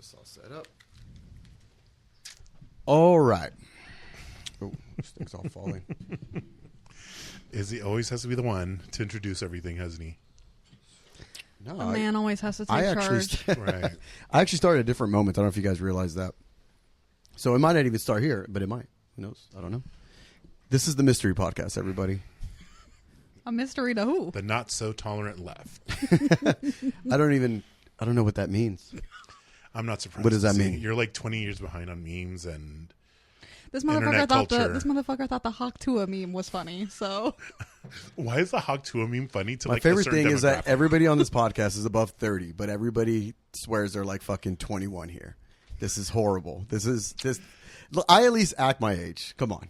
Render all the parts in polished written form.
This all set up. All right. Oh, this thing's all falling. Izzy always has to be the one to introduce everything, hasn't he? No, a man always has to take charge. Right. I actually started at different moments. I don't know if you guys realize that. So it might not even start here, but it might. Who knows? I don't know. This is the Mystery Podcast, everybody. A mystery to who? The not so tolerant left. I don't know what that means. I'm not surprised. What does that mean? You're like 20 years behind on memes and This internet motherfucker thought the Hawk Tua meme was funny. So why is the Hawk Tua meme funny to my like favorite a certain thing is that demographic? everybody on this podcast is above 30, but everybody swears they're like fucking 21 here. This is horrible. I at least act my age. Come on.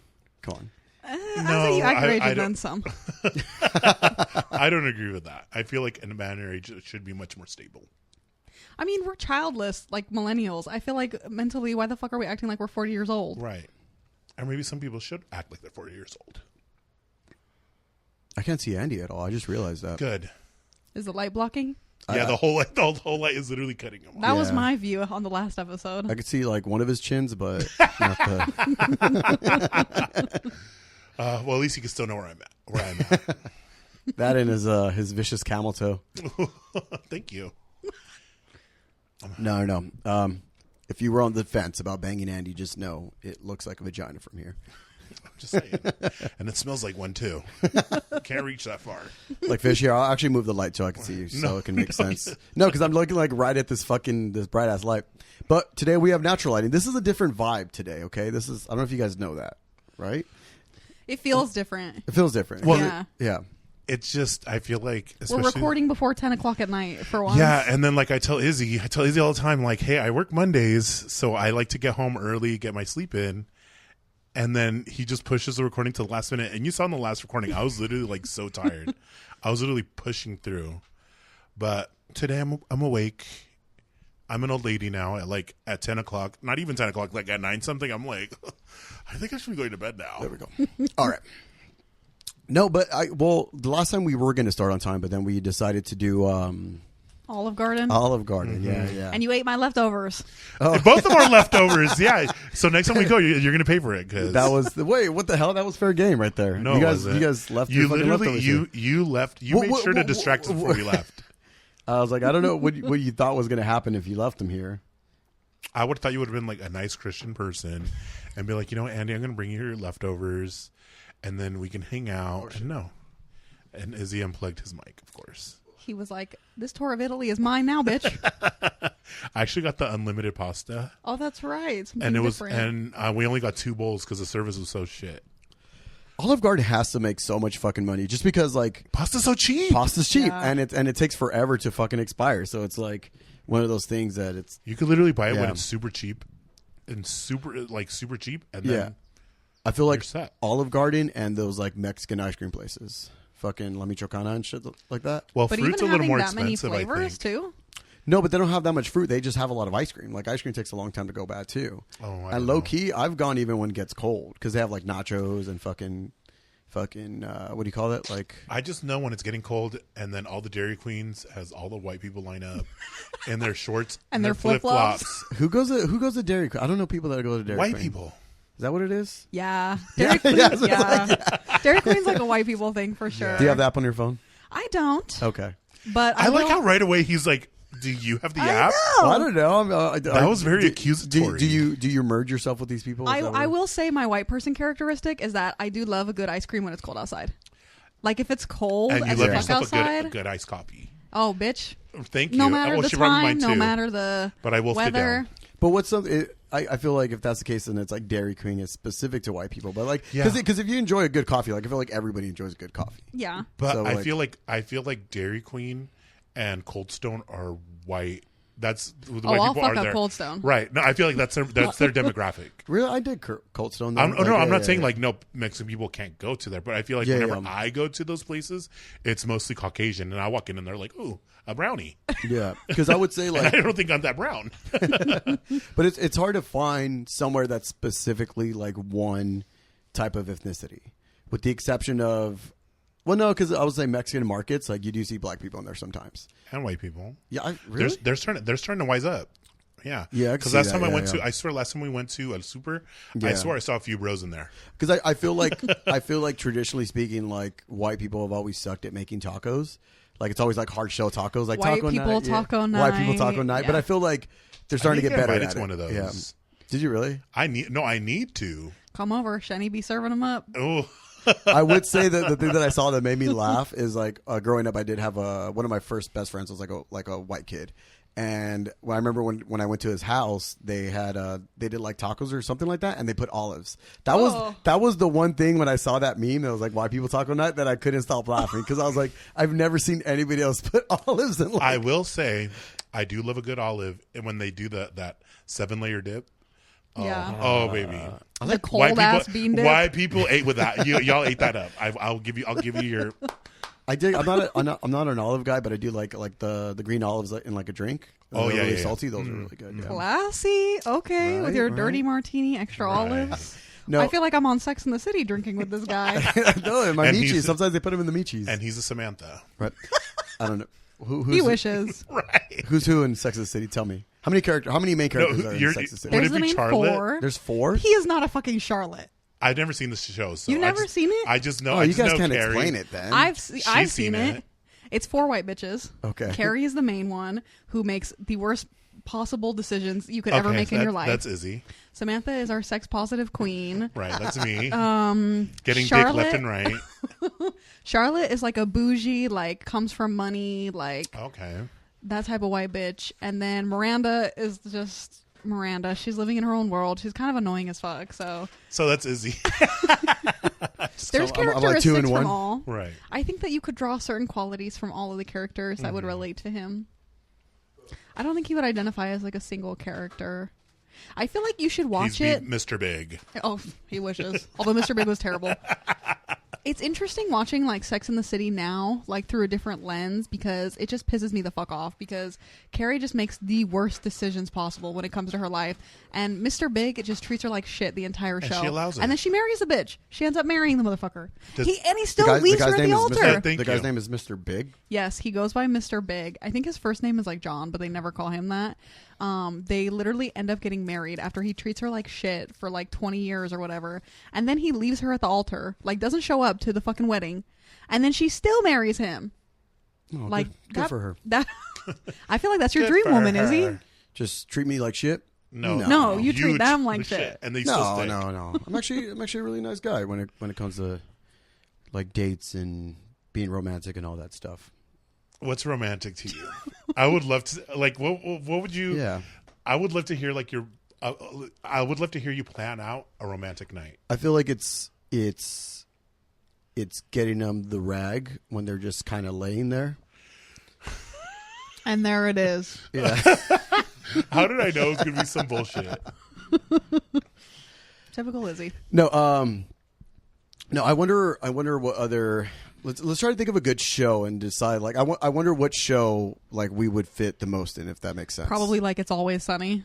I say you act your age and then some. I don't agree with that. I feel like in a man your age it should be much more stable. I mean, we're childless, like millennials. I feel like mentally, why the fuck are we acting like we're 40 years old? Right. Or maybe some people should act like they're 40 years old. I can't see Andy at all. I just realized that. Good. Is the light blocking? Yeah, the whole light is literally cutting him off. That was my view on the last episode. I could see like one of his chins, but not the... Well, at least you can still know where I'm at. That and his vicious camel toe. Thank you. No. If you were on the fence about banging Andy, just know it looks like a vagina from here. I'm just saying. And it smells like one too. Can't reach that far. Like fish here. I'll actually move the light so I can see you, so it can make sense. No, because I'm looking like right at this bright ass light. But today we have natural lighting. This is a different vibe today. Okay, I don't know if you guys know that, right? It feels different. It feels different. Well, yeah. It's just, I feel like... We're recording before 10 o'clock at night for once. Yeah, and then like I tell Izzy all the time, like, hey, I work Mondays, so I like to get home early, get my sleep in. And then he just pushes the recording to the last minute. And you saw in the last recording, I was literally like so tired. I was literally pushing through. But today I'm awake. I'm an old lady now at 10 o'clock. Not even 10 o'clock, like at 9 something. I'm like, I think I should be going to bed now. There we go. All right. No, but the last time we were going to start on time, but then we decided to do Olive Garden. Olive Garden, Mm-hmm. yeah. And you ate my leftovers. Oh. Both of them are leftovers, yeah. So next time we go, you're going to pay for it. Cause That was wait, what the hell? That was fair game right there. No, you guys left. You your fucking literally leftovers you left. You made sure to distract us before we left. I was like, I don't know what you thought was going to happen if you left them here. I would have thought you would have been like a nice Christian person and be like, you know what, Andy, I'm going to bring you your leftovers, and then we can hang out. And no. And Izzy unplugged his mic, of course. He was like, this tour of Italy is mine now, bitch. I actually got the unlimited pasta. Oh, that's right. Something And it was, different. and we only got 2 bowls because the service was so shit. Olive Garden has to make so much fucking money just because like Pasta's so cheap. pasta's cheap Yeah. and it takes forever to fucking expire. So it's like one of those things that it's You could literally buy it when Yeah. it's super cheap and super cheap. And then I feel like you're set. Olive Garden and those like Mexican ice cream places, fucking La Michoacana and shit like that. Well, But fruit's even a little having more that many expensive, I flavors, think. too? No, but they don't have that much fruit. They just have a lot of ice cream. Like ice cream takes a long time to go bad too. Oh, I and don't low know. key, I've gone even when it gets cold because they have like nachos and fucking what do you call that? Like I just know when it's getting cold, and then all the Dairy Queens has all the white people line up in their shorts And their their flip-flops. who goes to Dairy Queen? I don't know people that go to Dairy White Queen. people. Is that what it is? Yeah. Yeah, Dairy Queen, yeah, so it's yeah. Dairy Queen's like a white people thing for sure. Do you have the app on your phone? I don't. Okay. But I like will- how right away he's like, "Do you have the I app?" know. Well, I don't know. That was very accusatory. Do you merge yourself with these people? Is that I what- will say my white person characteristic is that I do love a good ice cream when it's cold outside. Like if it's cold And you as love fuck yourself outside. a good iced coffee. Oh, bitch. Thank you. No matter well, the she brought me time, mine no too. matter the But I will sit weather. down. But what's something? I feel like if that's the case, then it's like Dairy Queen is specific to white people. But like, Yeah. because if you enjoy a good coffee, like I feel like everybody enjoys a good coffee. Yeah. But So, I like- feel like Dairy Queen and Cold Stone are white. That's the Oh, white I'll people fuck are up there. Cold Stone. Right. No, I feel like that's their demographic. Really, I did Cold Stone. Though. I'm Like, not saying like no Mexican people can't go to there, but I feel like Yeah, whenever yeah. I go to those places, it's mostly Caucasian, and I walk in and they're like, "Ooh, a brownie." Yeah, because I would say I like, don't think I'm that brown. but it's hard to find somewhere that's specifically like one type of ethnicity, with the exception of. Well, no, because I would say Mexican markets, like you do see black people in there sometimes. And white people. Yeah, really? They're starting to wise up. Yeah. Yeah, I can Because see last that. time I Yeah, went yeah. to, I swear last time we went to a super, I Yeah. swear I saw a few bros in there. Because I feel like traditionally speaking, like white people have always sucked at making tacos. Like it's always like hard shell tacos, like White taco people night. taco White people taco night. night. Yeah. But I feel like they're starting to I get need better invited at to it. one of those. Yeah. Did you really? I need to. Come over, Shenny be serving them up. Oh, I would say that the thing that I saw that made me laugh is like growing up, I did have one of my first best friends was like a white kid, and I remember when I went to his house, they did like tacos or something like that, and they put olives. That was the one thing when I saw that meme that was like white people taco night that I couldn't stop laughing because I was like, I've never seen anybody else put olives in. Like, I will say, I do love a good olive, and when they do that 7-layer dip. Yeah. Oh baby. The cold ass bean dip. White people ate with that. Y'all ate that up. I'll give you your. I dig. I'm not an olive guy, but I do like the green olives in like a drink. Oh, They're yeah, really yeah. salty. Those are really good. Yeah. Classy. Okay, with Right, your right. dirty martini, extra Right. olives. No, I feel like I'm on Sex in the City drinking with this guy. no, in my And michis. he's- Sometimes they put them in the michis. And he's a Samantha. Right. I don't know. Who's He wishes. Right. Who's who in Sex and the City? Tell me. How many main characters are in you're- Sex and the City? Would There's it the be main Charlotte? 4. There's 4? He is not a fucking Charlotte. I've never seen the show. So You've never seen it? I just know. Oh, I you just guys know can't Carrie. explain it then. I've She's seen it. It's 4 white bitches. Okay. Carrie is the main one who makes the worst possible decisions you could ever make in your life. That's Izzy. Samantha is our sex positive queen. Right. That's me. Getting Charlotte- dick left and right. Charlotte is like a bougie, like comes from money, like Okay. that type of white bitch. And then Miranda is just Miranda. She's living in her own world. She's kind of annoying as fuck. So So that's Izzy. there's I'm like characteristics 2 in 1. from all. Right. I think that you could draw certain qualities from all of the characters that would relate to him. I don't think he would identify as like a single character. I feel like you should watch He's it. Mr. Big. Oh, he wishes. Although Mr. Big was terrible. It's interesting watching like Sex in the City now, like through a different lens, because it just pisses me the fuck off because Carrie just makes the worst decisions possible when it comes to her life. And Mr. Big, it just treats her like shit the entire show. she allows it. And then she marries the bitch. She ends up marrying the motherfucker. Does- He still leaves her at the altar. Thank the guy's you. name is Mr. Big. Yes, he goes by Mr. Big. I think his first name is like John, but they never call him that. They literally end up getting married after he treats her like shit for like 20 years or whatever. And then he leaves her at the altar, like doesn't show up to the fucking wedding. And then she still marries him. Oh, Like good for her. That I feel like that's your Good dream for woman, is he? her. Just treat me like shit. No. No, you treat Huge them like shit. And they still No, stay. no. I'm actually a really nice guy when it comes to like dates and being romantic and all that stuff. What's romantic to you? I would love to. Like, what would you? Yeah. I would love to hear like your. I would love to hear you plan out a romantic night. I feel like it's getting them the rag when they're just kind of laying there. And there it is. Yeah. How did I know it was gonna be some bullshit? Typical Lizzie. No, I wonder what other. Let's try to think of a good show and decide. Like, I wonder what show like we would fit the most in, if that makes sense. Probably like It's Always Sunny.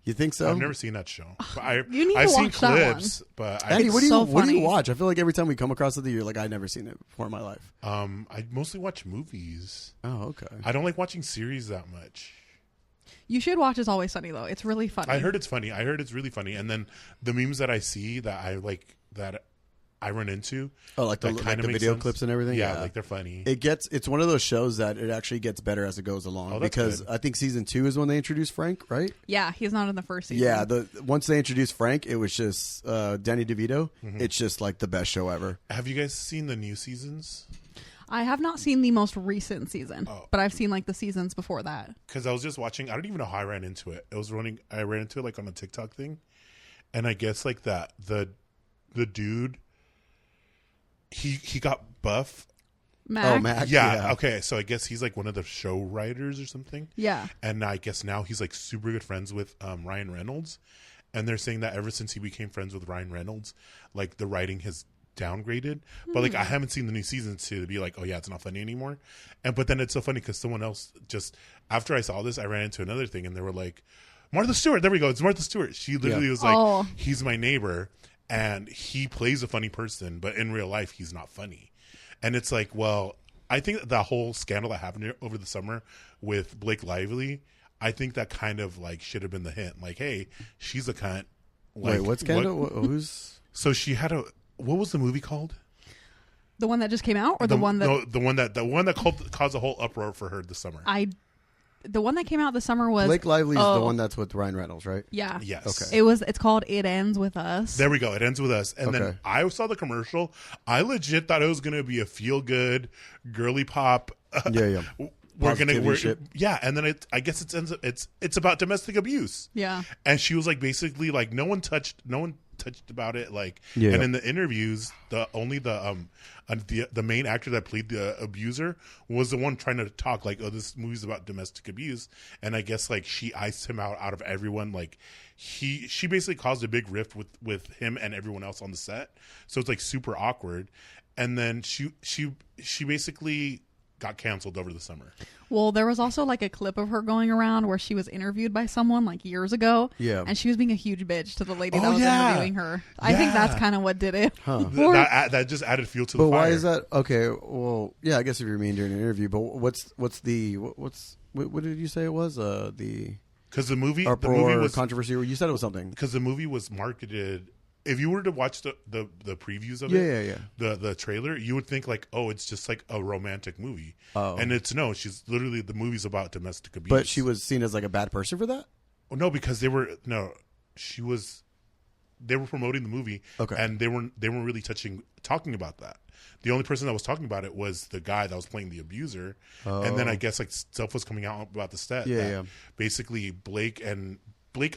You think so? I've never seen that show. But You need to I've seen watch that clips, but Andy, It's what do you so what do you funny. watch? I feel like every time we come across it, you're like, I've never seen it before in my life. I mostly watch movies. Oh, okay. I don't like watching series that much. You should watch It's Always Sunny though. It's really funny. I heard it's funny. I heard it's really funny. And then the memes that I see that I like that I run into. Oh, like the kinda makes video sense. clips and everything. Yeah, like they're funny. It's one of those shows that it actually gets better as it goes along. Oh, that's because good. I think season 2 is when they introduced Frank, right? Yeah, he's not in the first season. Yeah, once they introduced Frank, it was just Danny DeVito. Mm-hmm. It's just like the best show ever. Have you guys seen the new seasons? I have not seen the most recent season, Oh. but I've seen like the seasons before that. Because I was just watching. I don't even know how I ran into it. I ran into it like on a TikTok thing, and I guess like that the dude. He got buff. Mac. Oh, Mac. Yeah, okay. So I guess he's like one of the show writers or something. Yeah. And I guess now he's like super good friends with Ryan Reynolds. And they're saying that ever since he became friends with Ryan Reynolds, like the writing has downgraded. But like I haven't seen the new seasons to be like, oh yeah, it's not funny anymore. But then it's so funny because someone else just after I saw this, I ran into another thing and they were like, Martha Stewart. There we go. It's Martha Stewart. She literally was like, Oh. he's my neighbor. And he plays a funny person, but in real life, he's not funny. And it's like, well, I think that whole scandal that happened over the summer with Blake Lively, I think that kind of like should have been the hint. Like, hey, she's a cunt. Like, Wait, what's scandal? Who's? So she had a. What was the movie called? The one that just came out, or the one that no, the one that caused a whole uproar for her this summer. the one that came out this summer was Blake Lively's the one that's with Ryan Reynolds, right? Yeah. Yes. Okay. It's called It Ends With Us. There we go. It ends with us. And then Okay. I saw the commercial. I legit thought it was going to be a feel good, girly pop. Yeah. Positivity shit. Yeah. And then I guess it's about domestic abuse. Yeah. And she was like, basically like no one touched about it. Like, Yeah. and in the interviews, the main actor that played the abuser was the one trying to talk like, oh, this movie's about domestic abuse. And I guess like she iced him out of everyone. Like she basically caused a big rift with him and everyone else on the set. So it's like super awkward. And then she basically got canceled over the summer. Well, there was also like a clip of her going around where she was interviewed by someone like years ago. Yeah. And she was being a huge bitch to the lady that Oh, was yeah. interviewing her. I think that's kind of what did it. Huh. Or- That just added fuel to the But fire. why is that? Okay, well, yeah, I guess if you're mean during an interview, but what did you say it was? The Because the movie uproar, was controversy. You said it was something. because the movie was marketed. If you were to watch the previews of Yeah. the trailer, you would think like, oh, it's just like a romantic movie. Oh. And it's no, she's literally the movie's about domestic abuse. But she was seen as like a bad person for that. Oh, no, because they were promoting the movie, Okay. and they weren't really talking about that. The only person that was talking about it was the guy that was playing the abuser, and then I guess like stuff was coming out about the set. Yeah. Basically, Blake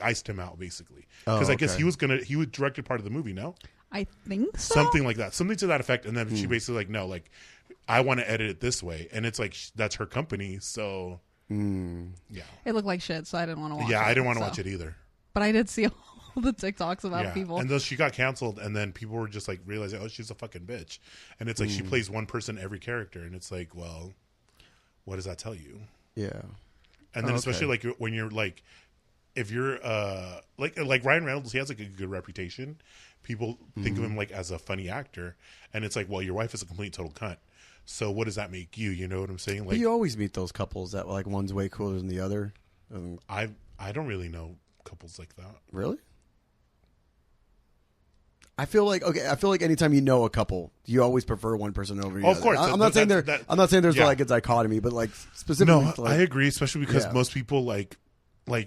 iced him out basically because Oh, I guess okay. he was directed part of the movie. No, I think so. something like that, something to that effect. And then she basically like, no, like I want to edit it this way, and it's like that's her company, so yeah, It looked like shit, so I didn't want to watch it. yeah, I didn't want to so. watch it either. But I did see all the TikToks about Yeah, people. and then she got canceled, and then people were just like realizing, oh, she's a fucking bitch, and it's like she plays one person every character, and it's like, well, what does that tell you? Yeah. And then Oh, especially like when you're like, if you're like Ryan Reynolds, he has like a good reputation. People think of him like as a funny actor, and it's like, well, your wife is a complete total cunt. So what does that make you? You know what I'm saying? But Like you always meet those couples that like one's way cooler than the other. I don't really know couples like that. Really? I feel like anytime you know a couple, you always prefer one person over the Oh, other. of course. I'm not saying I'm not saying there's yeah. like a dichotomy, but like specifically, No, like, I agree, especially because Yeah. most people like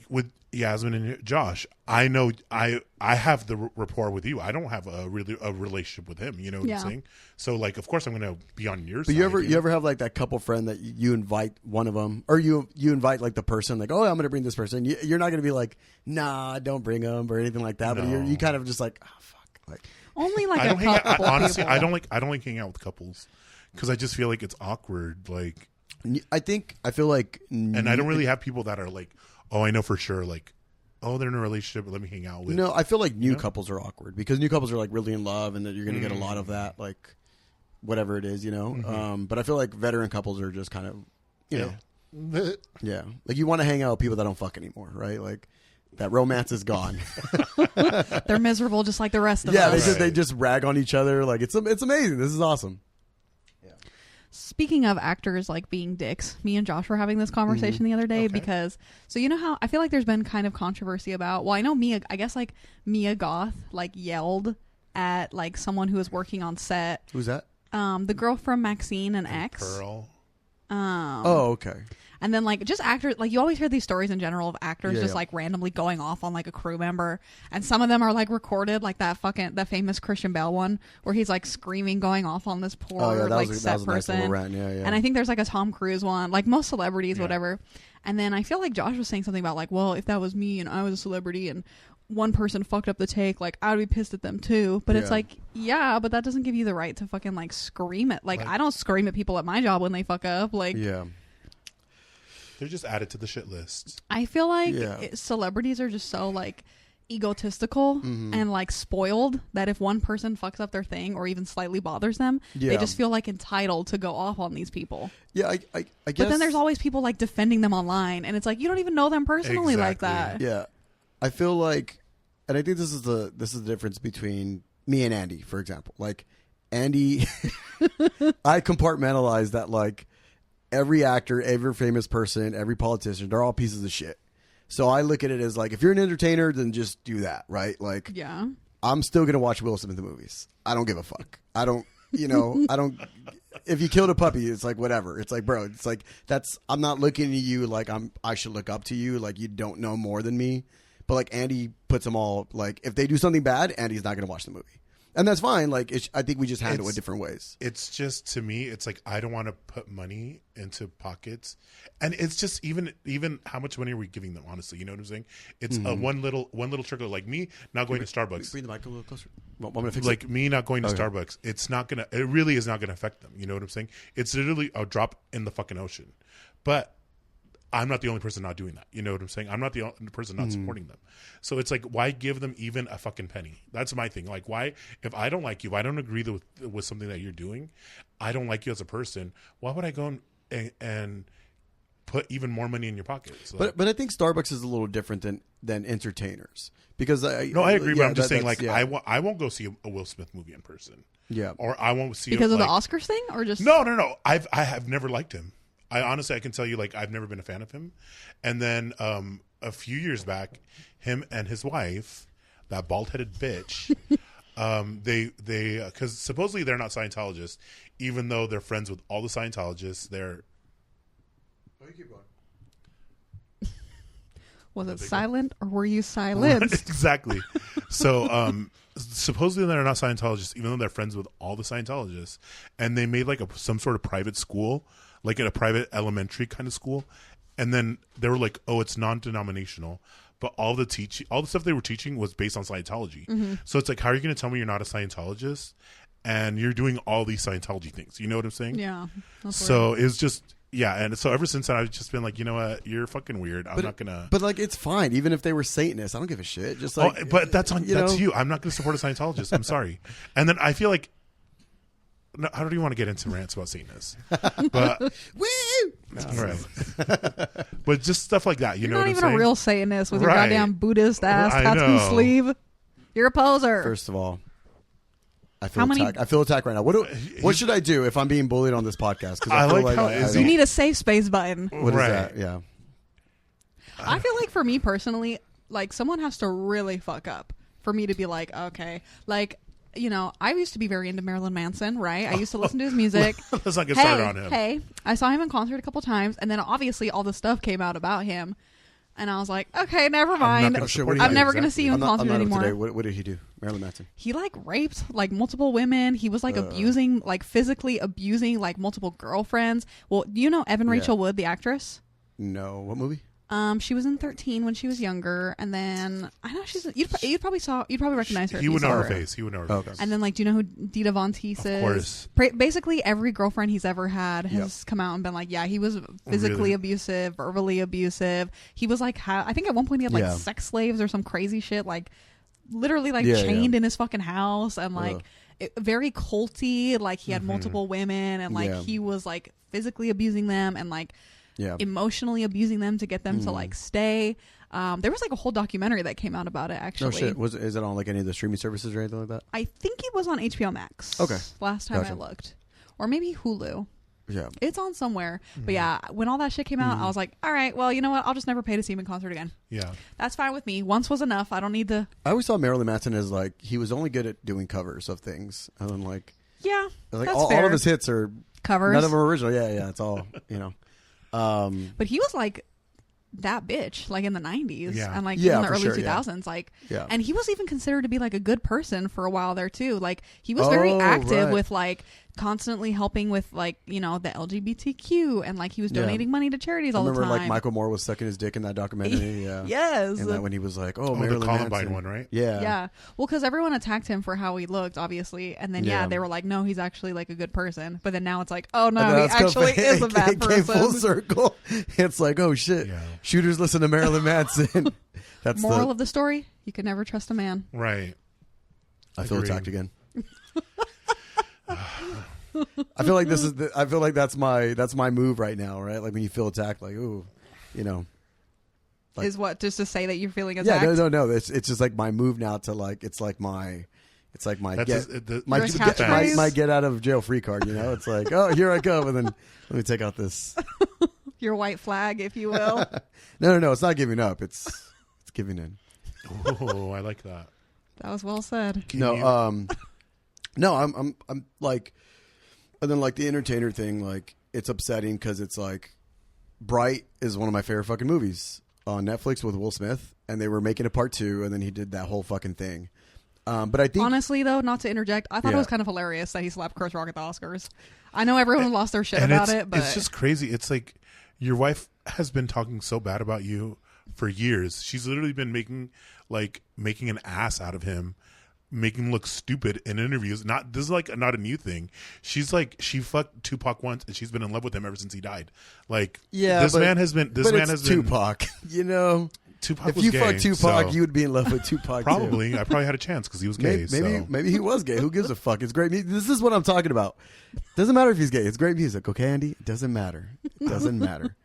with Yasmin and Josh, I know I have the rapport with you. I don't have a relationship with him. You know what Yeah. I'm saying? So like, of course, I'm going to be on your But side. you ever have like that couple friend that you invite one of them, or you invite like the person, like, oh, I'm going to bring this person. You're not going to be like, nah, don't bring them or anything like that. But No. you kind of just like, oh fuck, like Only like I a don't hang out. couple Honestly, people. I don't like hanging out with couples because I just feel like it's awkward. Like, I feel like, and I don't really have people that are like, oh, I know for sure. Like, oh, they're in a relationship. Let me hang out with. No, I feel like new couples are awkward because new couples are like really in love, and that you're going to get a lot of that, like whatever it is, you know. But I feel like veteran couples are just kind of, you know, yeah, like you want to hang out with people that don't fuck anymore, right? Like that romance is gone. They're miserable just like the rest of Yeah, us. they just rag on each other. Like it's amazing. This is awesome. Speaking of actors like being dicks, me and Josh were having this conversation the other day Okay. because, so you know how I feel like there's been kind of controversy about, well, I know Mia Goth like yelled at like someone who was working on set. Who's that? The girl from Maxine and X. Pearl. Oh, okay. And then like just actors, like you always hear these stories in general of actors Yeah, just yeah. like randomly going off on like a crew member, and some of them are like recorded, like that famous Christian Bale one where he's like screaming going off on this poor Oh, yeah, that like was set a nice person. little rant. Yeah. And I think there's like a Tom Cruise one, like most celebrities, whatever. And then I feel like Josh was saying something about like, well, if that was me and I was a celebrity and one person fucked up the take, like I would be pissed at them too. But it's Yeah. like, yeah, but that doesn't give you the right to fucking like scream it. Like I don't scream at people at my job when they fuck up. Like yeah. They're just added to the shit list. I feel like Yeah. celebrities are just so like egotistical Mm-hmm. and like spoiled that if one person fucks up their thing or even slightly bothers them, they Yeah. just feel like entitled to go off on these people. Yeah, I guess. But then there's always people like defending them online, and it's like you don't even know them personally like Exactly. that. Yeah, I feel like, and I think this is the difference between me and Andy, for example. Like Andy, I compartmentalize that like every actor, every famous person, every politician, they're all pieces of shit. So I look at it as like, if you're an entertainer, then just do that, right? Like, Yeah. I'm still gonna watch Will Smith movies. I don't give a fuck. I don't. I don't. If you killed a puppy, it's like whatever. It's like, bro, it's like I'm not looking at you like I should look up to you, like you don't know more than me. But like Andy puts them all, like if they do something bad, Andy's not going to watch the movie. And that's fine. Like I think we just handle it different ways. It's just, to me, it's like I don't want to put money into pockets, and it's just even how much money are we giving them? Honestly, you know what I'm saying? It's a one little trickle. Like me not going to Starbucks. Bring the mic a little closer. Want me to fix like it? me not going to Starbucks. It's not gonna. It really is not gonna affect them. You know what I'm saying? It's literally a drop in the fucking ocean. But I'm not the only person not doing that. You know what I'm saying? I'm not the only person not supporting them. So it's like, why give them even a fucking penny? That's my thing. Like, why, if I don't like you, if I don't agree with something that you're doing, I don't like you as a person, why would I go and put even more money in your pocket? So, But I think Starbucks is a little different than entertainers. Because I agree, but I'm just saying, like, I won't go see a Will Smith movie in person. Yeah. Or I won't see Because of the Oscars thing, or just No. I have never liked him. I honestly, I can tell you, like, I've never been a fan of him. And then a few years back, him and his wife, that bald-headed bitch, they because supposedly they're not Scientologists, even though they're friends with all the Scientologists. They're Was it silent or were you silenced? Exactly. So supposedly they're not Scientologists, even though they're friends with all the Scientologists. And they made like some sort of private school, like in a private elementary kind of school. And then they were like, oh, it's non-denominational. But all the stuff they were teaching was based on Scientology. Mm-hmm. So it's like, how are you going to tell me you're not a Scientologist and you're doing all these Scientology things? You know what I'm saying? Yeah. So it was just, yeah. And so ever since then, I've just been like, you know what? You're fucking weird. I'm not going to. But like, it's fine. Even if they were Satanists, I don't give a shit. Just like, but that's you. I'm not going to support a Scientologist. I'm sorry. And then I feel like, no, I don't even want to get into rants about Satanists. But woo! Right. But just stuff like that, You're know not what even I'm saying? a real Satanist with your Right. goddamn Buddhist ass I tattoo know. sleeve. You're a poser. First of all, I How many- feel attacked right now. What should I do if I'm being bullied on this podcast? Because I feel like how I Izzy- You don't- need a safe space button. What is Right. that? Yeah. I feel like for me personally, like someone has to really fuck up for me to be like, okay, like, you know, I used to be very into Marilyn Manson, right? I used to listen to his music. Let's not get started on him. Hey, I saw him in concert a couple times, and then obviously all the stuff came out about him, and I was like, okay, never mind. gonna support I'm you. never going to see you in concert I'm not up to anymore. date. What did he do? Marilyn Manson. He like raped like multiple women. He was like abusing, like physically abusing like multiple girlfriends. Well, do you know Evan Rachel Wood, the actress? No. What movie? She was in 13 when she was younger, and then I know you'd probably recognize her. He if you would saw know her face. He would know her Okay. face. And then, like, do you know who Dita Von Teese is? Of course. Basically, every girlfriend he's ever had has come out and been like, yeah, he was physically Really? abusive, verbally abusive. He was like, I think at one point he had like Yeah. sex slaves or some crazy shit, like literally like Yeah, chained yeah. in his fucking house, and like very culty. Like he had multiple women, and like Yeah. he was like physically abusing them and like emotionally abusing them to get them to like stay. There was like a whole documentary that came out about it, actually. No shit. Is it on like any of the streaming services or anything like that? I think it was on HBO Max. Okay. Last time Gotcha. I looked. Or maybe Hulu. Yeah. It's on somewhere. But yeah, when all that shit came out, I was like, all right, well, you know what? I'll just never pay to see him in concert again. Yeah. That's fine with me. Once was enough. I don't need to. I always saw Marilyn Manson as like he was only good at doing covers of things, and then like Yeah. like that's all fair. of his hits are Covers. none of them are original. Yeah. It's all But he was like that bitch, like in the 90s and like Yeah, in the for early sure, 2000s. Like, Yeah. and he was even considered to be like a good person for a while there too. Like he was very active right. with like constantly helping with like, you know, the LGBTQ, and like he was donating money to charities I all the remember time. like Michael Moore was sucking his dick in that documentary. Yeah. Yes. And that when he was like, oh, the Marilyn Columbine Manson. one, right? Yeah. Yeah. Well, because everyone attacked him for how he looked, obviously. And then, Yeah. they were like, no, he's actually like a good person. But then now it's like, oh, no, And he that's come- actually is a bad it came full person. circle. It's like, oh, shit. Yeah. Shooters listen to Marilyn Manson. That's Moral of the story, you can never trust a man. Right. I feel Agreed. attacked again. I feel like I feel like that's my move right now, right? Like when you feel attacked, like, ooh, you know. Like- Is what? Just to say that you're feeling Yeah, attacked? no. It's just like my move now to like it's like my That's my Your catchphrase? get out of jail free card. You know, it's like, oh, here I come, and then let me take out this Your white flag, if you will. No. It's not giving up. It's giving in. Oh, I like that. That was well said. I'm like, and then like the entertainer thing, like it's upsetting because it's like, Bright is one of my favorite fucking movies on Netflix with Will Smith, and they were making a part 2, and then he did that whole fucking thing. But I think honestly, though, not to interject, I thought it was kind of hilarious that he slapped Chris Rock at the Oscars. I know everyone lost their shit about it, but it's just crazy. It's like your wife has been talking so bad about you for years. She's literally been making an ass out of him, making him look stupid in interviews. This is like not a new thing. She's like, she fucked Tupac once, and she's been in love with him ever since he died. Like, this man has been Tupac. You know, Tupac. If you fucked Tupac, you would be in love with Tupac. Probably, too. I probably had a chance because he was gay. Maybe he was gay. Who gives a fuck? It's great. This is what I'm talking about. Doesn't matter if he's gay. It's great music. Okay, Andy. It doesn't matter. It doesn't matter.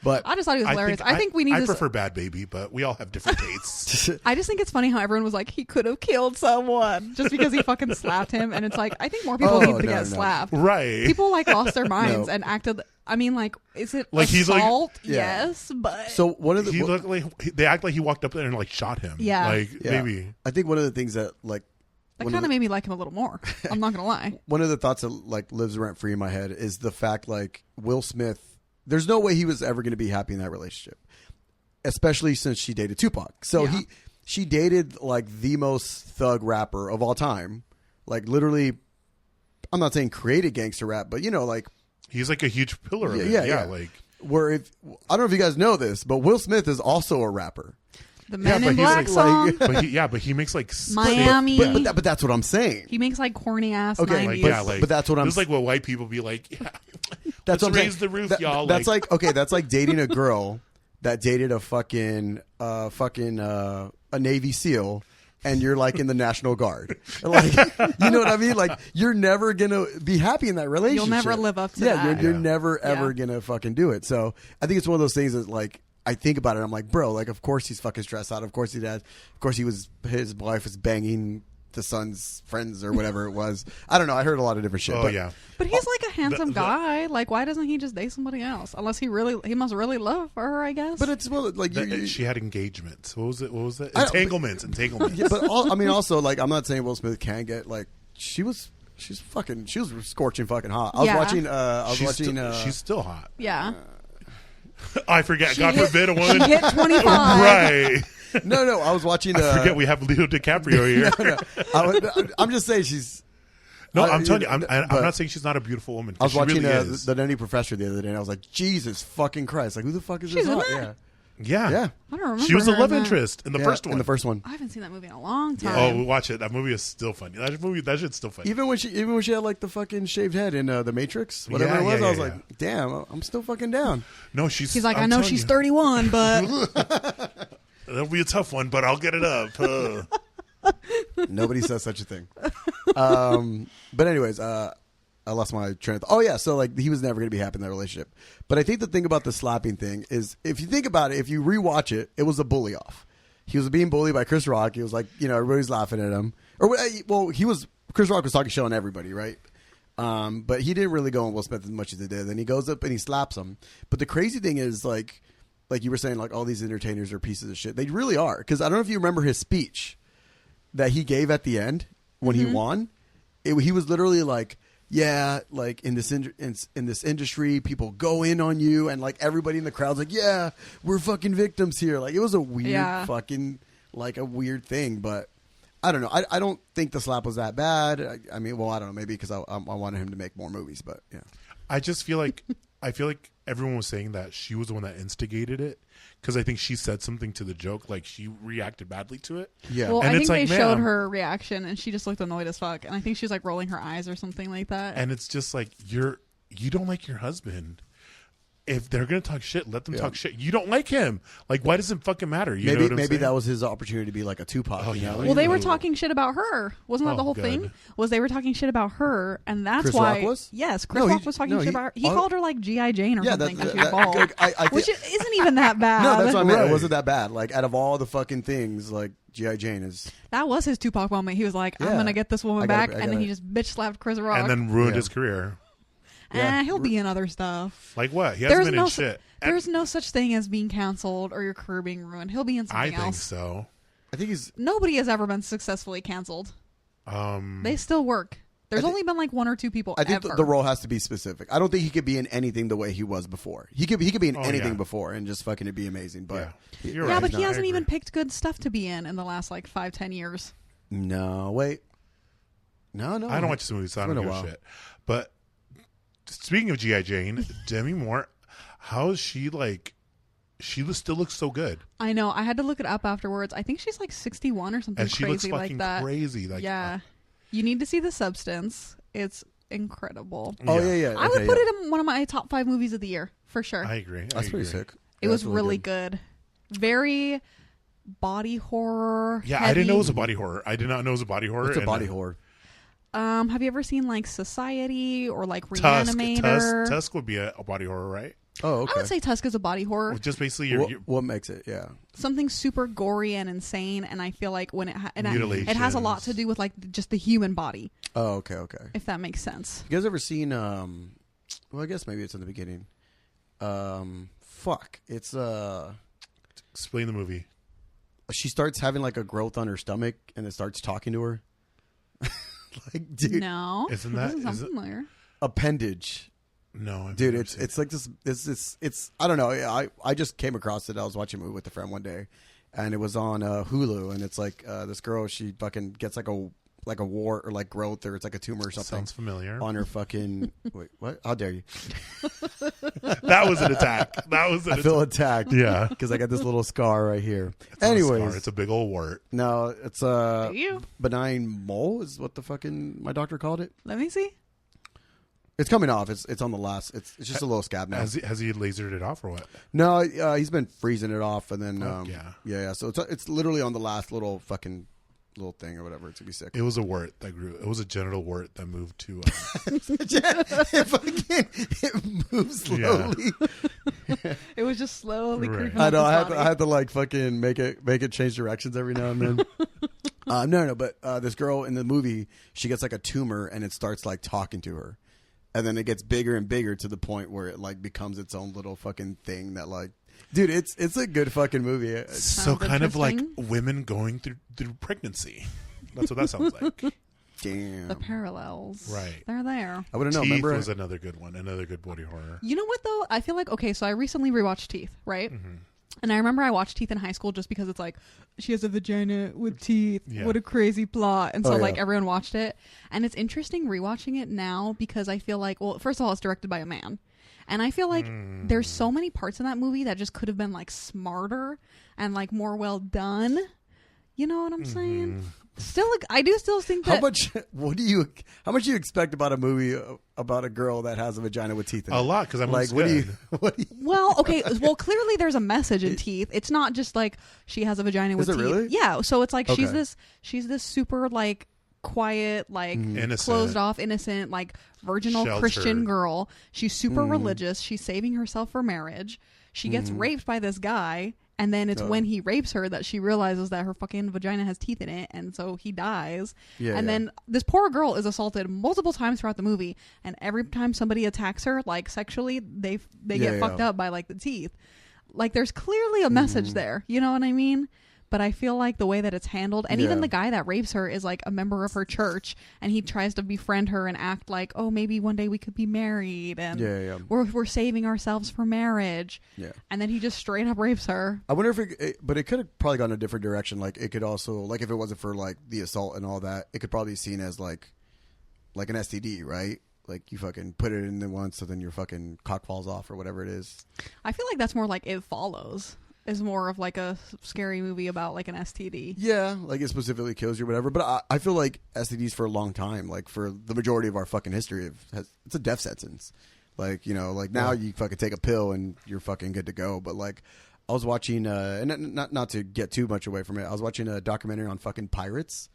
But I just thought he was hilarious. I think we need. I prefer Bad Baby, but we all have different tastes. I just think it's funny how everyone was like, he could have killed someone just because he fucking slapped him, and it's like, I think more people need to get slapped. Right? People like lost their minds and acted. I mean, like, is it like assault? Yes, but so one of the they act like he walked up there and like shot him. Yeah, maybe. I think one of the things that like. That kind of made me like him a little more. I'm not gonna lie. One of the thoughts that like lives rent free in my head is the fact like Will Smith. There's no way he was ever going to be happy in that relationship, especially since she dated Tupac. So she dated like the most thug rapper of all time. Like literally, I'm not saying created gangster rap, but you know, like he's like a huge pillar of it. Yeah. Like where I don't know if you guys know this, but Will Smith is also a rapper. The Men in Black song. But he makes like Miami. But that's what I'm saying. He makes like corny ass. Okay, 90s. but that's what I'm. This is like what white people be like. Yeah, that's let's raise the roof, y'all. That's like okay. That's like dating a girl that dated a fucking a Navy SEAL, and you're like in the National Guard. Like, you know what I mean? Like, you're never gonna be happy in that relationship. You'll never live up to that. You're never ever gonna fucking do it. So I think it's one of those things that like. I think about it. I'm like, bro, like, of course he's fucking stressed out. Of course his wife was banging the son's friends or whatever it was. I don't know. I heard a lot of different shit. But he's like a handsome guy. Like, why doesn't he just date somebody else? Unless he must really love her, I guess. But it's like she had engagements. What was it? Entanglements. Yeah, but also like, I'm not saying Will Smith can't get like she was scorching fucking hot. I was watching. She's still hot. Yeah. I forget. God forbid a woman. She hit 25. Right. No. I was watching. I forget we have Leo DiCaprio here. I'm just saying she's. No, I'm telling you. I'm not saying she's not a beautiful woman. I was watching really the Nutty Professor the other day, and I was like, Jesus fucking Christ! Like, who the fuck is this? Yeah. I don't remember. She was a love interest in the first one. In the first one. I haven't seen that movie in a long time. Oh, watch it. That movie is still funny. That shit's still funny. Even when she had like the fucking shaved head in The Matrix, whatever it was, I was like, damn, I'm still fucking down. No, she's like, I know she's 31, but that'll be a tough one, but I'll get it up. Nobody says such a thing. But anyways, I lost my train of thought. Oh, yeah. So, like, he was never going to be happy in that relationship. But I think the thing about the slapping thing is, if you think about it, if you rewatch it, it was a bully off. He was being bullied by Chris Rock. He was like, you know, everybody's laughing at him. Chris Rock was talking shit on everybody, right? But he didn't really go on Will Smith as much as he did. Then he goes up and he slaps him. But the crazy thing is, like you were saying, like, all these entertainers are pieces of shit. They really are. Because I don't know if you remember his speech that he gave at the end when he won. He was literally like, yeah, like in this industry, people go in on you, and like everybody in the crowd's like, yeah, we're fucking victims here. Like, it was a weird fucking like a weird thing, but I don't know. I don't think the slap was that bad. I mean, well, I don't know, maybe because I wanted him to make more movies, but yeah. I just feel like everyone was saying that she was the one that instigated it, because I think she said something to the joke, like she reacted badly to it. Yeah. Well, and I think they showed her reaction, and she just looked annoyed as fuck, and I think she was like rolling her eyes or something like that. And it's just like, you don't like your husband. If they're gonna talk shit, let them talk shit. You don't like him. Like, why does it fucking matter? You know what I'm saying? That was his opportunity to be like a Tupac. Oh, yeah. Well, they were talking shit about her. Wasn't that the whole thing? They were talking shit about her, and that's Chris why. Rock was? Yes, Chris Rock was talking shit about her. He called her like G.I. Jane or something because she was bald, which isn't even that bad. No, that's what I meant. It wasn't that bad. Like, out of all the fucking things, like G.I. Jane is. That was his Tupac moment. He was like, "I'm gonna get this woman back," and then he just bitch slapped Chris Rock, and then ruined his career. He'll be in other stuff. Like what? He hasn't been in shit. There's no such thing as being canceled or your career being ruined. He'll be in something I think else. so. I think he's. Nobody has ever been successfully canceled. They still work. There's only been like 1 or 2 people. I think ever. the role has to be specific. I don't think he could be in anything the way he was before. He could be in anything before and just fucking it'd be amazing. But You're yeah, right. but No, he I hasn't agree. even picked good stuff to be in the last like 5-10 years. No, wait. No. I don't watch this movie, so I It's don't been give a a while. shit. But speaking of G.I. Jane, Demi Moore, how is she like? She still looks so good, I know. I had to look it up afterwards. I think she's like 61 or something and she looks crazy fucking like that. crazy. Like, Yeah. You need to see The Substance. It's incredible. Oh yeah. I would put it in one of my top 5 movies of the year for sure. I agree. That's pretty sick. It was really good. Very body horror. Yeah, heavy. I didn't know it was a body horror. I did not know it was a body horror. It's a and, body horror. Have you ever seen like Society or like Tusk. Reanimator? Tusk would be a body horror, right? Oh, okay. I would say Tusk is a body horror. Just basically What makes it? Yeah. Something super gory and insane, and I feel like when it has a lot Mutilations. to do with like just the human body, Oh, okay. if that makes sense. You guys ever seen? Well, I guess maybe it's in the beginning. It's Explain the movie. she starts having like a growth on her stomach, and it starts talking to her. Like, dude, No, Isn't that- doesn't sound is it- familiar? appendage. No, I've Dude, never it's seen it's like this. It's I don't know. I just came across it. I was watching a movie with a friend one day, and it was on Hulu, and it's like this girl. She fucking gets like a wart or like growth, or it's like a tumor or something Sounds familiar. on her fucking. Wait, what? How dare you? That was an attack. That was an I feel attacked. Yeah. because I got this little scar right here. It's not a Anyways, scar, it's a big old wart. no, it's Do you? benign mole is what the fucking my doctor called it. Let me see. It's coming off. It's on the last. It's just a little scab now. Has he lasered it off or what? No, he's been freezing it off, and then Fuck yeah. So it's literally on the last little fucking little thing or whatever. It's gonna be sick. It was a wart that grew. It was a genital wart that moved to. It moves slowly. It was just slowly Right. creeping I up know. his I body. had to like fucking make it change directions every now and then. No, but this girl in the movie, she gets like a tumor, and it starts like talking to her, and then it gets bigger and bigger to the point where it like becomes its own little fucking thing that like, dude, it's a good fucking movie. So Sounds kind of like interesting. women going through pregnancy. That's what that sounds like. Damn, The parallels. Right. They're there. I wouldn't know. Teeth Remember, was another good one. Another good body horror. You know what though? I feel like okay, so I recently rewatched Teeth, right? Mm-hmm. And I remember I watched Teeth in high school just because it's like she has a vagina with teeth. Yeah. What a crazy plot! And so Oh, yeah. like everyone watched it, and it's interesting rewatching it now because I feel like well, first of all, it's directed by a man, and I feel like there's so many parts in that movie that just could have been like smarter and like more well done. You know what I'm saying? Still, like, I do still think that how much do you expect about a movie about a girl that has a vagina with teeth in it? A lot because I'm Like, like, what do you? Well, okay. Well, clearly there's a message in Teeth. It's not just like she has a vagina with Is it teeth. really? Yeah. So it's like she's Okay. this super like quiet, like Innocent. closed off, innocent, like virginal Sheltered. Christian girl. She's super Mm. religious. She's saving herself for marriage. She gets Mm-hmm. raped by this guy. And then it's Oh. when he rapes her that she realizes that her fucking vagina has teeth in it, and so he dies. Yeah, and yeah. then this poor girl is assaulted multiple times throughout the movie, and every time somebody attacks her, like sexually, they Yeah, get yeah. fucked up by like the teeth. Like there's clearly a message Mm-hmm. there. You know what I mean? But I feel like the way that it's handled, and even Yeah. the guy that rapes her is like a member of her church, and he tries to befriend her and act like, oh, maybe one day we could be married, and Yeah. we're saving ourselves for marriage. Yeah. And then he just straight up rapes her. I wonder if but it could have probably gone a different direction. Like it could also, like if it wasn't for like the assault and all that, it could probably be seen as like an STD, right? Like you fucking put it in there once, so then your fucking cock falls off or whatever it is. I feel like that's more like It Follows. Is more of like a scary movie about like an STD. Yeah, like it specifically kills you or whatever. But I feel like STDs for a long time, like for the majority of our fucking history, it's a death sentence. Like, you know, like now you fucking take a pill and you're fucking good to go. But like, I was watching, and not to get too much away from it, I was watching a documentary on fucking pirates,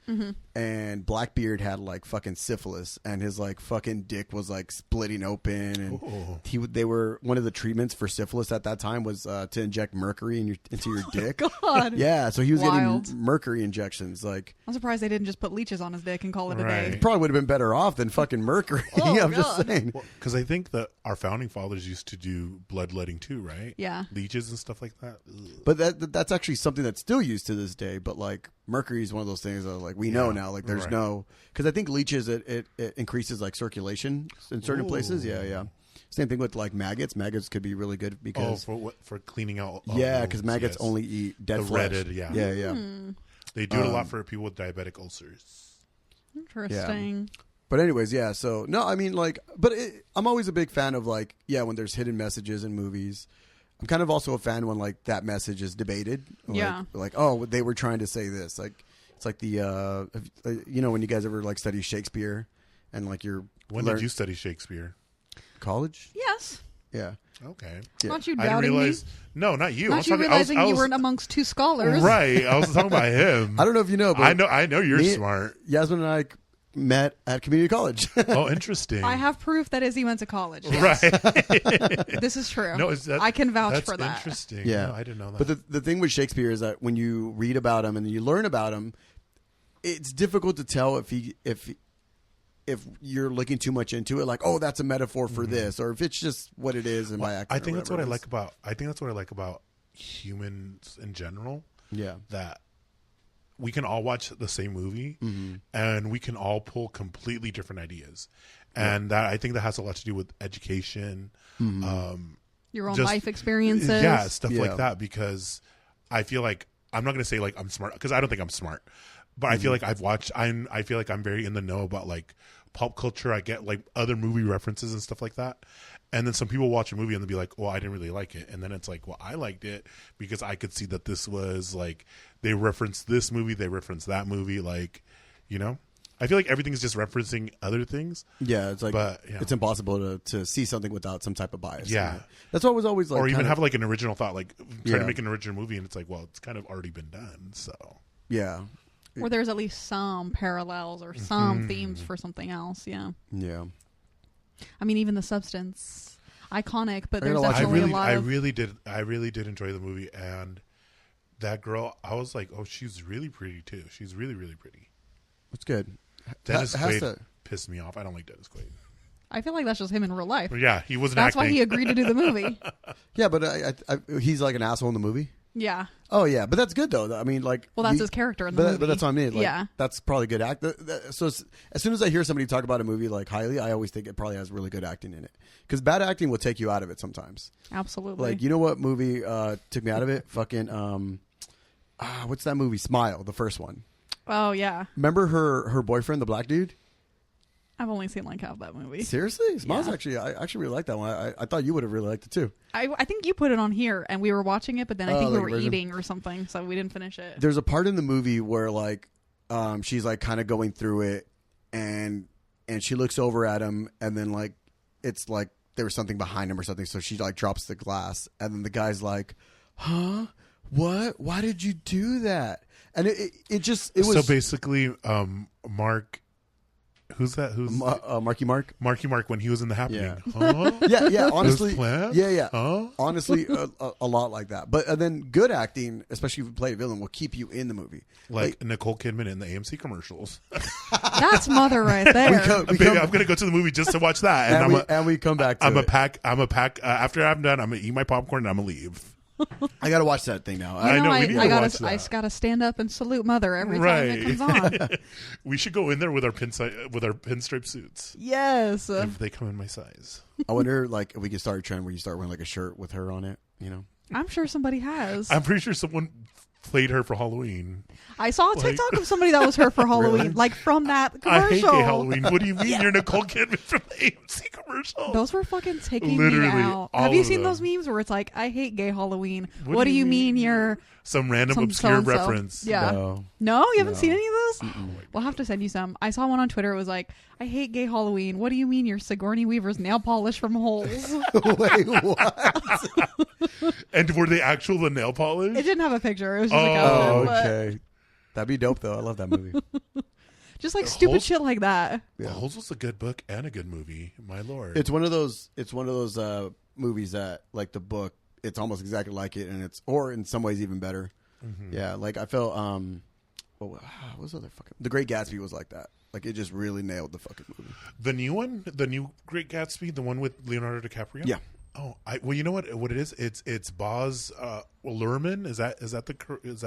and Blackbeard had like fucking syphilis, and his like fucking dick was like splitting open, and they were one of the treatments for syphilis at that time was to inject mercury into your dick. God. Yeah, so he was Wild. getting mercury injections. Like, I'm surprised they didn't just put leeches on his dick and call it a Right. day. probably would have been better off than fucking mercury. Oh, I'm just God. saying. Because I think that our founding fathers used to do bloodletting too, right? Yeah. Leeches and stuff like that. Ugh. But that's actually something that's still used to this day. But like mercury is one of those things that like we know now. Like there's right. no, because I think leeches it increases like circulation in certain places. Yeah. Same thing with like maggots. Maggots could be really good because for cleaning out. because maggots only eat dead The flesh. retted, yeah. Yeah. They do it a lot for people with diabetic ulcers. Interesting. But anyways, yeah. So no, I mean like, but I'm always a big fan of like, when there's hidden messages in movies. I'm kind of also a fan when like that message is debated. Like, oh, they were trying to say this. Like, it's like the when you guys ever like study Shakespeare and like When did you study Shakespeare? College? Yes. Yeah. Okay. Yeah. Aren't you I didn't doubting realize. me? No, not you. Not you realizing you weren't amongst two scholars. Right. I was talking about him. I don't know if you know, but I know you're smart. Yasmin and I met at community college. Oh, interesting. I have proof that Izzy went to college. Yes. Right. This is true. No, I can vouch that's for that. Interesting. Yeah. No, I didn't know that. But the thing with Shakespeare is that when you read about him and you learn about him, it's difficult to tell if you're looking too much into it, like, oh, that's a metaphor for this, or if it's just what it is and by accident. I think that's what I like about. I think that's what I like about humans in general. Yeah. That we can all watch the same movie, and we can all pull completely different ideas, and that I think that has a lot to do with education, Your own just- life experiences. yeah, stuff Yeah. like that. Because I feel like I'm not going to say like I'm smart because I don't think I'm smart, but I feel like I've watched. I feel like I'm very in the know about like pop culture. I get like other movie references and stuff like that. And then some people watch a movie and they'll be like, well, I didn't really like it. And then it's like, well, I liked it because I could see that this was like, they referenced this movie, they referenced that movie. Like, I feel like everything is just referencing other things. Yeah, it's like But, it's impossible to see something without some type of bias. Yeah. That's what was always like. Or even kind of- have like an original thought, like trying Yeah. to make an original movie. And it's like, well, it's kind of already been done. So, Yeah. Where there's at least some parallels or some themes for something else. Yeah. Yeah. I mean, even The Substance, iconic, but I there's gotta watch it. definitely a lot of. I really did enjoy the movie. And that girl, I was like, oh, she's really pretty too. She's really, really pretty. It's good. Dennis Has Quaid to- pissed me off. I don't like Dennis Quaid. I feel like that's just him in real life. Yeah, he wasn't That's acting. why he agreed to do the movie. Yeah, but he's like an asshole in the movie. Yeah. Oh yeah, but that's good though. I mean, like, Well, that's his character in the movie. But that's what I mean. Like, Yeah. that's probably good act. So as soon as I hear somebody talk about a movie like highly, I always think it probably has really good acting in it. Because bad acting will take you out of it sometimes. Absolutely. Like, you know what movie took me out of it? Fucking what's that movie? Smile, the first one. Oh, yeah. Remember her boyfriend, the black dude? I've only seen like half that movie. Seriously, Smile's Yeah. actually I actually really like that one. I thought you would have really liked it too. I think you put it on here and we were watching it, but then I think we like were version. eating or something, so we didn't finish it. There's a part in the movie where like she's like kind of going through it and she looks over at him and then like it's like there was something behind him or something, so she like drops the glass and then the guy's like, huh, what, why did you do that? And it was so basically Mark, who's that? Who's Marky Mark when he was in The Happening? Yeah. Huh? yeah honestly planned? yeah Huh? honestly a lot like that, but then good acting, especially if you play a villain, will keep you in the movie. Like Nicole Kidman in the AMC commercials. That's mother right there. Baby, I'm gonna go to the movie just to watch that, and we come back to I'm a it. pack. After I'm done, I'm gonna eat my popcorn and I'm gonna leave. I gotta watch that thing now. I know, we need to watch I that. gotta stand up and salute mother every time Right. it comes on. We should go in there with our pinstripe suits Yes. if they come in my size. I wonder, like, if we could start a trend where you start wearing like a shirt with her on it. You know, I'm sure somebody has. I'm pretty sure someone played her for Halloween. I saw a TikTok of somebody that was her for Halloween, Really? like from that I hate commercial. gay Halloween. What do you mean you're Nicole Kidman from the AMC commercial? Those were fucking taking Literally, me out. all Have you of seen them. those memes where it's like, I hate gay Halloween? What do you mean you're some random some obscure so-and-so? reference? Yeah. No. No, you haven't No. seen any of those? We'll have to send you some. I saw one on Twitter. It was like, I hate gay Halloween. What do you mean you're Sigourney Weaver's nail polish from Holes? Wait, what? And were they actual the nail polish? It didn't have a picture. It was just a Oh, caption. but okay. That'd be dope, though. I love that movie. Just like stupid shit like that. Yeah. The Holes was a good book and a good movie. My lord. It's one of those. It's one of those movies that, like the book, it's almost exactly like it, and it's or in some ways even better. Mm-hmm. Yeah, like I felt. What was the other fucking? The Great Gatsby was like that. Like it just really nailed the fucking movie. The new one, the new Great Gatsby, the one with Leonardo DiCaprio. Yeah. Oh, well, you know what it is? It's Boz Luhrmann. Is that the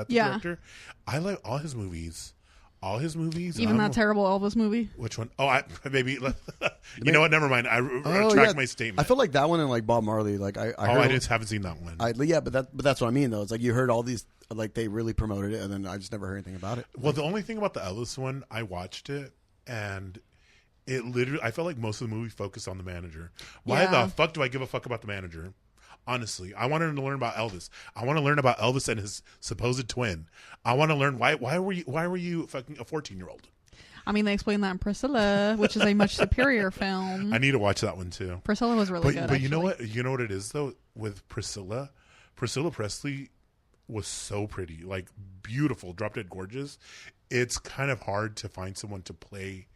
director? I like all his movies. Even that terrible Elvis movie. Which one? Oh, maybe. You know what? Never mind. I retract my statement. I feel like that one and like Bob Marley. Like I just haven't seen that one. But that's what I mean though. It's like you heard all these, like they really promoted it, and then I just never heard anything about it. Well, the only thing about the Elvis one, I watched it, and it literally, I felt like most of the movie focused on the manager. Why the fuck do I give a fuck about the manager? Honestly, I wanted to learn about Elvis. I want to learn about Elvis and his supposed twin. I want to learn why were you fucking a 14-year-old? I mean, they explained that in Priscilla, which is a much superior film. I need to watch that one too. Priscilla was really good. But you know what? You know what it is though with Priscilla. Priscilla Presley was so pretty, like beautiful, drop dead gorgeous. It's kind of hard to find someone to play.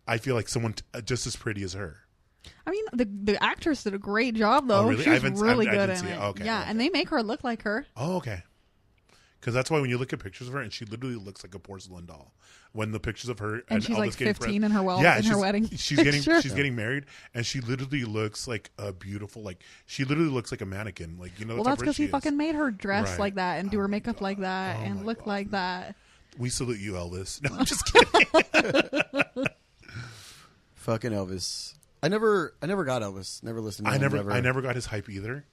I feel like someone just as pretty as her. I mean, the actress did a great job though. Oh, really? She's really good in see it. Okay, yeah, okay. and they make her look like her. Oh, okay. Because that's why when you look at pictures of her, and she literally looks like a porcelain doll. When the pictures of her and she's like 15 in her wedding. She's getting married, and she literally looks like a beautiful, like she literally looks like a mannequin. Like well, that's because he fucking made her dress like that and do her makeup like that and look like that. We salute you, Elvis. No, I'm just kidding. Fucking Elvis. I never got Elvis. Never listened to him. I never got his hype either.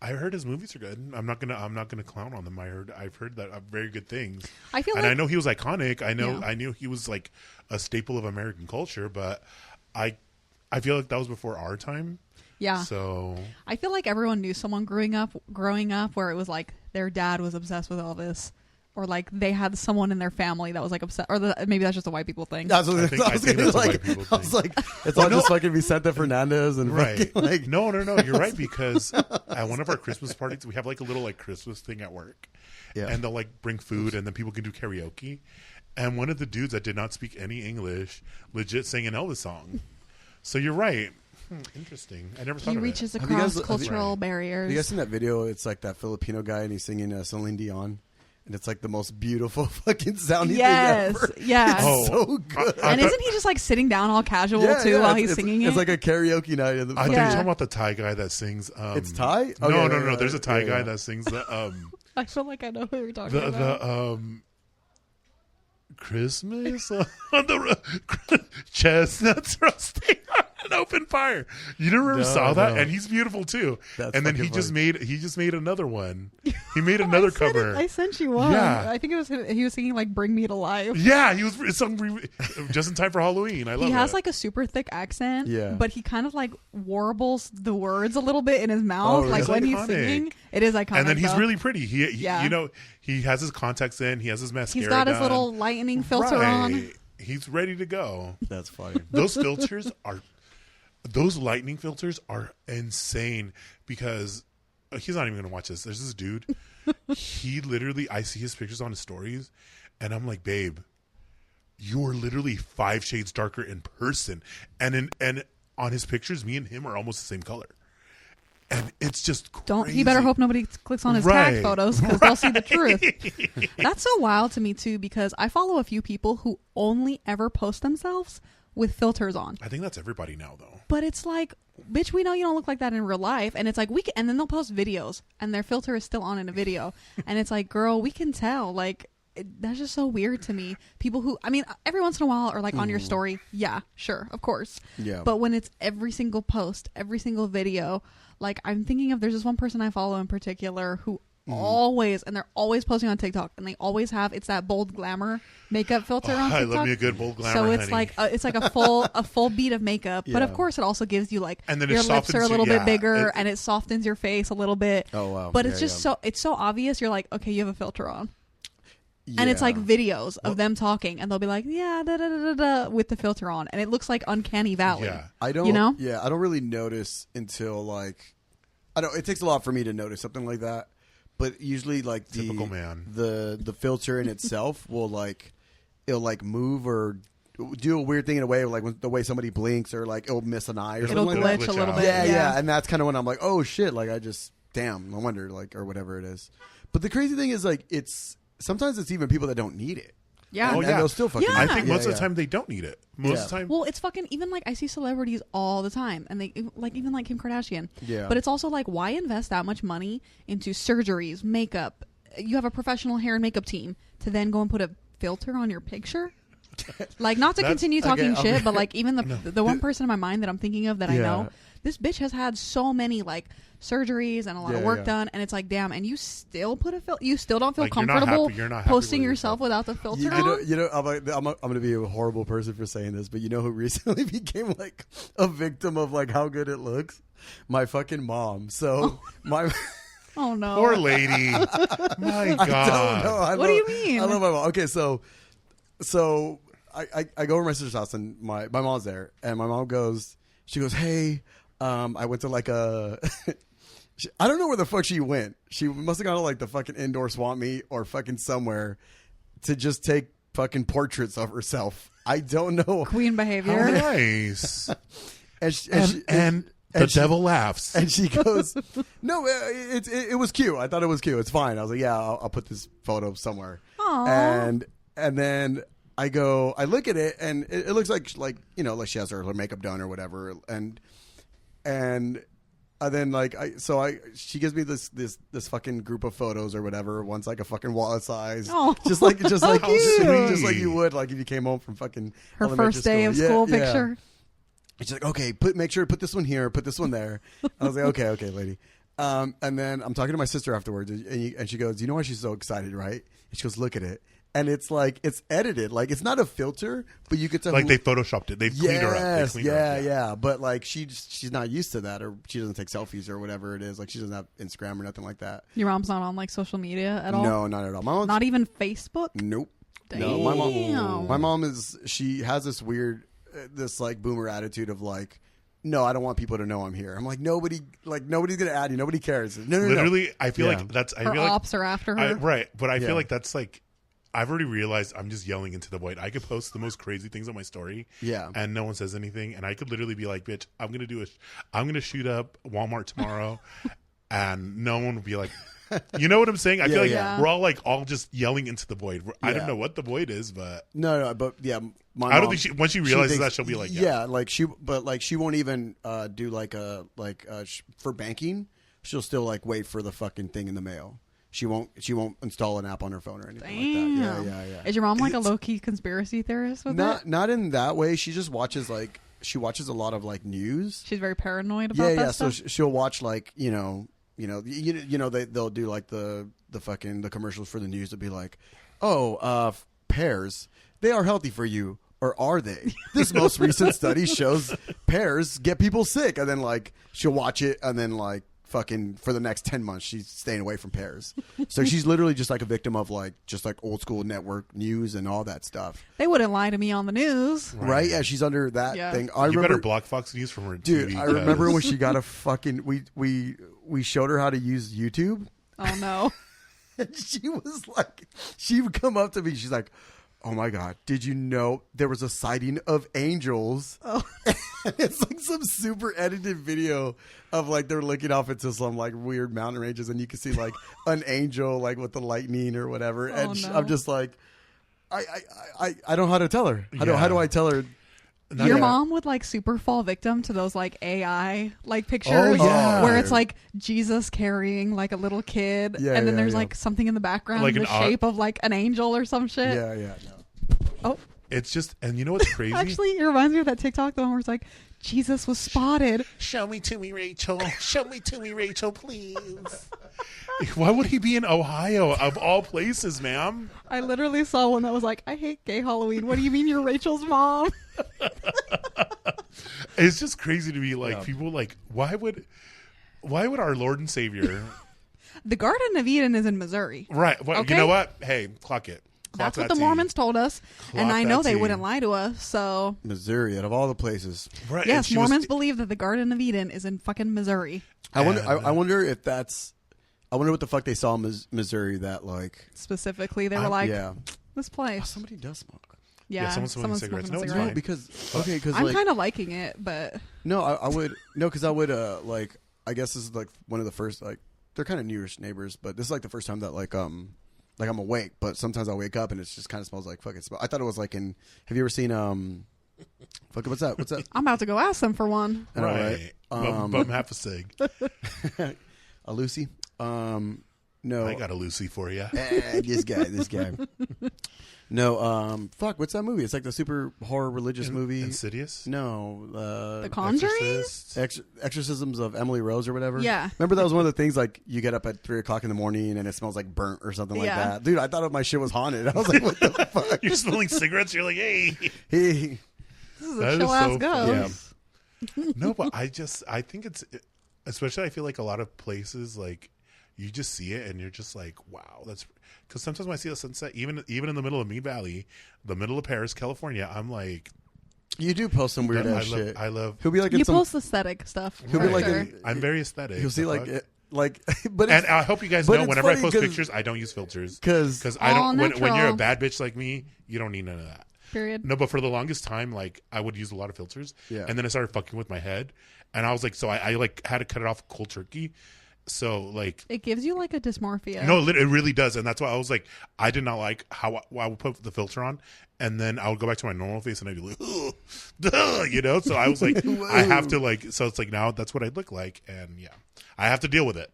I heard his movies are good. I'm not gonna clown on them. I've heard that very good things. I know he was iconic. I knew he was like a staple of American culture, but I feel like that was before our time. Yeah. So I feel like everyone knew someone growing up where it was like their dad was obsessed with Elvis. Or like they had someone in their family that was like upset, or maybe that's just a white people thing. I think that's a white people thing. I was like, it's all just fucking Vicente Fernandez and right. Fucking, like No, you're right, because at one of our Christmas parties we have like a little like Christmas thing at work, and they'll like bring food and then people can do karaoke, and one of the dudes that did not speak any English legit sang an Elvis song. So you're right. Interesting. I never thought of it. He reaches across cultural barriers. Have you guys seen that video? It's like that Filipino guy and he's singing Celine Dion. And it's like the most beautiful fucking sounding thing ever. Yes. It's so good. And isn't he just like sitting down all casual too while he's singing it? It's like a karaoke night. I think you're talking about the Thai guy that sings. It's Thai? No. There's a Thai guy that sings the. I feel like I know who you're talking about. The Christmas on the chestnuts roasting on an open fire. You never saw that, and he's beautiful too. That's and then he just made another one. He made another cover. I sent you one. Yeah. I think it was he was singing like "Bring Me to Life." Yeah, he was just in time for Halloween. I love it. He has like a super thick accent, but he kind of like warbles the words a little bit in his mouth, like when he's singing. It is iconic. And then he's really pretty. He you know, he has his contacts in. He has his mascara. He's got his little lightning filter on. He's ready to go. That's funny. Those lightning filters are insane because he's not even going to watch this. There's this dude. He literally, I see his pictures on his stories, and I'm like, babe, you're literally 5 shades darker in person, and on his pictures, me and him are almost the same color. And it's just crazy. He better hope nobody clicks on his tag photos because they'll see the truth. That's so wild to me too, because I follow a few people who only ever post themselves with filters on. I think that's everybody now, though. But it's like, bitch, we know you don't look like that in real life. And it's like, and then they'll post videos and their filter is still on in a video. And it's like, girl, we can tell. Like, that's just so weird to me. People who, I mean, every once in a while are like on your story. Yeah, sure, of course. Yeah. But when it's every single post, every single video, like I'm thinking of, there's this one person I follow in particular who always, and they're always posting on TikTok, and they always have, it's that bold glamour makeup filter on TikTok. I love me a good bold glamour, so it's honey. like a full beat of makeup, but of course it also gives you like, and then your lips are a little bit bigger, and it softens your face a little bit. Oh wow! But it's just so obvious. You're like, okay, you have a filter on. And it's like Yeah. videos of them talking, and they'll be like, yeah, da da da da da, with the filter on, and it looks like Uncanny Valley. Yeah. I don't. You know? Yeah, I don't really notice until like, I don't. It takes a lot for me to notice something like that. But usually, like Typical man. the filter in itself will like, it'll like move or do a weird thing in a way, like when, the way somebody blinks or like it'll miss an eye or It'll something like glitch that. a little out. bit. Yeah, and that's kind of when I'm like, oh shit, like I just damn, I wonder, like or whatever it is. But the crazy thing is, like, it's sometimes it's even people that don't need it. Yeah. Oh, And yeah. they'll still fucking. Yeah. I think most of Yeah, the time they don't need it. Most of the time. Well, it's fucking even like I see celebrities all the time, and they like even like Kim Kardashian. Yeah. But it's also like, why invest that much money into surgeries, makeup? You have a professional hair and makeup team to then go and put a filter on your picture. Like, not to That's- continue talking okay, shit, but like even the one person in my mind that I'm thinking of that I Yeah. know, this bitch has had so many like surgeries and a lot of Yeah, work yeah. done, and it's like, damn, and you still put a filter. You still don't feel Like, you're not comfortable happy- you're not happy posting with yourself without the filter on. You know, I'm going to be a horrible person for saying this, but you know who recently became like a victim of like how good it looks? My fucking mom. So my. Oh no. Poor lady. My God. No, I What do love- you mean? I love my mom. Okay, so I go over to my sister's house and my mom's there, and my mom goes, she goes, hey, I went to like a. I don't know where the fuck she went. She must have gone to like the fucking indoor swamp meet or fucking somewhere to just take fucking portraits of herself. I don't know. Queen How behavior. nice. And The she- devil laughs. And she goes, no, it was cute. I thought it was cute. It's fine. I was like, yeah, I'll put this photo somewhere. Aw. And then I look at it, and it looks like you know, like she has her makeup done or whatever. And then like she gives me this fucking group of photos or whatever. One's like a fucking wallet size, Oh, just like cute. just like you would like if you came home from fucking Her elementary first day of Yeah, school yeah. picture. And she's like, okay, make sure to put this one here, put this one there. I was like, okay, lady. And then I'm talking to my sister afterwards, and she goes, you know why she's so excited, right? And she goes, look at it. And it's like, it's edited. Like, it's not a filter, but you could tell. Like they photoshopped it. They've cleaned her up. They cleaned her up. Yeah. But like, she's not used to that, or she doesn't take selfies or whatever it is. Like, she doesn't have Instagram or nothing like that. Your mom's not on like social media at all? No, not at all. My mom's Not even Facebook? Nope. Damn. No, my mom she has this weird, this like boomer attitude of like, no, I don't want people to know I'm here. I'm like, nobody's gonna add you. Nobody cares. No. Literally, I feel Yeah. like that's. I Her feel like ops are after her. right, but I Yeah. feel like that's like. I've already realized I'm just yelling into the void. I could post the most crazy things on my story, Yeah. and no one says anything, and I could literally be like, "Bitch, I'm gonna shoot up Walmart tomorrow," and no one would be like, you know what I'm saying? I feel like yeah. we're all just yelling into the void. I Yeah. don't know what the void is, but No, but yeah, my I don't mom, think once she realizes thinks- that, she'll be like, yeah, like she won't even do like for banking. She'll still like wait for the fucking thing in the mail. She won't install an app on her phone or anything Damn. like that. Yeah. Is your mom like a low key conspiracy theorist with it? Not in that way. She just watches a lot of like news. She's very paranoid about that So stuff. she'll watch like they'll do like the fucking the commercials for the news to be like, pears, they are healthy for you, or are they? This most recent study shows pears get people sick, and then like she'll watch it, and then like fucking for the next 10 months she's staying away from pears. So she's literally just like a victim of like just like old school network news and all that stuff, They wouldn't lie to me on the news. right? Yeah, she's under that Yeah. thing. you better block Fox News from her Dude, TV. I remember when she got a fucking we showed her how to use YouTube. Oh no. And she was like, she would come up to me. She's like, oh my God, did you know there was a sighting of angels? Oh. It's like some super edited video of like they're looking off into some like weird mountain ranges, and you can see like an angel like with the lightning or whatever. Oh, And no. I'm just like, I don't know how to tell her. How do I tell her? Not Your yet. mom would like super fall victim to those like AI like pictures Oh, yeah. where it's like Jesus carrying like a little kid, Yeah, and then yeah, there's yeah. like something in the background, Like the an shape of like an angel or some shit. Yeah, no. Oh, It's just, and you know what's crazy? actually, it reminds me of that TikTok, the one where it's like Jesus was spotted. Show me to me, Rachel. Show me to me, Rachel, please. Why would he be in Ohio, of all places, ma'am? I literally saw one that was like, I hate gay Halloween. What do you mean you're Rachel's mom? It's just crazy to me. Like Yeah. people, like why would our Lord and Savior, The Garden of Eden is in Missouri. right? Well, Okay. You know what? Hey, clock it. That's what that the tea. Mormons told us, and Clock I know that they tea. wouldn't lie to us. So Missouri, out of all the places. Right. and yes, she was- Mormons believe that the Garden of Eden is in fucking Missouri. I wonder. And, I wonder if that's. I wonder what the fuck they saw in Missouri that like. Specifically, they were like, yeah. "This Oh, place." somebody does smoke. Yeah, someone's smoking cigarettes. smoking a No, it's cigarette. fine. Because okay, because I'm like kind of liking it, but no, I would no, because I would like I guess this is like one of the first like they're kind of newish neighbors, but this is like the first time that like I'm awake, but sometimes I wake up and it just kind of smells like fucking. I thought it was like in. Have you ever seen fuck, what's that? What's that? I'm about to go ask them for one. I know, Right. Bum half a cig. A Lucy? No. I got a Lucy for you. This guy. No, fuck, what's that movie? It's like the super horror religious movie. Insidious? No, The Conjuring? Exorcist? Exorcisms of Emily Rose or whatever. Yeah. Remember that was one of the things like you get up at 3:00 in the morning and it smells like burnt or something like Yeah. that. Dude, I thought my shit was haunted. I was like, what the fuck? You're smelling cigarettes. You're like, hey. Hey. This is That a is chill ass so go. funny. No, but I think it's, especially I feel like a lot of places, like, you just see it and you're just like, wow, that's, because sometimes when I see the sunset, even in the middle of Mead Valley, the middle of Paris, California, I'm like, You do post some weird ass shit. I love, He'll be like in You some. post aesthetic stuff. He'll be for like sure. in- I'm very aesthetic. You'll see The like fuck? like, but And it's, I hope you guys but know it's whenever I funny post 'cause- pictures, I don't use filters because I All don't. When you're a natural. bad bitch like me, you don't need none of that. Period. No, but for the longest time, like I would use a lot of filters, Yeah. and then I started fucking with my head, and I was like, so I like had to cut it off cold turkey. So like, It gives you like a dysmorphia. no, it really does, and that's why I was like, I did not like how I would put the filter on, and then I would go back to my normal face, and I'd be like, ugh, duh, you know. So I was like, I have to like, so it's like now that's what I look like, and yeah, I have to deal with it.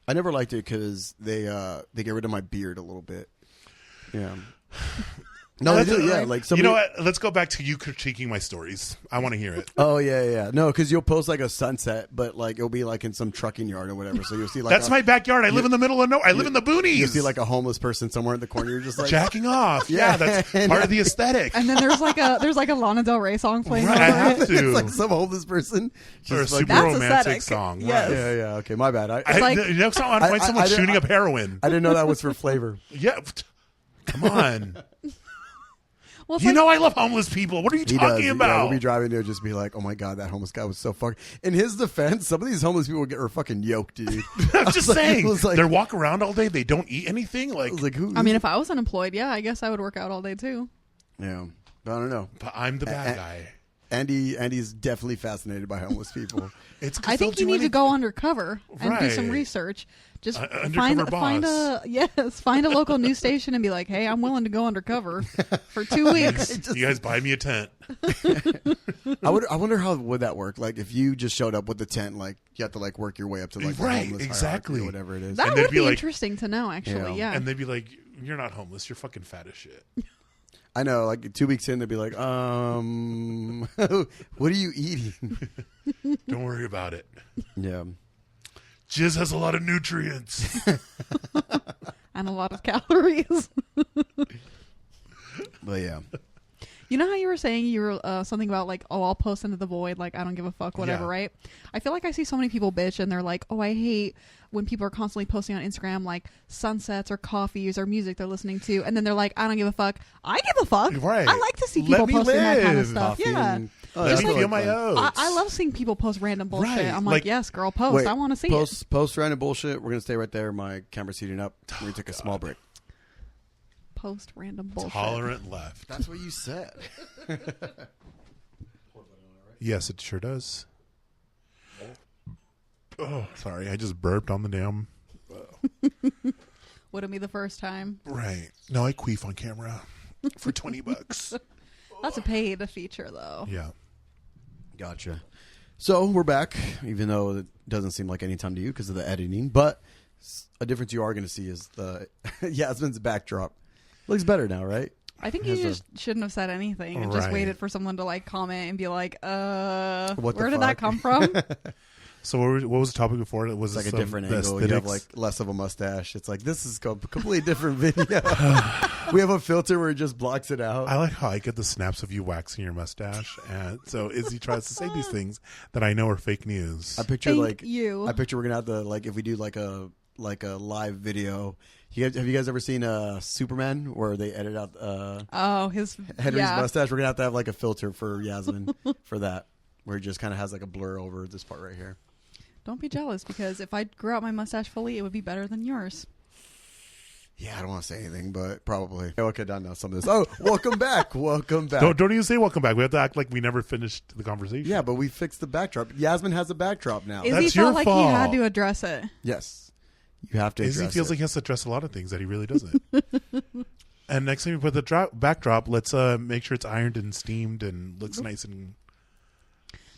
I never liked it because they get rid of my beard a little bit. Yeah. No, they do. Yeah, like somebody. You know what? Let's go back to you critiquing my stories. I want to hear it. Oh yeah. No, because you'll post like a sunset, but like it'll be like in some trucking yard or whatever. So you'll see like That's my backyard. I live in the middle of nowhere. I live in the boonies. You'll see like a homeless person somewhere in the corner. You're just like jacking off. Yeah. Yeah, that's part of the aesthetic. And then there's like a Lana Del Rey song playing Right, over I have it. to. it's like some homeless person. Or a Just like, super That's romantic aesthetic. song. Yes. Right. yeah. Okay, my bad. I like- The next time I want to find I- someone I- shooting I- up heroin. didn't know that was for flavor. Yeah. Come on. Well, it's You like, know I love homeless people. What are you He talking does. Yeah, about? we'll be driving there, just be like, "Oh my god, that homeless guy was so fucked." In his defense, some of these homeless people are fucking yoked, dude. I'm just saying. I was like- They walk around all day. They don't eat anything. I Like, was like, "Who?" I mean, if I was unemployed, yeah, I guess I would work out all day too. yeah, but I don't know. but I'm the bad guy. Andy's definitely fascinated by homeless people. It's 'cause I think they'll you do need to anything. go undercover and do some Right. research. Just Undercover find a local news station and be like, hey, I'm willing to go undercover for 2 weeks. You guys buy me a tent. I wonder how would that work? Like if you just showed up with the tent, like you have to like work your way up to like the Right, homeless exactly. hierarchy or whatever it is. That And they'd would be be like- interesting to know, actually. Yeah. And they'd be like, you're not homeless. You're fucking fat as shit. I know, like 2 weeks in, they'd be like, what are you eating? Don't worry about it. Yeah. Jizz has a lot of nutrients. And a lot of calories. But yeah. You know how you were saying you were something about like, oh, I'll post into the void, like I don't give a fuck, whatever, Yeah. right? I feel like I see so many people bitch and they're like, oh, I hate when people are constantly posting on Instagram like sunsets or coffees or music they're listening to, and then they're like, I don't give a fuck. I give a fuck. Right. I like to see Let people me posting that kind of live. stuff. Coffee Yeah. and- Let that's me really feel my fun. oats. I love seeing people post random bullshit. Right. I'm Like- like, yes, girl, post. Wait, I want to see it. Post random bullshit. We're gonna stay right there. My camera's heating up. We're gonna take a small break. Post random bullshit. Tolerant left. That's what you said. Yes, it sure does. Oh, sorry. I just burped on the damn. Wouldn't be the first time. Right. No, I queef on camera for $20. That's a paid feature, though. Yeah. Gotcha. So we're back, even though it doesn't seem like any time to you because of the editing. But a difference you are going to see is the Yasmin's backdrop. Looks better now, right? I think you Has a- just shouldn't have said anything and just Right. waited for someone to like comment and be like, What the where did that fuck? come from? So what was the topic before? It was It's like a some- different the angle. You have aesthetics? like less of a mustache. It's like this is a completely different video. We have a filter where it just blocks it out. I like how I get the snaps of you waxing your mustache, and so Izzy tries to say these things that I know are fake news. I picture Thank like you. I picture we're gonna have to like if we do like a live video, Have you guys ever seen Superman where they edit out his Henry's mustache? We're gonna have like a filter for Yasmin for that, where he just kind of has like a blur over this part right here. Don't be jealous, because if I grew out my mustache fully, it would be better than yours. Yeah, I don't want to say anything, but probably. Okay, done now. Some of this. Oh, welcome back. Welcome back. Don't even say welcome back. We have to act like we never finished the conversation. Yeah, but we fixed the backdrop. Yasmin has a backdrop now. Izzy felt like he had to address it. Yes. You have to address Izzy feels like he has to address a lot of things that he really doesn't. And next time we put the backdrop, let's make sure it's ironed and steamed and looks nice and...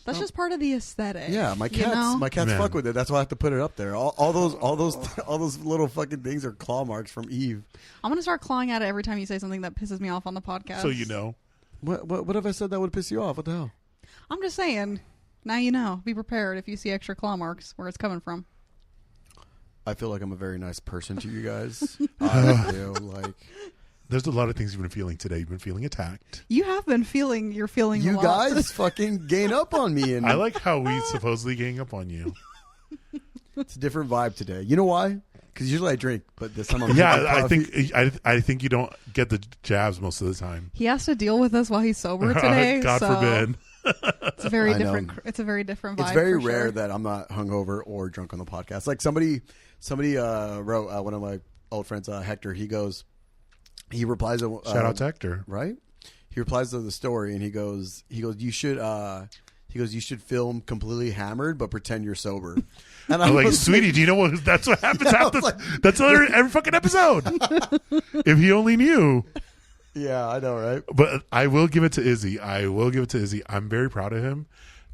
That's just part of the aesthetic. Yeah, my cats fuck with it. That's why I have to put it up there. All those little fucking things are claw marks from Eve. I'm gonna start clawing at it every time you say something that pisses me off on the podcast. So you know. What have I said that would piss you off? What the hell? I'm just saying. Now you know. Be prepared if you see extra claw marks where it's coming from. I feel like I'm a very nice person to you guys. I feel like there's a lot of things you've been feeling today. You've been feeling attacked. You have been feeling. You're feeling. You guys fucking gain up on me, and I like how we supposedly gang up on you. It's a different vibe today. You know why? Because usually I drink, but this time I'm I think you don't get the jabs most of the time. He has to deal with us while he's sober today. God forbid. It's a very different. It's a very different vibe. It's very rare that I'm not hungover or drunk on the podcast. Like somebody wrote, one of my old friends, Hector. He replies to shout out to Hector, right? He replies to the story and he goes you should film completely hammered but pretend you're sober. And I'm like, sweetie, do you know what? That's what happens. That's every fucking episode. If he only knew. Yeah, I know, right? But I will give it to Izzy. I'm very proud of him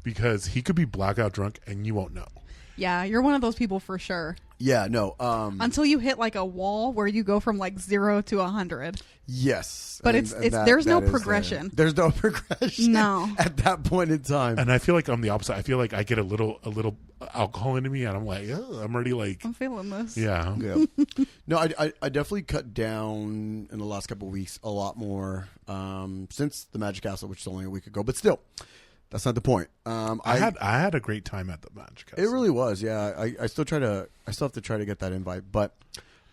because he could be blackout drunk and you won't know. Yeah, you're one of those people for sure. Yeah, no. Until you hit like a wall where you go from like 0 to 100. Yes, but there's no progression. There's no progression. No, at that point in time. And I feel like I'm the opposite. I feel like I get a little alcohol into me, and I'm like, oh, I'm already like, I'm feeling this. Yeah. No, I definitely cut down in the last couple of weeks a lot more since the Magic Castle, which is only a week ago, but still. That's not the point. I had a great time at the Magic Castle. It really was, yeah. I still have to try to get that invite. But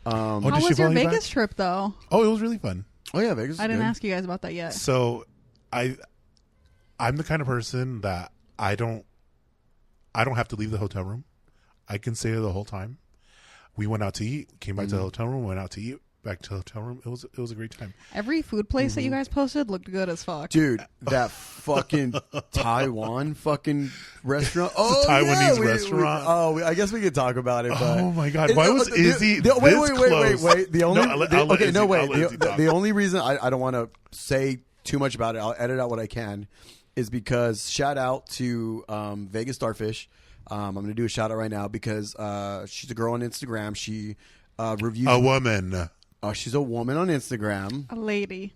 how was your Vegas trip though? Oh, it was really fun. Oh yeah, Vegas. I didn't ask you guys about that yet. So, I'm the kind of person that I don't have to leave the hotel room. I can stay there the whole time. We went out to eat, came back to the hotel room, went out to eat. Back to the hotel room. It was a great time. Every food place that you guys posted looked good as fuck. Dude, that fucking Taiwan fucking restaurant. Oh, the Taiwanese restaurant. I guess we could talk about it. But oh my god, why was Izzy this close? Wait. The only reason I don't want to say too much about it, I'll edit out what I can, is because shout out to Vegas Starfish. I'm going to do a shout out right now because she's a girl on Instagram. She reviews a woman. Oh, she's a woman on Instagram. A lady,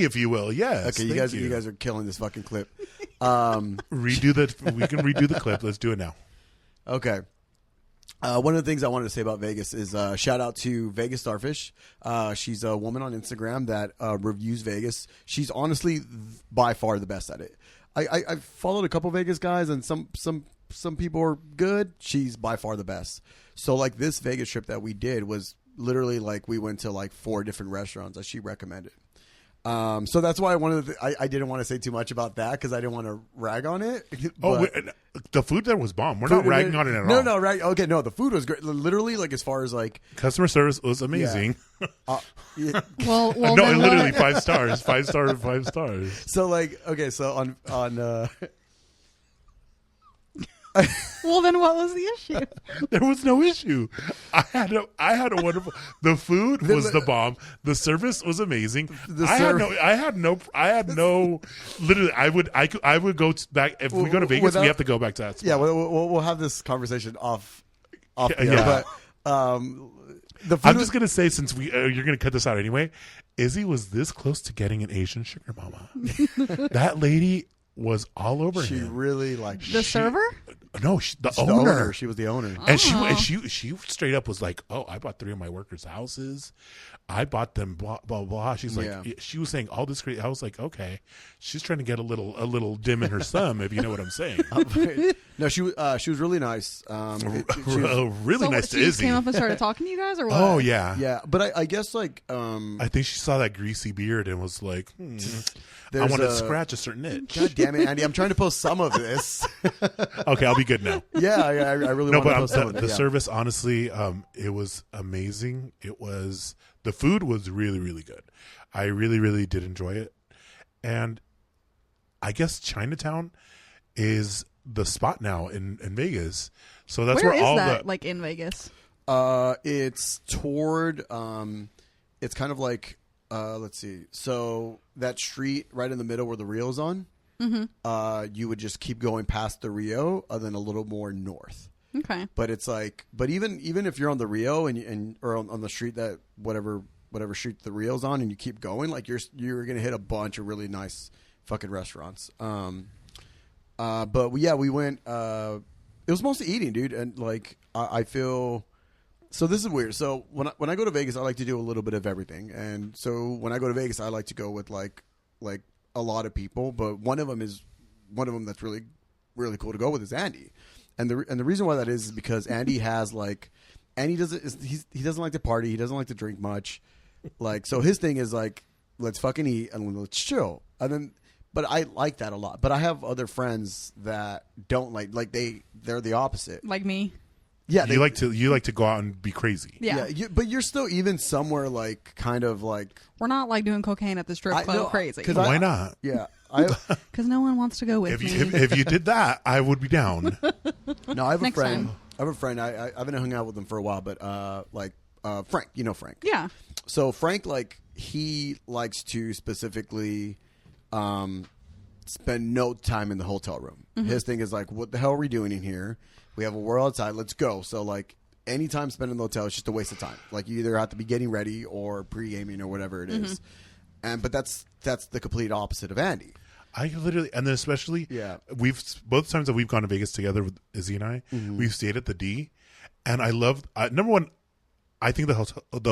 if you will. Yes. Okay, you guys are killing this fucking clip. We can redo the clip. Let's do it now. Okay. One of the things I wanted to say about Vegas is shout out to Vegas Starfish. She's a woman on Instagram that reviews Vegas. She's honestly by far the best at it. I followed a couple Vegas guys, and some people are good. She's by far the best. So like this Vegas trip that we did was literally like we went to like 4 different restaurants that she recommended. So that's why I didn't want to say too much about that because I didn't want to rag on it. The food there was bomb. We're not ragging on it at all. No, right? Okay, no, the food was great. Literally, like as far as like customer service was amazing. Yeah. well, no, literally 5 stars, 5 stars. So like, okay, so on. Well, then what was the issue? There was no issue. I had a wonderful. The food was the bomb. The service was amazing. I had no. Literally, I would go back if we go to Vegas. We have to go back to that spot. Yeah, we'll have this conversation off. Yeah. But the food I'm just gonna say, since you're gonna cut this out anyway, Izzy was this close to getting an Asian sugar mama. That lady was all over him. She really liked the server. No, the owner. She was the owner, and she straight up was like, "Oh, I bought 3 of my workers' houses. I bought them." Blah blah blah. She's like, she was saying all this great. I was like, okay, she's trying to get a little dim in her sum, if you know what I'm saying. No, she was really nice. Really nice to she Izzy. came up and started talking to you guys, or what? Oh yeah, Yeah, but I guess like I think she saw that greasy beard and was like, I there's want to scratch a certain itch. God damn it, Andy! I'm trying to post some of this. Okay, I'll be good now. Yeah, I really No, want to but post some of the it. Yeah. service, honestly, it was amazing. The food was really, really good. I really, really did enjoy it. And I guess Chinatown is the spot now in Vegas. So that's Where where is all that? the Like in Vegas? It's toward. It's kind of like. Let's see. So that street right in the middle where the Rio's on. Mm-hmm. You would just keep going past the Rio, and then a little more north. Okay. But it's like, but even if you're on the Rio and or on the street that whatever street the Rio's on, and you keep going, like you're gonna hit a bunch of really nice fucking restaurants. But we went. It was mostly eating, dude, and like I feel. So this is weird. So when I go to Vegas, I like to do a little bit of everything, and so when I go to Vegas, I like to go with like a lot of people. But one of them that's really really cool to go with is Andy, and the reason why that is because Andy has like Andy he doesn't like to party, he doesn't like to drink much, like so his thing is like let's fucking eat and let's chill, and then. But I like that a lot. But I have other friends that don't like they're the opposite. Like me. Yeah, you like to go out and be crazy. Yeah. But you're still even somewhere like kind of like We're not like doing cocaine at the strip club crazy. Why not? Yeah, Because no one wants to go with me. If you did that, I would be down. no, I have a Next friend. time. I have a friend. I haven't hung out with him for a while, but Frank, you know Frank. Yeah. So Frank, like he likes to specifically spend no time in the hotel room. Mm-hmm. His thing is like, what the hell are we doing in here? We have a world outside. Let's go. So like any time spent in the hotel is just a waste of time. Like you either have to be getting ready or pre-gaming or whatever it is. But that's the complete opposite of Andy. I literally, and then especially, we've both times that we've gone to Vegas together with Izzy and I, we've stayed at the D, and I love number one, I think the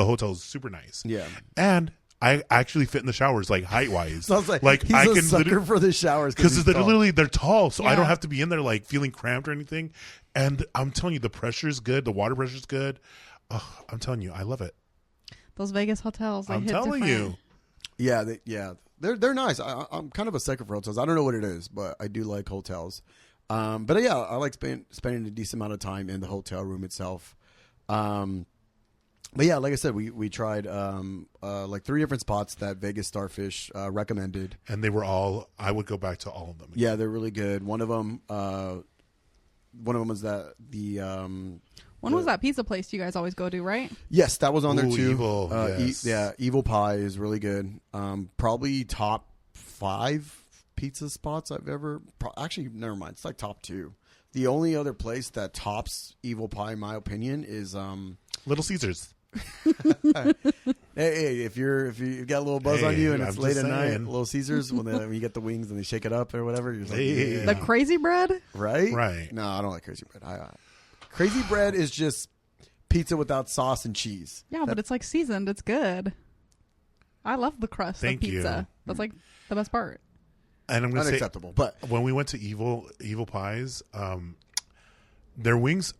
hotel is super nice. Yeah, and I actually fit in the showers like height wise. So I was like he's I a can sucker for the showers because literally they're tall, so I don't Yeah. have to be in there like feeling cramped or anything. And I'm telling you, the pressure is good, the water pressure is good. I'm telling you, I love it. Those Vegas hotels. They I'm hit telling different. you. They're nice. I'm kind of a sucker for hotels. I don't know what it is, but I do like hotels. But yeah, I like spending a decent amount of time in the hotel room itself. But yeah, like I said, we tried like 3 different spots that Vegas Starfish recommended, And they were all. I would go back to all of them. Again. Yeah, they're really good. One of them was that When was that pizza place you guys always go to, right? Yes, that was on there Ooh, too. Evil, yes. Evil Pie is really good. Probably top 5 pizza spots I've ever. Actually, never mind. It's like top 2. The only other place that tops Evil Pie, in my opinion, is Little Caesars. Hey, if you got a little buzz on you and it's I'm late just at night, saying. Little Caesars when you get the wings and they shake it up or whatever, you're just like, Yeah. The crazy bread? right? Right. No, I don't like crazy bread. Crazy bread is just pizza without sauce and cheese. Yeah, but it's like seasoned. It's good. I love the crust Thank of pizza. you. That's like the best part. And I'm going to say, Unacceptable. But when we went to Evil Pies, their wings.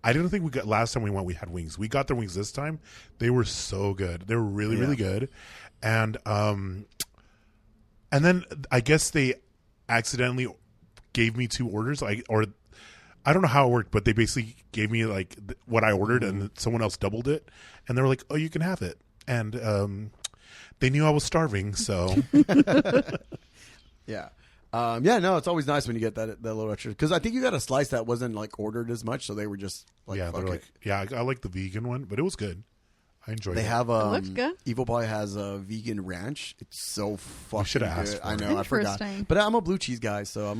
I didn't think we got last time we went. We had wings. We got their wings this time. They were so good. They were really really good. And then I guess they accidentally gave me 2 orders. Or I don't know how it worked, but they basically gave me like what I ordered, and someone else doubled it. And they were like, "Oh, you can have it." And they knew I was starving, so yeah. No, it's always nice when you get that little extra, because I think you got a slice that wasn't like ordered as much, so they were just like, yeah, they're fuck like, it. yeah, I like the vegan one, but it was good. I enjoyed They it. have looks good. Evil Pie has a vegan ranch. It's so fucking should have good. asked for I it. know, I forgot. Interesting. But I'm a blue cheese guy, so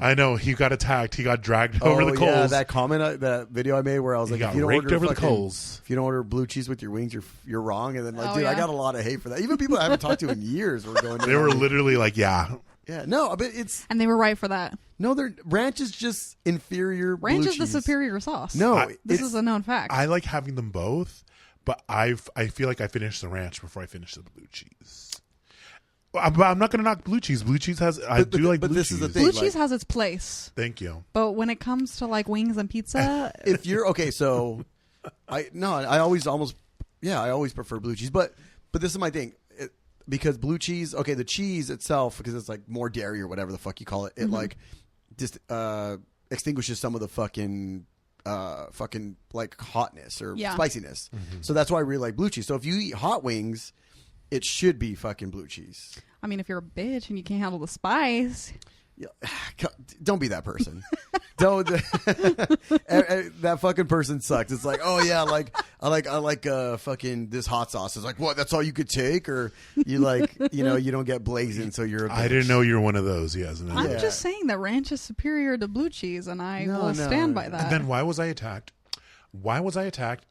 I know he got attacked. He got dragged over the coals. Yeah, that comment, that video I made where I was He like, got if you don't raked order over the fucking- coals. If you don't order blue cheese with your wings, you're wrong. And then like, Oh, dude, I yeah. got a lot of hate for that. Even people I haven't talked to in years were going. They were literally like, yeah. Yeah, no, but it's And they were right for that. no. Their ranch is just inferior. Ranch blue is the cheese. superior sauce. No, This it's- is a known fact. I like having them both, but I feel like I finished the ranch before I finished the blue cheese. But I'm not going to knock blue cheese. Blue cheese has. I do like blue cheese. This is the thing. Blue cheese has its place. Thank you. But when it comes to like wings and pizza, If you're okay, so I always prefer blue cheese, but this is my thing. Because blue cheese, okay, the cheese itself, because it's like more dairy or whatever the fuck you call it, it like just extinguishes some of the fucking like hotness or spiciness. So that's why I really like blue cheese. So if you eat hot wings, it should be fucking blue cheese. I mean, if you're a bitch and you can't handle the spice, don't be that person. Don't. That fucking person sucks. It's like, oh yeah, I like fucking this hot sauce. It's like, what? That's all you could take, or you like, you don't get blazing, so you're a bitch. I didn't know you were one of those. Yes, I'm just saying that ranch is superior to blue cheese, and I will stand by that. And then why was I attacked?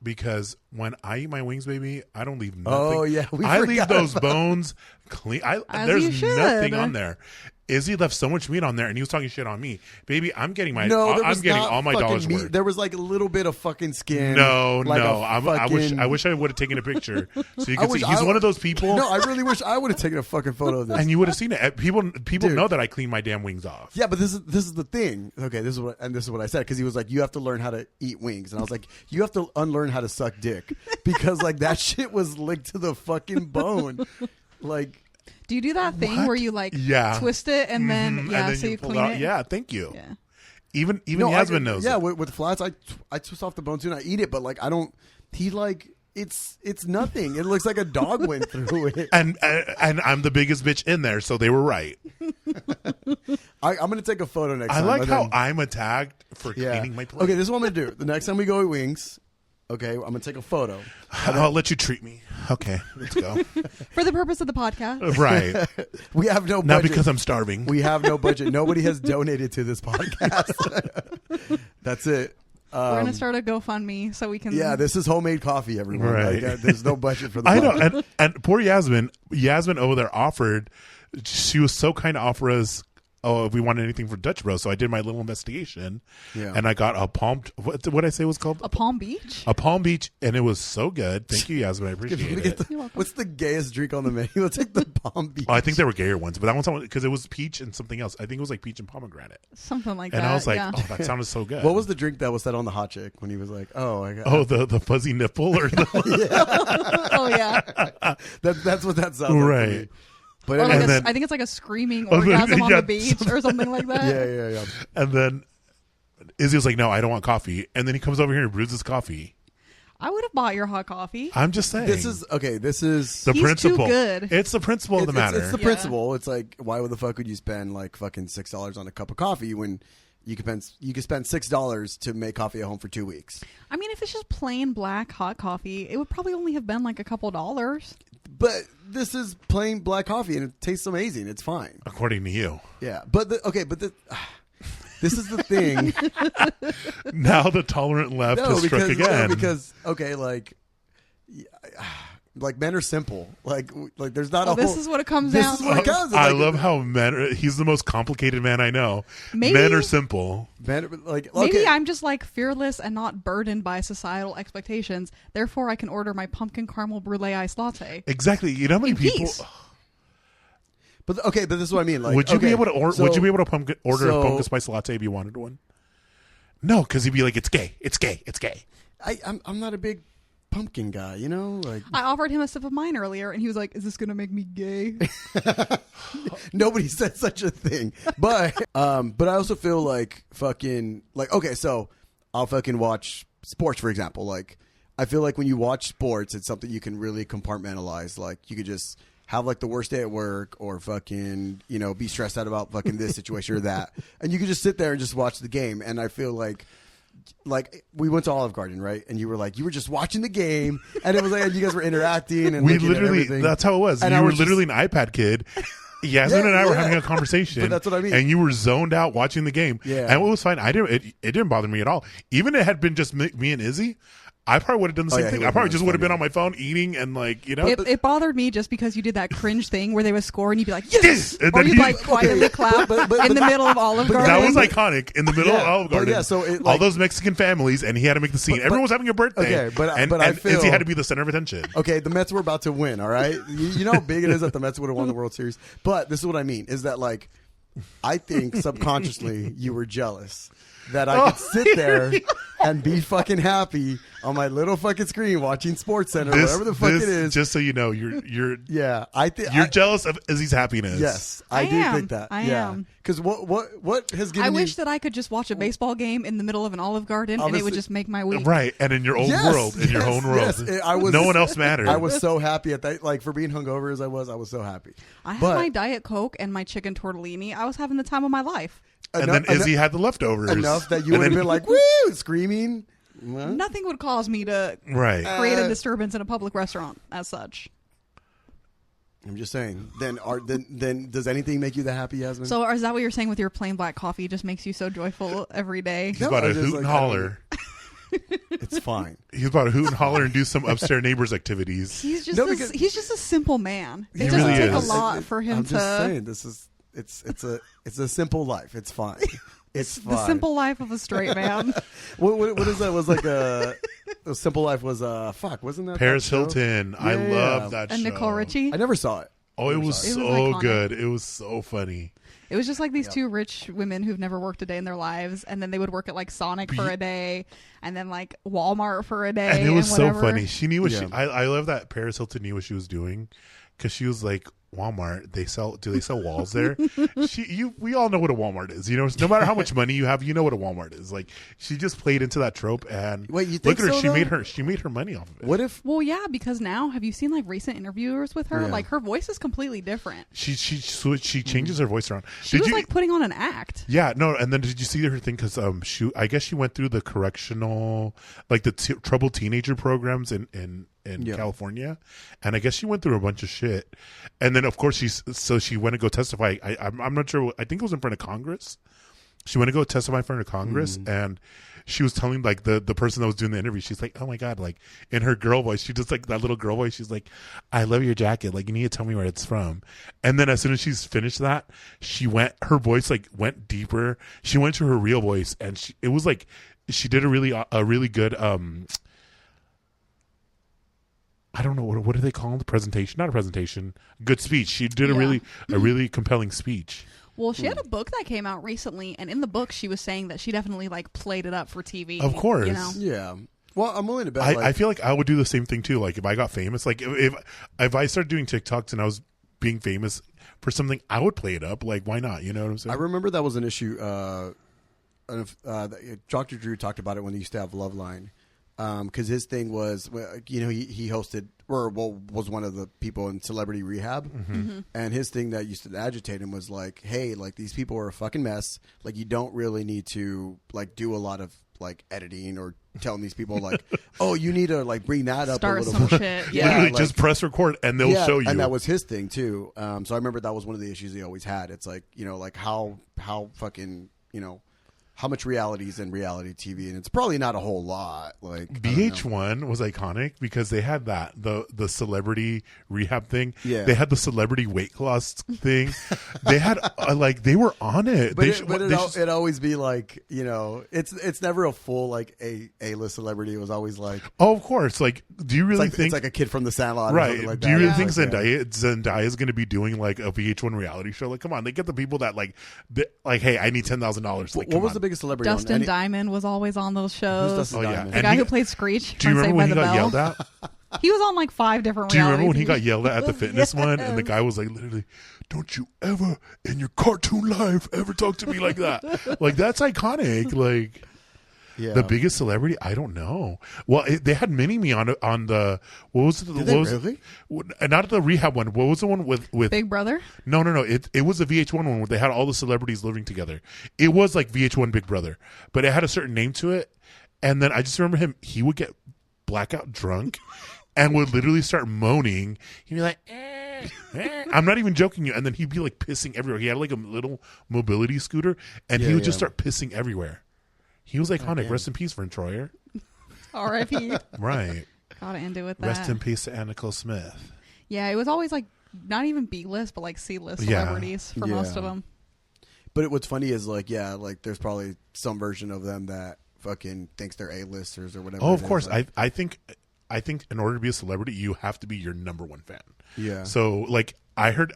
Because when I eat my wings, baby, I don't leave nothing. Oh yeah, I leave those bones clean. There's nothing on there. Izzy left so much meat on there, and he was talking shit on me, baby. I'm getting all my dollars worth. There was like a little bit of fucking skin. No. I wish I would have taken a picture so you could see. He's one of those people. No, I really wish I would have taken a fucking photo of this, and you would have seen it. People know that I clean my damn wings off. Yeah, but this is the thing. Okay, this is what I said, because he was like, you have to learn how to eat wings, and I was like, you have to unlearn how to suck dick, because like that shit was licked to the fucking bone, like. Do you do that thing where you like twist it and then so you clean it? Yeah, thank you. Yeah. Even Yasmin knows. Yeah, it. with flats, I twist off the bone too and I eat it, but like I don't. He like it's nothing. It looks like a dog went through it. And I'm the biggest bitch in there, so they were right. I'm gonna take a photo next time. I like how I'm attacked for cleaning my plate. Okay, this is what I'm gonna do. The next time we go eat wings. Okay, I'm gonna take a photo. I'll let you treat me. Okay, let's go. For the purpose of the podcast. Right. We have no budget. Not because I'm starving. We have no budget. Nobody has donated to this podcast. That's it. We're going to start a GoFundMe so we can... Yeah, this is homemade coffee, everyone. Right. Like, there's no budget for the I know. And poor Yasmin over there offered... She was so kind to offer us... Oh, if we wanted anything for Dutch Bros. So I did my little investigation, and I got a palm. What did I say it was called? A Palm Beach. A Palm Beach, and it was so good. Thank you, Yasmin. I appreciate it. What's the gayest drink on the menu? Let's take the Palm Beach. Oh, I think there were gayer ones, but that one's because it was peach and something else. I think it was like peach and pomegranate, something like and that. And I was like, oh, that sounded so good. What was the drink that was said on the hot chick when he was like, the fuzzy nipple or the oh yeah, that's what that sounds like. Right. But like I think it's like a screaming orgasm on the beach or something like that. Yeah. And then Izzy was like, no, I don't want coffee. And then he comes over here and brews his coffee. I would have bought your hot coffee. I'm just saying. This is the He's principle. Too good. It's the principle of the matter. It's the principle. It's like, why the fuck would you spend like fucking $6 on a cup of coffee when you could spend $6 to make coffee at home for 2 weeks? I mean, if it's just plain black hot coffee, it would probably only have been like a couple dollars. But this is plain black coffee, and it tastes amazing. It's fine, according to you. Yeah, but this is the thing. Now the tolerant left has struck again. No, because like men are simple. Like there's not a whole. This is what it comes down to. I love how men. He's the most complicated man I know. Men are simple. Maybe I'm just like fearless and not burdened by societal expectations. Therefore, I can order my pumpkin caramel brulee iced latte. Exactly. You know how many people. But this is what I mean. Like, would you be able to order a pumpkin spice latte if you wanted one? No, because he'd be like, "It's gay. It's gay. It's gay." I'm not a big pumpkin guy, like I offered him a sip of mine earlier and he was like, is this gonna make me gay? Nobody said such a thing, but I also feel like fucking like, okay, so I'll fucking watch sports, for example. Like I feel like when you watch sports, it's something you can really compartmentalize. Like you could just have like the worst day at work or fucking be stressed out about fucking this situation or that, and you could just sit there and just watch the game. And I feel like we went to Olive Garden, right? And you were just watching the game, and it was like you guys were interacting, and we literally that's how it was. And you were literally an iPad kid. Yasmin and I were having a conversation. But that's what I mean. And you were zoned out watching the game. Yeah. And it was fine. It didn't bother me at all. Even if it had been just me and Izzy, I probably would have done the same yeah, thing. he I probably would've just been would have been funny. on my phone eating and like, you know. It bothered me just because you did that cringe thing where they would score and you'd be like, yes! And Or then you'd he- like quietly clap in the middle of Olive Garden. That was iconic in the middle of Olive but Garden. yeah, so it, all like- those Mexican families, and he had to make the scene. Everyone was having a birthday. Okay, but and I feel- Izzy had to be the center of attention. Okay, the Mets were about to win. All right, you know how big it is that the Mets would have won the World Series. But this is what I mean: is that like, I think subconsciously you were jealous that I could sit there and be fucking happy on my little fucking screen watching Sports Center, whatever the fuck it is. Just so you know, you're Yeah, I think you're jealous of Izzy's happiness. Yes, I do am. think that. I yeah. am. Because what has given I you? wish that I could just watch a baseball game in the middle of an Olive Garden and it Obviously- would just make my week. Right, and in your own Yes, world, in your yes, own world, yes. I was- no one else mattered. I was so happy at that. Like for being hungover as I was so happy. I had But- my Diet Coke and my chicken tortellini. I was having the time of my life. and then Izzy had the leftovers enough that you And would have then- been like, woo, screaming. Well, Nothing would cause me to right. create a disturbance in a public restaurant as such. I'm just saying. Then does anything make you that happy, Yasmin? So is that what you're saying with your plain black coffee? Just makes you so joyful every day? He's about I to just, hoot and like, holler. it's fine. He's about to hoot and holler and do some upstairs neighbors activities. He's just No, because- he's just a simple man. It He doesn't really take is. a lot for him I'm to. just saying. This is it's a simple life. It's fine. It's fine. The simple life of a straight man. What is that? Was like a simple life was fuck wasn't that Paris that show? Hilton. I Yeah. love that And show. Nicole Richie. I never saw it. Oh, it was It was so iconic. good. It was so funny. It was just like these two rich women who've never worked a day in their lives, and then they would work at like Sonic for a day, and then like Walmart for a day, And it was so whatever. funny. She knew what Yeah. she. I love that Paris Hilton knew what she was doing, because she was like, Walmart. Do they sell walls there? We all know what a Walmart is. You know, no matter how much money you have, you know what a Walmart is. Like she just played into that trope, and Wait, you look think at her. so, though? She made her money off of it. What if Well, yeah, because now have you seen like recent interviewers with her? Yeah. Like her voice is completely different. She changes her voice around. She was like putting on an act. Yeah, no, and then did you see her thing? Because I guess she went through the correctional, like the troubled teenager programs in Yeah. California, and I guess she went through a bunch of shit, and then of course she went to go testify. I'm not sure. I think it was in front of Congress. She went to go testify in front of Congress, and she was telling like the person that was doing the interview. She's like, "Oh my god!" Like in her girl voice, she just like that little girl voice. She's like, "I love your jacket. Like you need to tell me where it's from." And then as soon as she's finished that, her voice like went deeper. She went to her real voice, and it was like she did a really good I don't know what do they call it? Presentation, not a presentation. Good speech. She did a really compelling speech. Well, she had a book that came out recently, and in the book, she was saying that she definitely like played it up for TV. Of course. you know. yeah? Well, I'm willing to bet. I feel like I would do the same thing too. Like if I got famous, like if I started doing TikToks and I was being famous for something, I would play it up. Like why not? You know what I'm saying? I remember that was an issue. Dr. Drew talked about it when he used to have Loveline. Because his thing was, you know, he hosted was one of the people in Celebrity Rehab, and his thing that used to agitate him was like, hey, like these people are a fucking mess. Like you don't really need to like do a lot of like editing or telling these people like, oh, you need to like bring that up Start a little some more. shit. Yeah, Literally like- just press record and they'll show you. And that was his thing too. So I remember that was one of the issues he always had. It's like, you know, like how fucking, you know, how much reality is in reality TV, and it's probably not a whole lot. Like I don't know. VH1 was iconic because they had that the celebrity rehab thing. Yeah. They had the celebrity weight loss thing. They had like they were on it. But They it'd always be like, you know, it's never a full like A-list celebrity. It was always like, oh, of course. Like, do you really it's think like a kid from the Sandlot, or right? something like Do that. you really It's think like, Zendaya is going to be doing like a VH1 reality show? Like, come on, they get the people that like, hey, I need $10,000. Like, what was the biggest celebrity? Dustin on? Diamond was always on those shows. Dustin Oh, yeah. Diamond? The And guy he- who played Screech. Do you from remember when he Saved by got the yelled Bell. at? He was on like 5 different. Do you remember when he reality got yelled at the fitness one, and the guy was like, literally, "Don't you ever in your cartoon life ever talk to me like that?" Like that's iconic. Like Yeah. the biggest celebrity, I don't know. Well, they had Mini-Me on the what was the Did they really? not the rehab one. What was the one with Big Brother. No. It was the VH1 one where they had all the celebrities living together. It was like VH1 Big Brother, but it had a certain name to it. And then I just remember him. He would get blackout drunk and would literally start moaning. He'd be like, I'm not even joking you. And then he'd be like pissing everywhere. He had like a little mobility scooter, and he would just start pissing everywhere. He was iconic. Rest in peace, Vern Troyer. R.I.P. Right. Gotta end it with that. Rest in peace to Annika Smith. Yeah, it was always like not even B-list, but like C-list Yeah. celebrities for most of them. But what's funny is like, yeah, like there's probably some version of them that fucking thinks they're A-listers or whatever. Oh, of it is. course. Like, I think in order to be a celebrity, you have to be your number one fan. yeah. So like I heard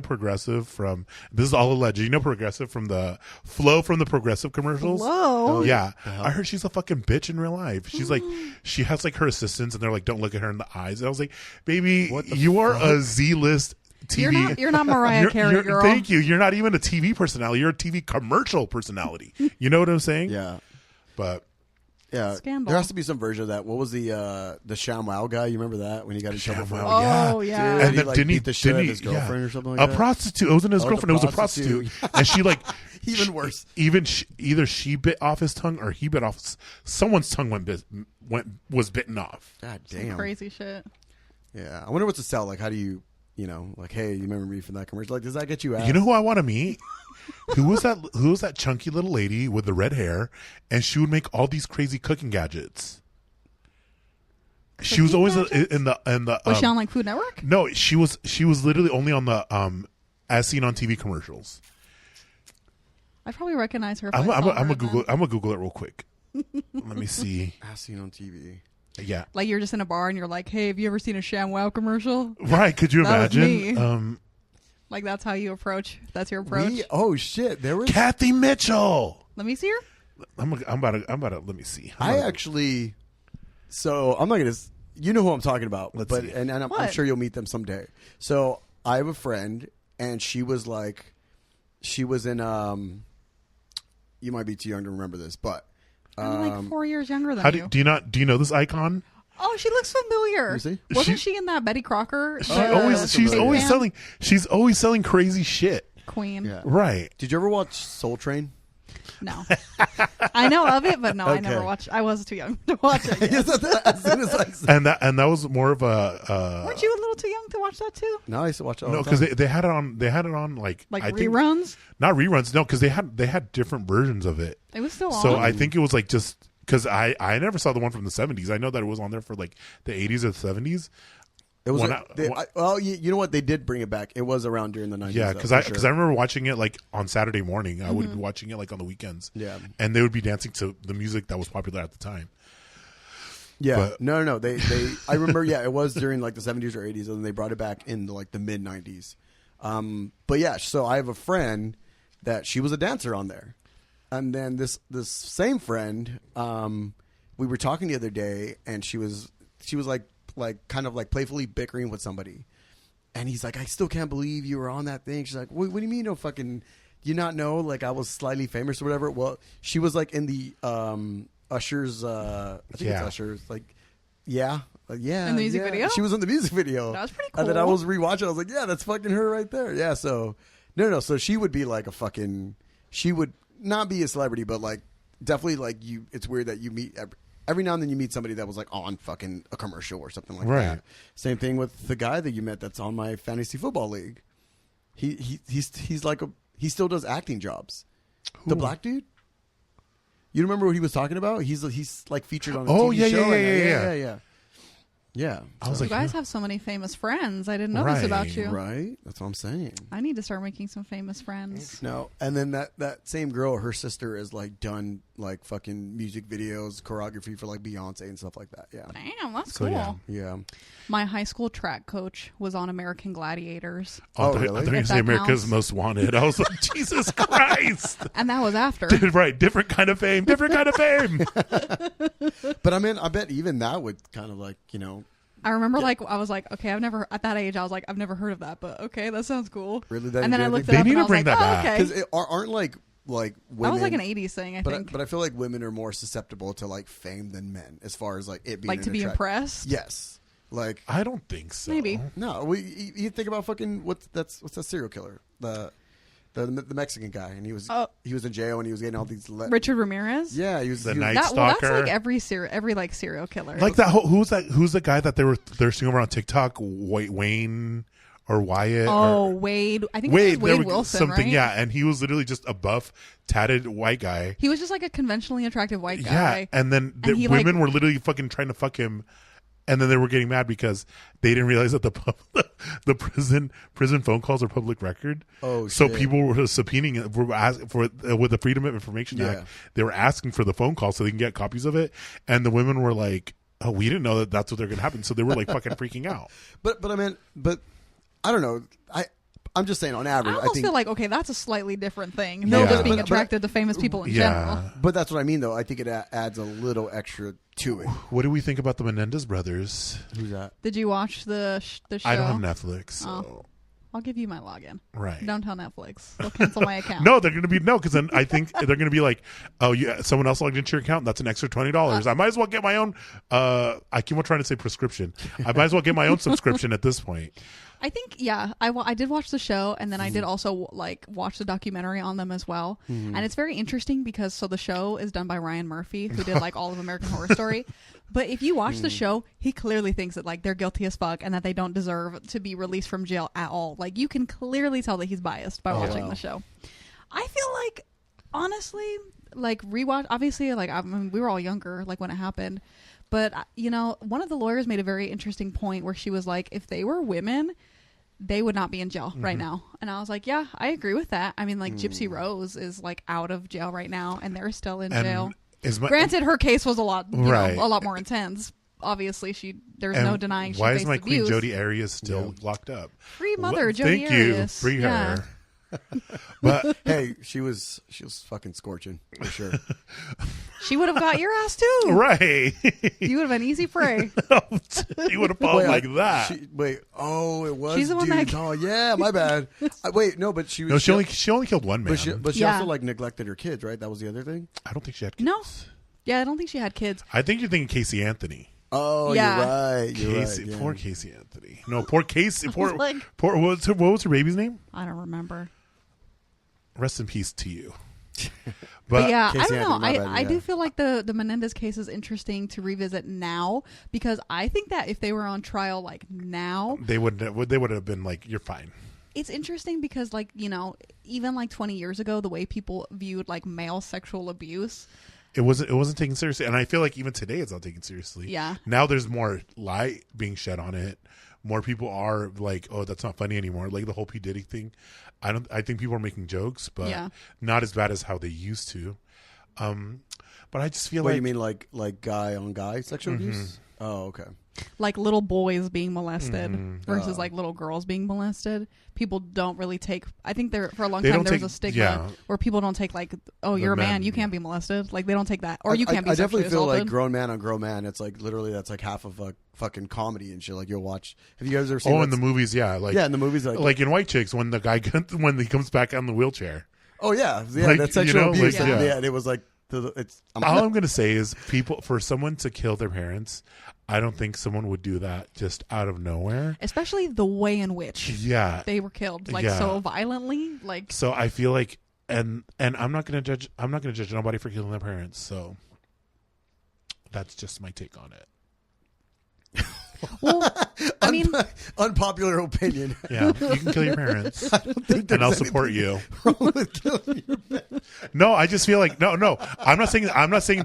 Progressive from, this is all alleged, Progressive from the Flo from the Progressive commercials. Whoa. Yeah. I heard she's a fucking bitch in real life. She's like, she has like her assistants and they're like, don't look at her in the eyes. And I was like, baby, you are a Z-list TV. You're not Mariah Carey, girl. Thank you. You're not even a TV personality. You're a TV commercial personality. You know what I'm saying? Yeah. But Yeah, Scandal. there has to be some version of that. What was the ShamWow guy? You remember that when he got in trouble for? Oh, yeah. Dude, And he then like didn't he beat the shit out of his yeah. girlfriend or something like a that? prostitute. It wasn't his Oh, girlfriend. the It was a prostitute, and she like Even worse. Either she bit off his tongue or he bit off someone's tongue. Was bitten off. God Some damn. crazy shit. Yeah, I wonder what's the sell. Like, how do you, like, hey, you remember me from that commercial? Like, does that get you out? You know who I want to meet? Who was that chunky little lady with the red hair, and she would make all these crazy cooking gadgets. She was always in the. Was she on like Food Network? No, she was literally only on the as seen on TV commercials. I probably recognize her. If I'm I saw her gonna then. Google it real quick. Let me see. As seen on TV. Yeah, Like you're just in a bar and you're like, "Hey, have you ever seen a ShamWow commercial?" right. Could you That was imagine? me. Like that's how you approach. That's your approach. Oh shit, there was. Kathy Mitchell. Let me see her. I'm about to let me see. I actually. So I'm not gonna. You know who I'm talking about, Let's but see. and I'm What? sure you'll meet them someday. So I have a friend, and she was in. You might be too young to remember this, but I'm like 4 years younger than How you. do you know this icon? Oh, she looks familiar. You see? Wasn't she in that Betty Crocker? She's familiar. always selling crazy shit. Queen. yeah. Right. Did you ever watch Soul Train? No, I know of it, but no, I never Okay. watched. I was too young to watch it. As soon as I said, And that was more of a Weren't you a little too young to watch that too? no, I used to watch it all no, the because time. they had it on like Like I think, reruns? not reruns. No, because they had different versions of it. It was still on. So I think it was like just because I never saw the one from the 70s. I know that it was on there for like the 80s or the 70s. It was. When Well, you know what? They did bring it back. It was around during the 90s. Yeah, though, because for I sure. remember watching it like on Saturday morning. I would be watching it like on the weekends. Yeah. And they would be dancing to the music that was popular at the time. Yeah, But- no. They. I remember. Yeah, it was during like the 70s or 80s, and then they brought it back in like the mid 90s. But yeah, so I have a friend that she was a dancer on there, and then this same friend, we were talking the other day, and she was like kind of like playfully bickering with somebody, and he's like, I still can't believe you were on that thing. She's like, what do you mean? No fucking. Do you not know? Like I was slightly famous or whatever. Well, she was like in the Usher's. I think it's Usher's. Like, yeah. Yeah, In the music video? She was in the music video. That was pretty And then I cool. was rewatching. I was like, yeah, that's fucking her right there. Yeah, so no. So she would be like a fucking. She would not be a celebrity, but like definitely like you. It's weird that you meet every now and then you meet somebody that was like on fucking a commercial or something like Right. that. Same thing with the guy that you met that's on my fantasy football league. He's like he still does acting jobs. The black dude. You remember what he was talking about? He's like featured on a Oh, TV yeah, show. yeah. Yeah. I was You like, guys have so many famous friends. I didn't know this Right, about you. Right? That's what I'm saying. I need to start making some famous friends. No, and then that same girl, her sister is like done like fucking music videos, choreography for like Beyonce and stuff like that. Yeah. Damn, that's So, cool. yeah. Yeah. My high school track coach was on American Gladiators, Oh, I thought really? you were going If to say that America's counts. Most Wanted. I was like, Jesus Christ. and that was after. Right. Different kind of fame. Different kind of fame. But I mean, I bet even that would kind of like, I remember, I was like, okay, at that age, I was like, I've never heard of that, but okay, that sounds cool. Really, that and then I looked it They up need and to I was bring like, that oh, back. okay. because aren't like women. That was like an 80s thing, I think. But I feel like women are more susceptible to like fame than men as far as like it being Like to an be attract- impressed? Yes. Like I don't think so. Maybe. no, you think about fucking what's that serial killer, the Mexican guy, and he was in jail and he was getting all these Richard Ramirez? yeah, he was The he was- Night That's Stalker. like every serial killer. Like that. Who's the guy that they're seeing over on TikTok? Wayne or Wyatt. Oh, or, Wade. I think it was Wade Wilson, something, right? yeah. And he was literally just a buff, tatted white guy. He was just like a conventionally attractive white guy. Yeah, and then the women were literally fucking trying to fuck him. And then they were getting mad because they didn't realize that the prison phone calls are public record. Oh, so shit. people were subpoenaing it, were asking for with the Freedom of Information Act. They were asking for the phone call so they can get copies of it. And the women were like, "Oh, we didn't know that that's what they're going to happen." So they were like fucking freaking out. But I don't know. I'm just saying on average. I almost feel like, okay, that's a slightly different thing. No, just being attracted to famous people in general. But that's what I mean, though. I think it adds a little extra to it. What do we think about the Menendez brothers? Who's that? Did you watch the show? I don't have Netflix. So. Oh. I'll give you my login. Right. Don't tell Netflix. They'll cancel my account. No, they're going to be because then I think they're going to be like, oh, yeah, someone else logged into your account. That's an extra $20. I might as well get my own. I keep on trying to say prescription. I might as well get my own subscription at this point. I think, yeah, I did watch the show, and then I did also watch the documentary on them as well. And it's very interesting because the show is done by Ryan Murphy, who did all of American Horror Story. But if you watch the show, he clearly thinks that they're guilty as fuck and that they don't deserve to be released from jail at all. You can clearly tell that he's biased by watching the show. I feel like, honestly, rewatch. Obviously, we were all younger when it happened. But, one of the lawyers made a very interesting point where she was like, if they were women, they would not be in jail right now. And I was like, yeah, I agree with that. I mean, Gypsy Rose is out of jail right now, and they're still in jail. Granted, her case was a lot, a lot more intense. Obviously, there's no denying she faced abuse. Why is my Queen Jodi Arias still locked up? Free mother Jodi Arias. Free her. But hey, she was fucking scorching for sure. She would have got your ass too, right? You would have been easy prey. You would have fallen like that. It was. She's the one that. Oh yeah, my bad. But she was. No, she only killed one man. But she also neglected her kids, right? That was the other thing. I don't think she had kids. No. Yeah, I don't think she had kids. I think you're thinking Casey Anthony. Oh, yeah. You're right. Yeah. Poor Casey Anthony. No, poor Casey. Poor. What was her baby's name? I don't remember. Rest in peace to you. But yeah, Casey I don't know. Anthony, I do feel like the Menendez case is interesting to revisit now because I think that if they were on trial now, they would have been you're fine. It's interesting because even 20 years ago, the way people viewed male sexual abuse. It wasn't taken seriously, and I feel like even today it's not taken seriously. Yeah. Now there's more light being shed on it. More people are like, "Oh, that's not funny anymore." Like the whole P. Diddy thing. I think people are making jokes, but not as bad as how they used to. But I just feel you mean like guy on guy sexual abuse? Oh, okay. Little boys being molested versus little girls being molested. People don't really take. I think for a long time there was a stigma where people don't take oh, you're a man, you can't be molested. They don't take that, or you can't be. I definitely feel assaulted. grown man on grown man. It's literally that's half of a fucking comedy and shit. You'll watch. Have you guys ever seen? Oh, in the movies, yeah, in the movies, in White Chicks when the guy when he comes back on the wheelchair. Oh yeah, that's sexual abuse. And it was all I'm gonna say is for someone to kill their parents, I don't think someone would do that just out of nowhere. Especially the way in which they were killed, so violently. So I feel like, and I'm not gonna judge nobody for killing their parents. So that's just my take on it. Well, I mean, unpopular opinion. Yeah, you can kill your parents, and I'll support you. Wrong with killing your parents. No, I just feel like no. I'm not saying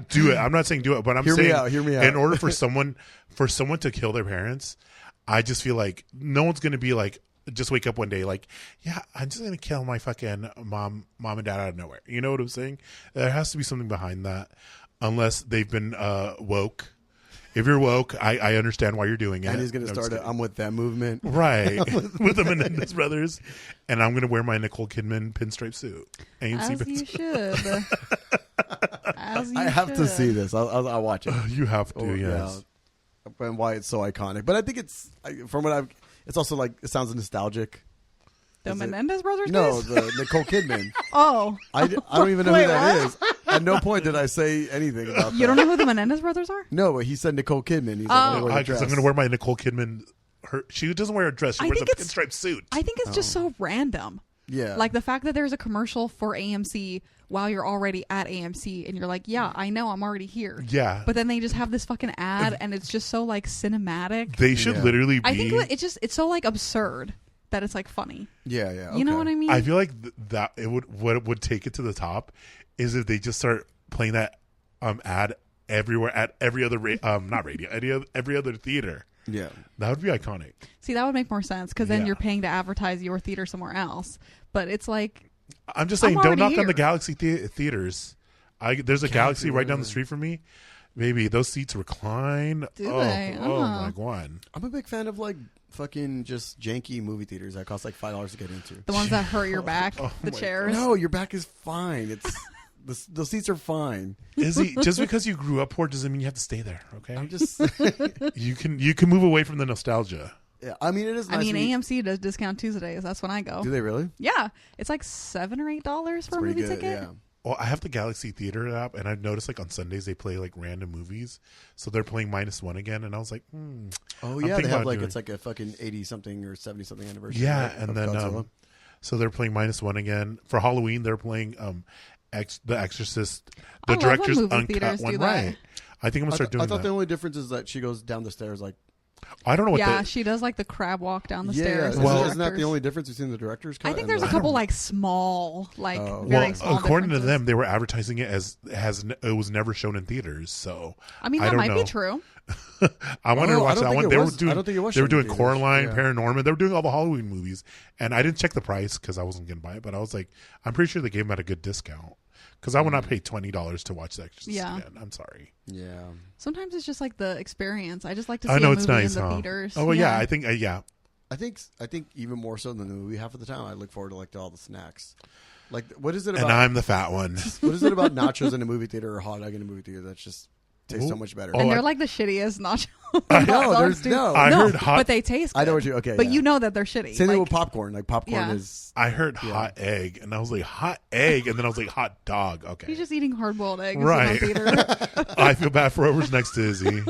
do it. I'm not saying do it, but I'm saying hear me out. In order for someone to kill their parents, I just feel like no one's gonna be just wake up one day yeah, I'm just gonna kill my fucking mom and dad out of nowhere. You know what I'm saying? There has to be something behind that, unless they've been woke. If you're woke, I understand why you're doing it. And he's going to start I'm with that movement. Right. With the Menendez brothers. And I'm going to wear my Nicole Kidman pinstripe suit. As you should. I have to see this. I'll watch it. You have to, yes. Yeah. And why it's so iconic. But I think it's also it sounds nostalgic. The Menendez brothers? No, the Nicole Kidman. Oh. I don't even know who that is. At no point did I say anything about that. You don't know who the Menendez brothers are? No, but he said Nicole Kidman. He's I'm going to wear my Nicole Kidman. She doesn't wear a dress. She wears a pinstripe suit. I think it's just so random. Yeah. The fact that there's a commercial for AMC while you're already at AMC and you're like, yeah, I know, I'm already here. Yeah. But then they just have this fucking ad and it's just so cinematic. They should literally be. I think it's so absurd that it's like funny. Yeah, yeah. You know what I mean? I feel like that it would take it to the top is if they just start playing that ad everywhere at every other not radio, every other theater. Yeah, that would be iconic. See, that would make more sense because then Yeah. you're paying to advertise your theater somewhere else. But it's like, I'm just saying, I'm don't knock already on the here. Galaxy theaters. There's a Galaxy right down the street from me. Maybe those seats recline. Do oh, they? Oh Oh. my god! I'm a big fan of like fucking just janky movie theaters that cost like $5 to get into. the ones that hurt your back, Oh the my chairs. No, your back is fine. It's the seats are fine. Izzy, just because you grew up poor doesn't mean you have to stay there. Okay, I'm just. you can move away from the nostalgia. Yeah, I mean, it is. Nice I mean, when you- AMC does discount Tuesdays. That's when I go. Do they really? Yeah, it's like $7 or $8 for a Pretty movie good. ticket. Yeah. Well, I have the Galaxy Theater app, and I've noticed like on Sundays they play like random movies. So they're playing -1 again, and I was like, Oh I'm yeah, thinking they have about like doing- it's like a fucking 80 something or 70 something anniversary. yeah, right, and of then Godzilla. so they're playing -1 again for Halloween. They're playing The Exorcist, I the love when director's movie uncut theaters one. do that. Right? I think I'm gonna start doing I thought that. the only difference is that she goes down the stairs like. I don't know what Yeah, the she does like the crab walk down the Yeah, stairs. isn't, as isn't that the directors. only difference between the director's cut? I think and there's a the- couple like small, like Oh. very well, small. according to differences. them, they were advertising it as it was never shown in theaters. So I mean, I that don't might know. be true. I wanted to Oh, I watch don't that think one. it They were was- doing. I don't think it was They were shown in doing theaters. Coraline, Yeah. Paranorman. They were doing all the Halloween movies, and I didn't check the price because I wasn't going to buy it. But I was like, I'm pretty sure they gave them at a good discount because I would not pay $20 to watch The Exorcist Yeah. again. I'm sorry. Yeah. Sometimes it's just like the experience. I just like to see I know a it's movie nice, in the huh? theaters. Oh yeah, I think yeah. I think even more so than the movie half of the time I look forward to like all the snacks. Like what is it about? And I'm the fat one. What is it about nachos in a movie theater or hot dog in a movie theater that just tastes so Ooh. much better? Oh, And I- they're like the shittiest nachos. No, there's Dogs, too. no. I no, heard hot. but they taste. Good. I know what you. Okay, But yeah. you know that they're shitty. Same thing Like, with popcorn. Like popcorn Yeah. is. I heard hot egg, and I was like hot egg, and then I was like hot dog. Okay, he's just eating hard-boiled eggs Right. in the theater. I feel bad for whoever's next to Izzy.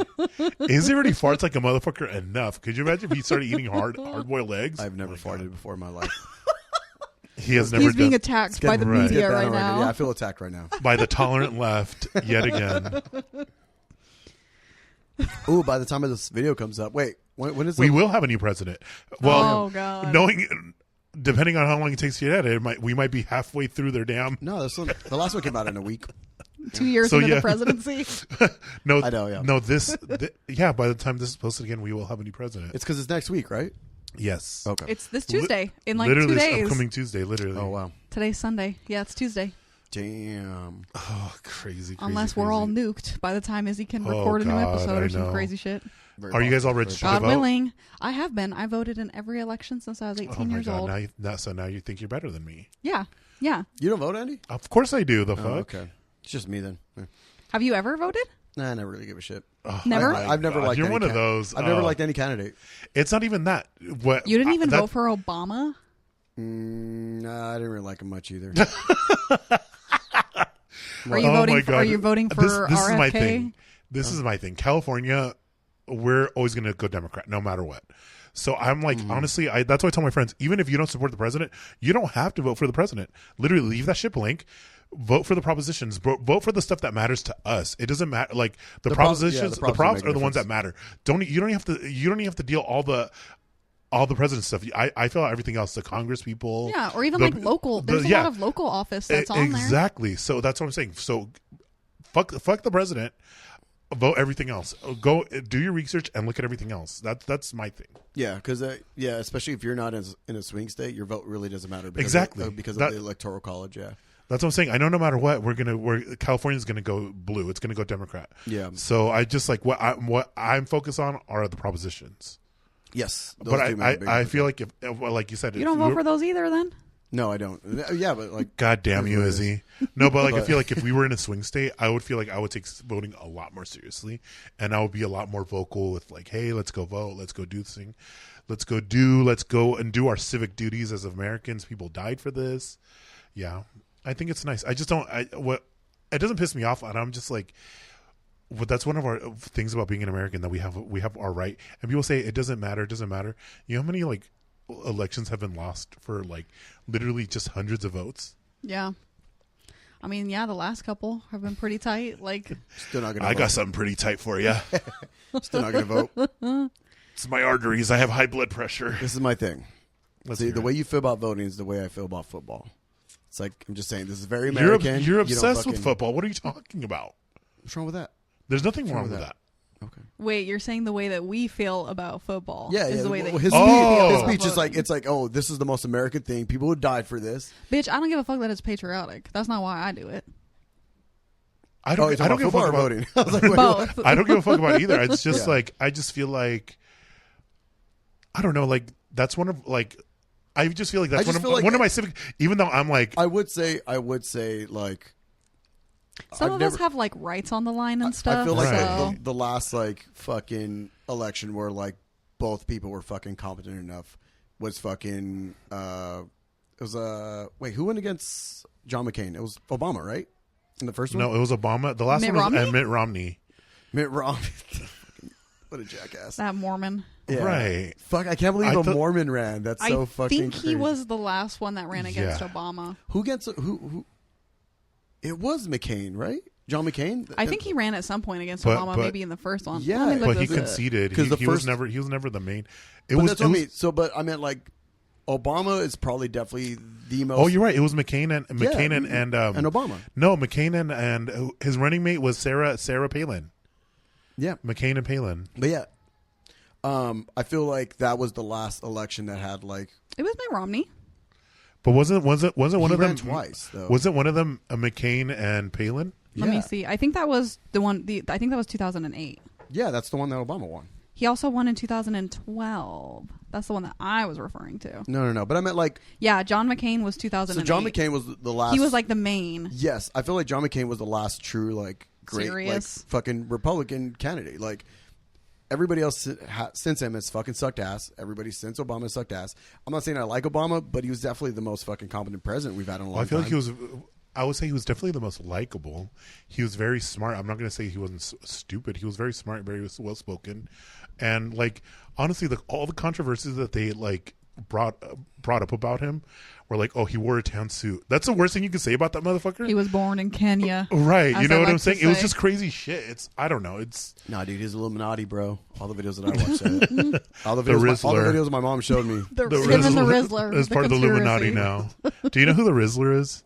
Izzy already farts like a motherfucker enough. Could you imagine if he started eating hard-boiled eggs? I've never Oh my farted God. before in my life. He has never He's being done attacked by the right. Get media that right on record. now. Yeah, I feel attacked right now. by the tolerant left yet again. Ooh, by the time this video comes up, wait, when is We the, will have a new president. Well, Oh, God. knowing, depending on how long it takes to get it, we might be halfway through their damn. No, the last one came out in a week. 2 years So, into yeah. the presidency. No, I know, yeah. No, yeah. By the time this is posted again, we will have a new president. It's because it's next week, right? Yes. Okay. It's this Tuesday in like literally 2 this days. upcoming Tuesday. Literally. Oh wow. Today's Sunday. Yeah, it's Tuesday. Damn. Oh, crazy. Unless we're all nuked by the time Izzy can Oh, record a new God, episode I or some know. crazy shit. Very Are you guys possible. all registered to God vote? willing. I have been. I voted in every election since I was 18 Oh my years God! old. So now you think you're better than me? Yeah. Yeah. You don't vote, Andy? Of course I do. The fuck. Oh, okay. It's just me then. Yeah. Have you ever voted? Nah, I never really give a shit. Oh, Never? my I've never God, liked. You're any one of can- those. I've never liked any candidate. It's not even that. What You didn't even that- vote for Obama? Nah, I didn't really like him much either. Are you Oh voting? my For, God. are you voting for this RFK? is my thing. This is my thing. California, we're always going to go Democrat, no matter what. So I'm like, honestly, that's why I tell my friends, even if you don't support the president, you don't have to vote for the president. Literally, leave that shit blank. Vote for the propositions. Vote for the stuff that matters to us. It doesn't matter. Like the propositions, the props make a are the ones that difference. matter. You don't have to deal all the president stuff. I feel like everything else, the Congress people, Yeah, or even the- like local. There's a yeah. lot of local office that's on there. Exactly. So that's what I'm saying. So fuck the president. Vote everything else. Go do your research and look at everything else. That's my thing. Yeah, because especially if you're not in a swing state, your vote really doesn't matter. Because Exactly. because That- of the electoral college. Yeah. That's what I'm saying. I know no matter what, California's gonna go blue. It's gonna go Democrat. Yeah. So I just like what I'm focused on are the propositions. Yes. those But two make a big I difference. feel like if well, like you said, You don't vote for those either, then? No, I don't. Yeah, but like. God damn you, That's what it Izzy. No, but like I But- feel like if we were in a swing state, I would feel like I would take voting a lot more seriously, and I would be a lot more vocal with like, hey, let's go vote, let's go do this thing, let's go and do our civic duties as Americans. People died for this. Yeah, I think it's nice. I just don't. It doesn't piss me off, and I'm just like. But that's one of our things about being an American, that we have our right, and people say it doesn't matter. It doesn't matter. You know how many like elections have been lost for like literally just hundreds of votes? Yeah. I mean, yeah, the last couple have been pretty tight. Like, Still not gonna. I vote. got something pretty tight for you. Still not gonna vote. It's my arteries. I have high blood pressure. This is my thing. See, hear the it. way you feel about voting is the way I feel about football. It's like, I'm just saying, this is very American. You're You don't obsessed with fucking- football. What are you talking about? What's wrong with that? There's nothing What's wrong with that. Okay. Wait, you're saying the way that we feel about football? Yeah, is yeah. the way that his you speech, feel his about speech is like, voting. it's like, oh, this is the most American thing. People who died for this. Bitch, I don't give a fuck that it's patriotic. That's not why I do it. I Oh, don't. you're I talking don't give a about fuck football or about. voting. I was like, wait, Both. I don't give a fuck about either. It's just Yeah. like I just feel like I don't know. Like that's one of like I just feel like that's I just one feel like- of my civic. Even though I'm like I would say, like, Some I've of never- us have like rights on the line and stuff. I feel like so. the last like fucking election where like both people were fucking competent enough was fucking it was wait, who went against John McCain? It was Obama, right? In the first one? no, it was Obama. The last Mitt one was Romney? Mitt Romney. Mitt Romney. What a jackass. That Mormon. Yeah. Right. Fuck, I can't believe I a thought- Mormon ran. That's so I fucking think crazy. he was the last one that ran against Yeah. Obama. Who gets who it was McCain, right? John McCain? I think he ran at some point against But- Obama, but- maybe in the first one. Yeah, Let me look But he this up. conceded. 'Cause the He was first- never the main. It But was. that's It what I was mean. So, but I meant like Obama is probably definitely the most. oh, you're right. It was McCain and Yeah, and Obama. No, McCain and his running mate was Sarah Palin. Yeah, McCain and Palin. but yeah, I feel like that was the last election that had like It was Mitt Romney. But wasn't one he of ran them twice though. Wasn't one of them McCain and Palin? Let me see. I think that was the one. I think that was 2008. Yeah, that's the one that Obama won. He also won in 2012. That's the one that I was referring to. No. But I meant like Yeah, John McCain was 2008. so. John McCain was the last. He was like the main. yes, I feel like John McCain was the last true like great Serious? like fucking Republican candidate. Like everybody else since him has fucking sucked ass. Everybody since Obama sucked ass. I'm not saying I like Obama, but he was definitely the most fucking competent president we've had in a long Well, I feel time. like he was. I would say he was definitely the most likable. He was very smart. I'm not going to say he wasn't stupid. He was very smart, very well spoken, and like honestly, like all the controversies that they like brought up about him were like, oh, he wore a tan suit. That's the worst thing you can say about that motherfucker. He was born in Kenya. Right, as you know I what like I'm to saying? It was say. just crazy shit. It's I don't know. It's Nah, dude, he's Illuminati, bro. All the videos that I watched, all the The videos, all the Rizzler. videos my mom showed me. The, the him and the Rizzler. is part of the conspiracy. Illuminati now. Do you know who the Rizzler is?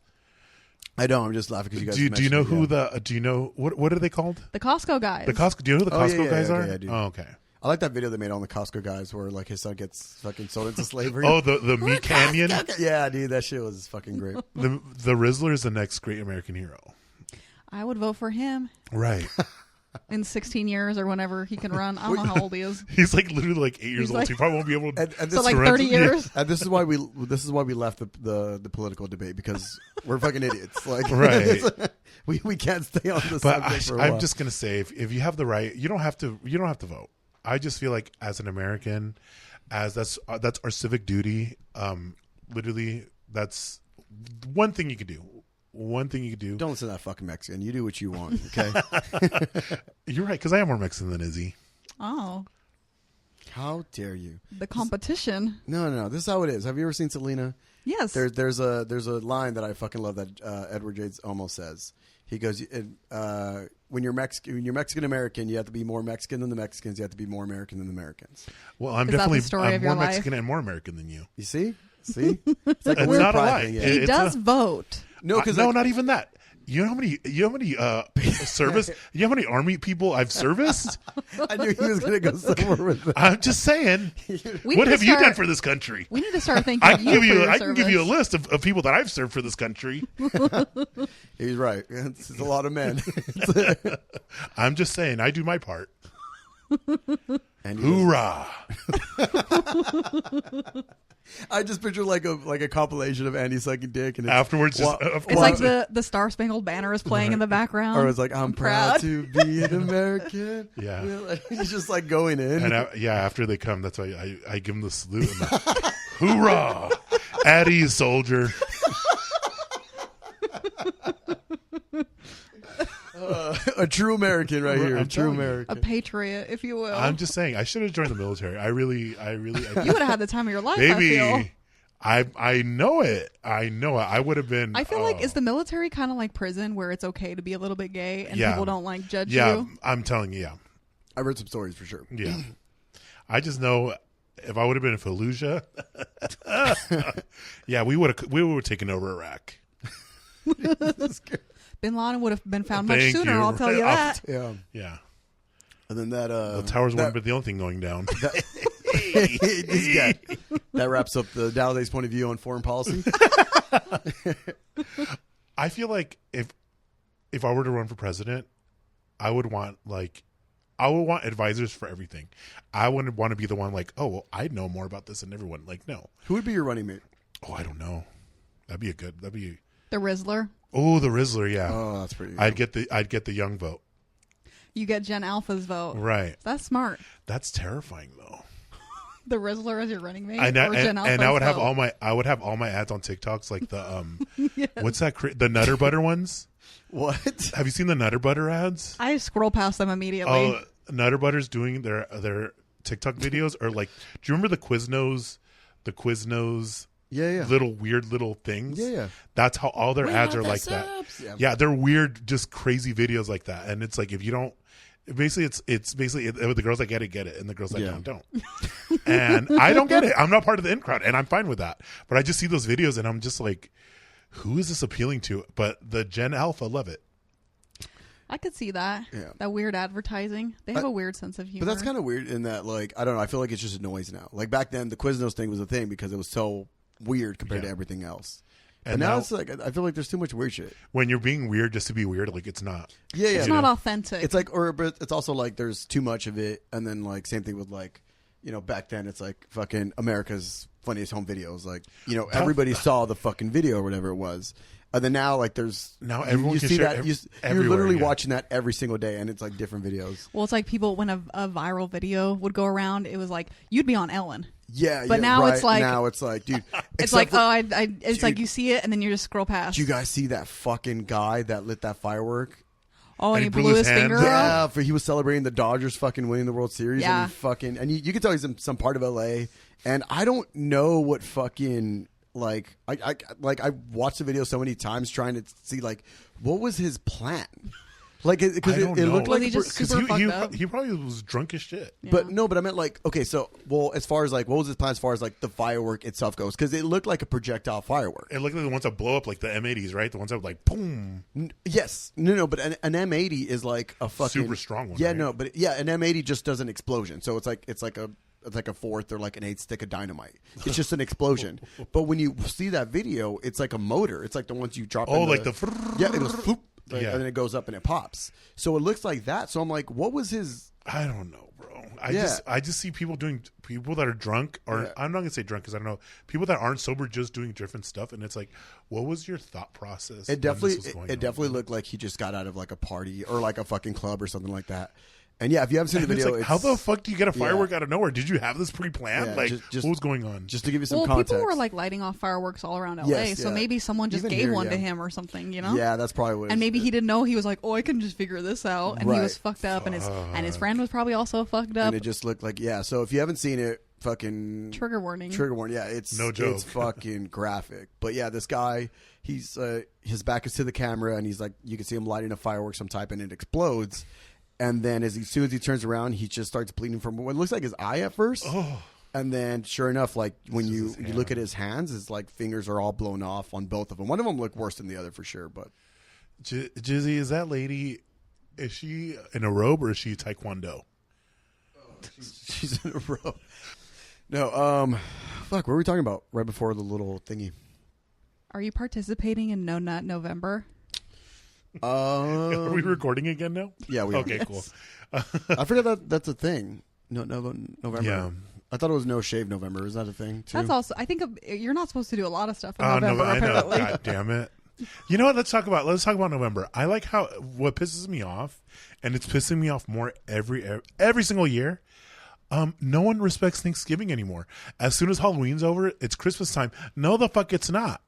I don't. I'm just laughing because you guys. Do you know mentioned who it, yeah. the? Do you know what are they called? The Costco guys. The Costco. Do you know who the Oh, yeah, Costco yeah, guys yeah, are? okay, I do. Oh, okay. I like that video they made on the Costco guys where like his son gets fucking sold into slavery. Oh, the meat canyon. yeah, dude, that shit was fucking great. The Rizzler is the next great American hero. I would vote for him Right. in 16 years or whenever he can run. I don't know how old he is. He's like literally like 8 years He's old. like- So he probably won't be able to. And So this, like 30 years. and this is why we left the political debate because we're fucking idiots. Like Right. we can't stay on this But subject for a while. I'm just gonna say, if you have the right, you don't have to vote. I just feel like as an American, as that's our civic duty. Literally, that's one thing you could do. One thing you could do. Don't listen to that fucking Mexican. You do what you want, okay? You're right, because I am more Mexican than Izzy. Oh, How dare you? the competition. No. This is how it is. Have you ever seen Selena? Yes. There's a line that I fucking love that Edward James almost says. He goes, when you're Mexican American, you have to be more Mexican than the Mexicans. You have to be more American than the Americans. Well, I'm Is that the definitely story I'm of more your life? Mexican and more American than you. You see? It's like It's weird not a pride lie. thing, yeah. It- he it's does a- vote. No, because no, not even that. You know how many service? You know how many army people I've serviced? I knew he was going to go somewhere with that. I'm just saying. We What need have to you start- done for this country? We need to start thinking I of can you give for you. your I can give you a service. list of people that I've served for this country. He's right. It's a lot of men. I'm just saying. I do my part. And he Hoorah! I just picture like a compilation of Andy sucking dick, and it's, Afterwards, just, It's like the Star Spangled Banner is playing in the background. or it's like I'm proud to be an American. Yeah. He's just like going in. and after they come, that's why I give them the salute. And the, hoorah! At ease, soldier. A true American right here. A I'm true telling you. a American. patriot, if you will. I'm just saying. I should have joined the military. I really. you would have had the time of your life. Baby, I feel. I know it. I know it. I would have been. I feel like is the military kind of like prison where it's okay to be a little bit gay and Yeah. people don't like judge Yeah, you? I'm telling you. Yeah, I read some stories for sure. yeah. I just know if I would have been in Fallujah, yeah, we would have taken over Iraq. Bin Laden would have been found much Thank sooner. you. I'll tell you that. Yeah. Yeah. And then that The towers wouldn't be the only thing going down. That wraps up the Dao Dazed point of view on foreign policy. I feel like if I were to run for president, I would want advisors for everything. I wouldn't want to be the one like, oh, well, I know more about this than everyone. Like, no. Who would be your running mate? Oh, I don't know. That'd be The Rizzler. Oh, the Rizzler, yeah. Oh, that's pretty good. I'd get the young vote. You get Gen Alpha's vote. Right. That's smart. That's terrifying though. The Rizzler as your running mate. And Gen Alpha's I would have vote? all my ads on TikToks like the Yes. what's that the Nutter Butter ones? What? Have you seen the Nutter Butter ads? I scroll past them immediately. Oh, Nutter Butter's doing their TikTok videos are like, do you remember the Quiznos Yeah. little weird little things? Yeah. That's how all their ads are like that. Yeah, they're weird, just crazy videos like that. And it's like, if you don't, basically it's basically the girls that get it, and the girls that don't. And I don't get it. I'm not part of the in crowd, and I'm fine with that. But I just see those videos, and I'm just like, who is this appealing to? But the Gen Alpha love it. I could see that. Yeah. That weird advertising. They have a weird sense of humor. But that's kind of weird in that, like, I don't know. I feel like it's just a noise now. Like back then, the Quiznos thing was a thing because it was so weird compared to everything else. And now it's like, I feel like there's too much weird shit. When you're being weird just to be weird, like it's not. Yeah. It's not authentic. It's like, but it's also like there's too much of it. And then like same thing with like, back then it's like fucking America's Funniest Home Videos. Like, everybody saw the fucking video or whatever it was. And then now, like, now everyone you can see share that you're literally watching that every single day, and it's like different videos. Well, it's like people when a viral video would go around, it was like you'd be on Ellen. Yeah, but now right. it's like now it's like, dude, it's like it's like you see it and then you just scroll past. Do you guys see that fucking guy that lit that firework? Oh, and he blew his finger yeah, off? he was celebrating the Dodgers fucking winning the World Series. Yeah. And you can tell he's in some part of LA, and I don't know what fucking. Like I watched the video so many times trying to see like what was his plan, like because it looked like he just super fucked up? He probably was drunk as shit. Yeah. But I meant like okay, so as far as like what was his plan as far as like the firework itself goes, because it looked like a projectile firework. It looked like the ones that blow up like the M80s, right? The ones that were like boom. Yes, no, but an M80 is like a fucking super strong one. Yeah, right? no, but yeah, an M80 just does an explosion, so it's like a fourth or like an eighth stick of dynamite. It's just an explosion. But when you see that video, it's like a motor. It's like the ones you drop. Oh, in like the yeah, it goes floop, and then it goes up and it pops. So it looks like that. So I'm like, what was his? I don't know, bro. I just see people that are drunk, or I'm not gonna say drunk because I don't know, people that aren't sober just doing different stuff, and it's like, what was your thought process? It definitely looked like he just got out of like a party or like a fucking club or something like that. And yeah, if you haven't seen the video, like, how the fuck do you get a firework out of nowhere? Did you have this pre-planned? Yeah, like, just, what was going on? Just to give you some context. People were like lighting off fireworks all around LA, so maybe someone just gave one to him or something, Yeah, that's probably what. And maybe he didn't know. He was like, "Oh, I can just figure this out," and he was fucked up, and his friend was probably also fucked up. And it just looked like So if you haven't seen it, fucking trigger warning. Yeah, it's no joke. It's fucking graphic. But yeah, this guy, he's his back is to the camera, and he's like, you can see him lighting a firework some type, and it explodes. And then as soon as he turns around, he just starts bleeding from what looks like his eye at first. Oh. And then sure enough, like when you look at his hands, his like fingers are all blown off on both of them. One of them looked worse than the other for sure. But Jizzy, is that lady, is she in a robe or is she Taekwondo? She's in a robe. No, fuck, what were we talking about right before the little thingy? Are you participating in No Nut November? Are we recording again now? Yeah, we are. Okay, cool. I forgot that's a thing. No, November. Yeah. I thought it was No Shave November. Is that a thing too? That's also. I think you're not supposed to do a lot of stuff in November. I know. Apparently. God damn it. You know what? Let's talk about November. I like what pisses me off, and it's pissing me off more every single year. No one respects Thanksgiving anymore. As soon as Halloween's over, it's Christmas time. No, the fuck, it's not.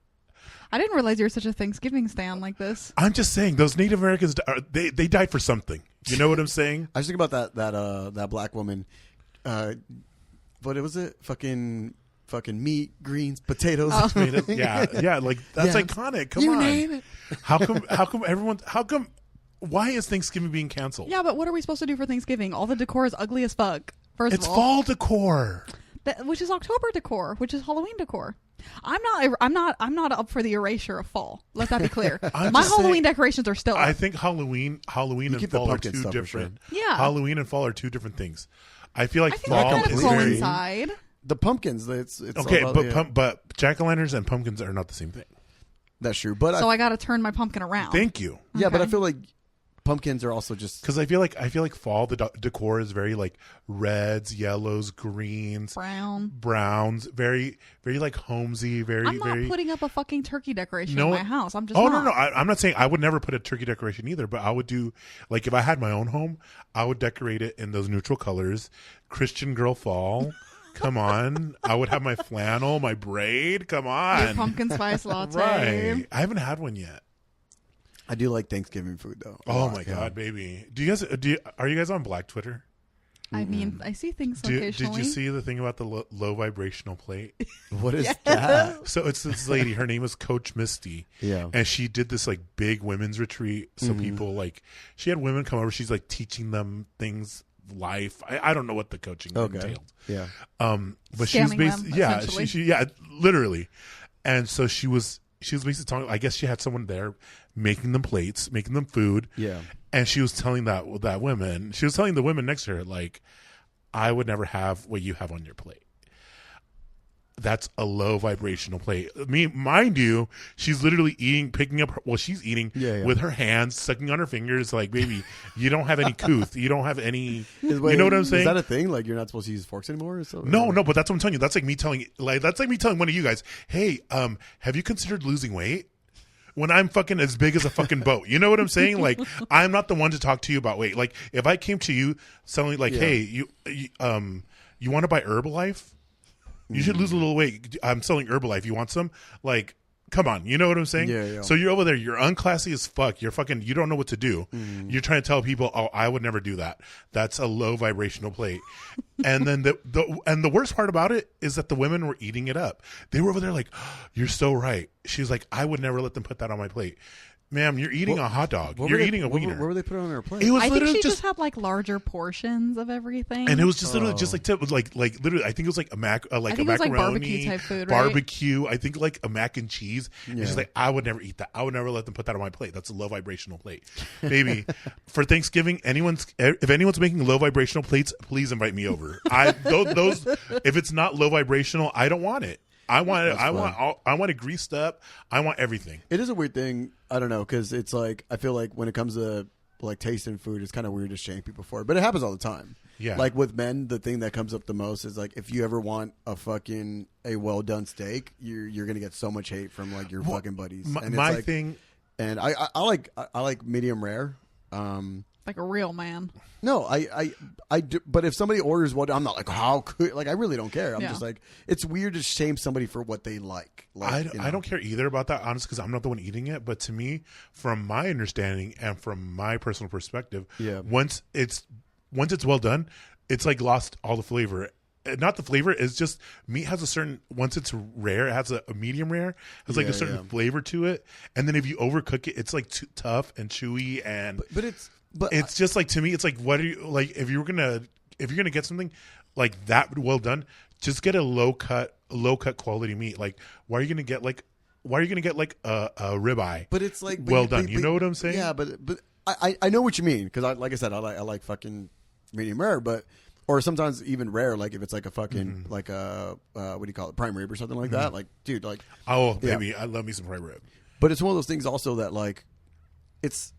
I didn't realize you were such a Thanksgiving stan like this. I'm just saying, those Native Americans, they died for something. You know what I'm saying? I was thinking about that black woman. But it was it fucking meat, greens, potatoes. Oh. Yeah. Like that's iconic. Come on. Name it. How come? Why is Thanksgiving being canceled? Yeah, but what are we supposed to do for Thanksgiving? All the decor is ugly as fuck. First It's of all, fall decor. which is October decor, which is Halloween decor. I'm not up for the erasure of fall. Let that be clear. My Halloween decorations are still up. I think Halloween and fall are two different. Sure. Yeah. Halloween and fall are two different things. I feel like fall fall kind of is coincide. The pumpkins, it's okay, all about, but jack-o'-lanterns and pumpkins are not the same thing. That's true. But So I got to turn my pumpkin around. Thank you. Yeah, but I Okay. feel like pumpkins are also just Because I feel like fall the decor is very like reds, yellows, greens, browns, very very like homesy, very I'm not very. putting up a fucking turkey decoration No, in my house. I'm just Oh not. no, I'm not saying I would never put a turkey decoration either, but I would do like if I had my own home, I would decorate it in those neutral colors, Christian girl fall. Come on, I would have my flannel, my braid. Come on, Your pumpkin spice latte. right? I haven't had one yet. I do like Thanksgiving food though. Oh my god, baby! Are you guys on Black Twitter? I mean, I see things occasionally. Did you see the thing about the low vibrational plate? What is that? So it's this lady. Her name is Coach Misty. Yeah. And she did this like big women's retreat. So people like she had women come over. She's like teaching them things, life. I don't know what the coaching entailed. Yeah. But she was Scamming basically them, essentially. literally. And so she was basically telling. I guess she had someone there making them plates, making them food. Yeah. And she was telling the women next to her, like, I would never have what you have on your plate. That's a low vibrational plate. Mind you, she's literally picking up, she's eating with her hands, sucking on her fingers. Like, baby, you don't have any couth. You don't have any, you know what I'm saying? Is that a thing? Like, you're not supposed to use forks anymore or something? No, but that's what I'm telling you. That's like me telling one of you guys, hey, have you considered losing weight? When I'm fucking as big as a fucking boat. You know what I'm saying? Like, I'm not the one to talk to you about weight. Like, if I came to you selling like, hey, you want to buy Herbalife? You should lose a little weight. I'm selling Herbalife. You want some? Like, come on. You know what I'm saying? Yeah. So you're over there. You're unclassy as fuck. You're fucking, you don't know what to do. You're trying to tell people, oh, I would never do that. That's a low vibrational plate. And then the worst part about it is that the women were eating it up. They were over there like, oh, you're so right. She was like, I would never let them put that on my plate. Ma'am, you're eating a hot dog. You're eating a wiener. What were they putting on their plate? It was I think literally she just had like larger portions of everything. and it was just literally just like literally. I think it was like a I think a it was like macaroni barbecue type food, right? barbecue. I think like a mac and cheese. And she's like, I would never eat that. I would never let them put that on my plate. That's a low vibrational plate, baby. For Thanksgiving, if anyone's making low vibrational plates, please invite me over. Those if it's not low vibrational, I don't want it. I want it. I want it greased up. I want everything. It is a weird thing. I don't know, because it's like, I feel like when it comes to like tasting food, it's kind of weird to shame people for it, but it happens all the time. Yeah. Like with men, the thing that comes up the most is like, if you ever want a well done steak, you're gonna get so much hate from like your fucking buddies. And My it's like, thing, and I like medium rare. Like a real man. No, I do, but if somebody orders what, I'm not like, how could, like, I really don't care. I'm just like, it's weird to shame somebody for what they like. I don't care either about that, honestly, because I'm not the one eating it. But to me, from my understanding and from my personal perspective, once it's well done, it's like lost all the flavor. Not the flavor, it's just meat has a certain, once it's rare, it has a medium rare, has like a certain flavor to it. And then if you overcook it, it's like too tough and chewy. And but it's just like, to me, it's like, what are you, like, if you're gonna get something like that well done, just get a low cut quality meat. Like, why are you gonna get like a ribeye? But it's like, well done. You know what I'm saying? Yeah, but I know what you mean, because like I said, I like fucking medium rare, but or sometimes even rare, like if it's like a fucking like a what do you call it, prime rib or something like that. Like, dude, like, oh baby, I love me some prime rib. But it's one of those things also that like, it's